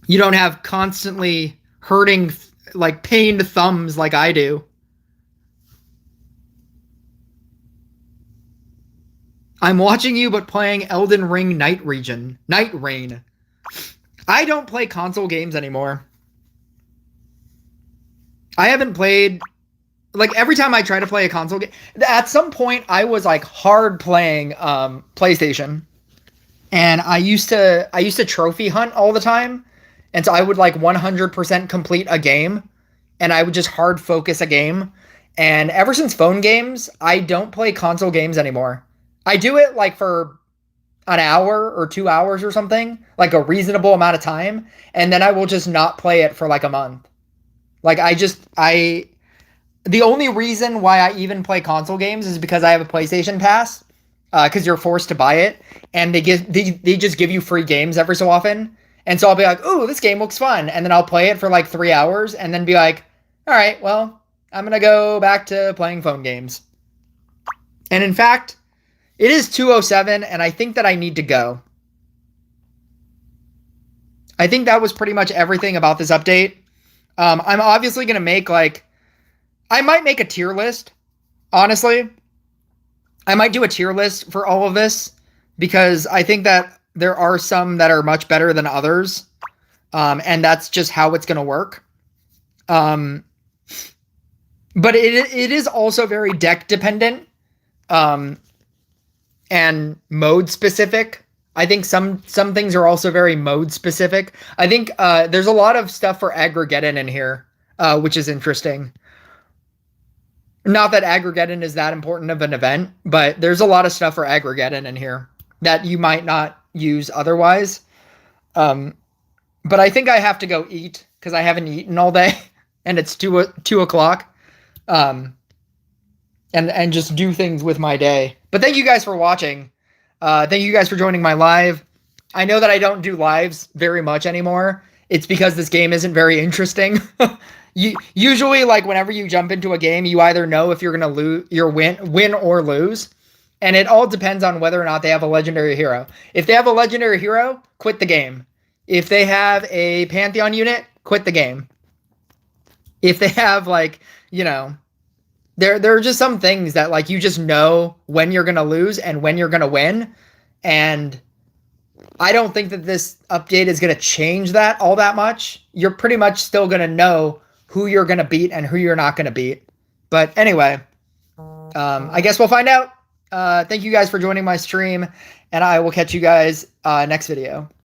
You don't have constantly hurting, like, pained thumbs like I do. I'm watching you but playing Elden Ring Night Rain. I don't play console games anymore. I haven't played, like, every time I try to play a console game, at some point I was like hard playing PlayStation, and I used to trophy hunt all the time, and so I would like 100% complete a game, and I would just hard focus a game. And ever since phone games, I don't play console games anymore. I do it like for an hour or 2 hours or something, like a reasonable amount of time, and then I will just not play it for like a month. Like, the only reason why I even play console games is because I have a PlayStation Pass, because you're forced to buy it, and they just give you free games every so often. And so I'll be like, ooh, this game looks fun. And then I'll play it for like 3 hours and then be like, all right, well, I'm going to go back to playing phone games. And in fact, it is 2:07, and I think that I need to go. I think that was pretty much everything about this update. I'm obviously going to make, like, I might make a tier list, honestly. I might do a tier list for all of this, because I think that there are some that are much better than others, and that's just how it's going to work. But it is also very deck dependent, and mode specific. I think some things are also very mode specific. I think there's a lot of stuff for Aggregeddon in here, which is interesting. Not that Aggregeddon is that important of an event, but there's a lot of stuff for Aggregeddon in here that you might not use otherwise. But I think I have to go eat, because I haven't eaten all day, and it's 2 o'clock. And just do things with my day. But thank you guys for watching. Thank you guys for joining my live. I know that I don't do lives very much anymore. It's because this game isn't very interesting. Usually, like, whenever you jump into a game, you either know if you're gonna win or lose, and it all depends on whether or not they have a legendary hero. If they have a legendary hero, quit the game. If they have a Pantheon unit, quit the game. If they have, like, you know, there are just some things that, like, you just know when you're gonna lose and when you're gonna win, and I don't think that this update is gonna change that all that much. You're pretty much still gonna know who you're going to beat and who you're not going to beat. But anyway, I guess we'll find out. Thank you guys for joining my stream, and I will catch you guys next video.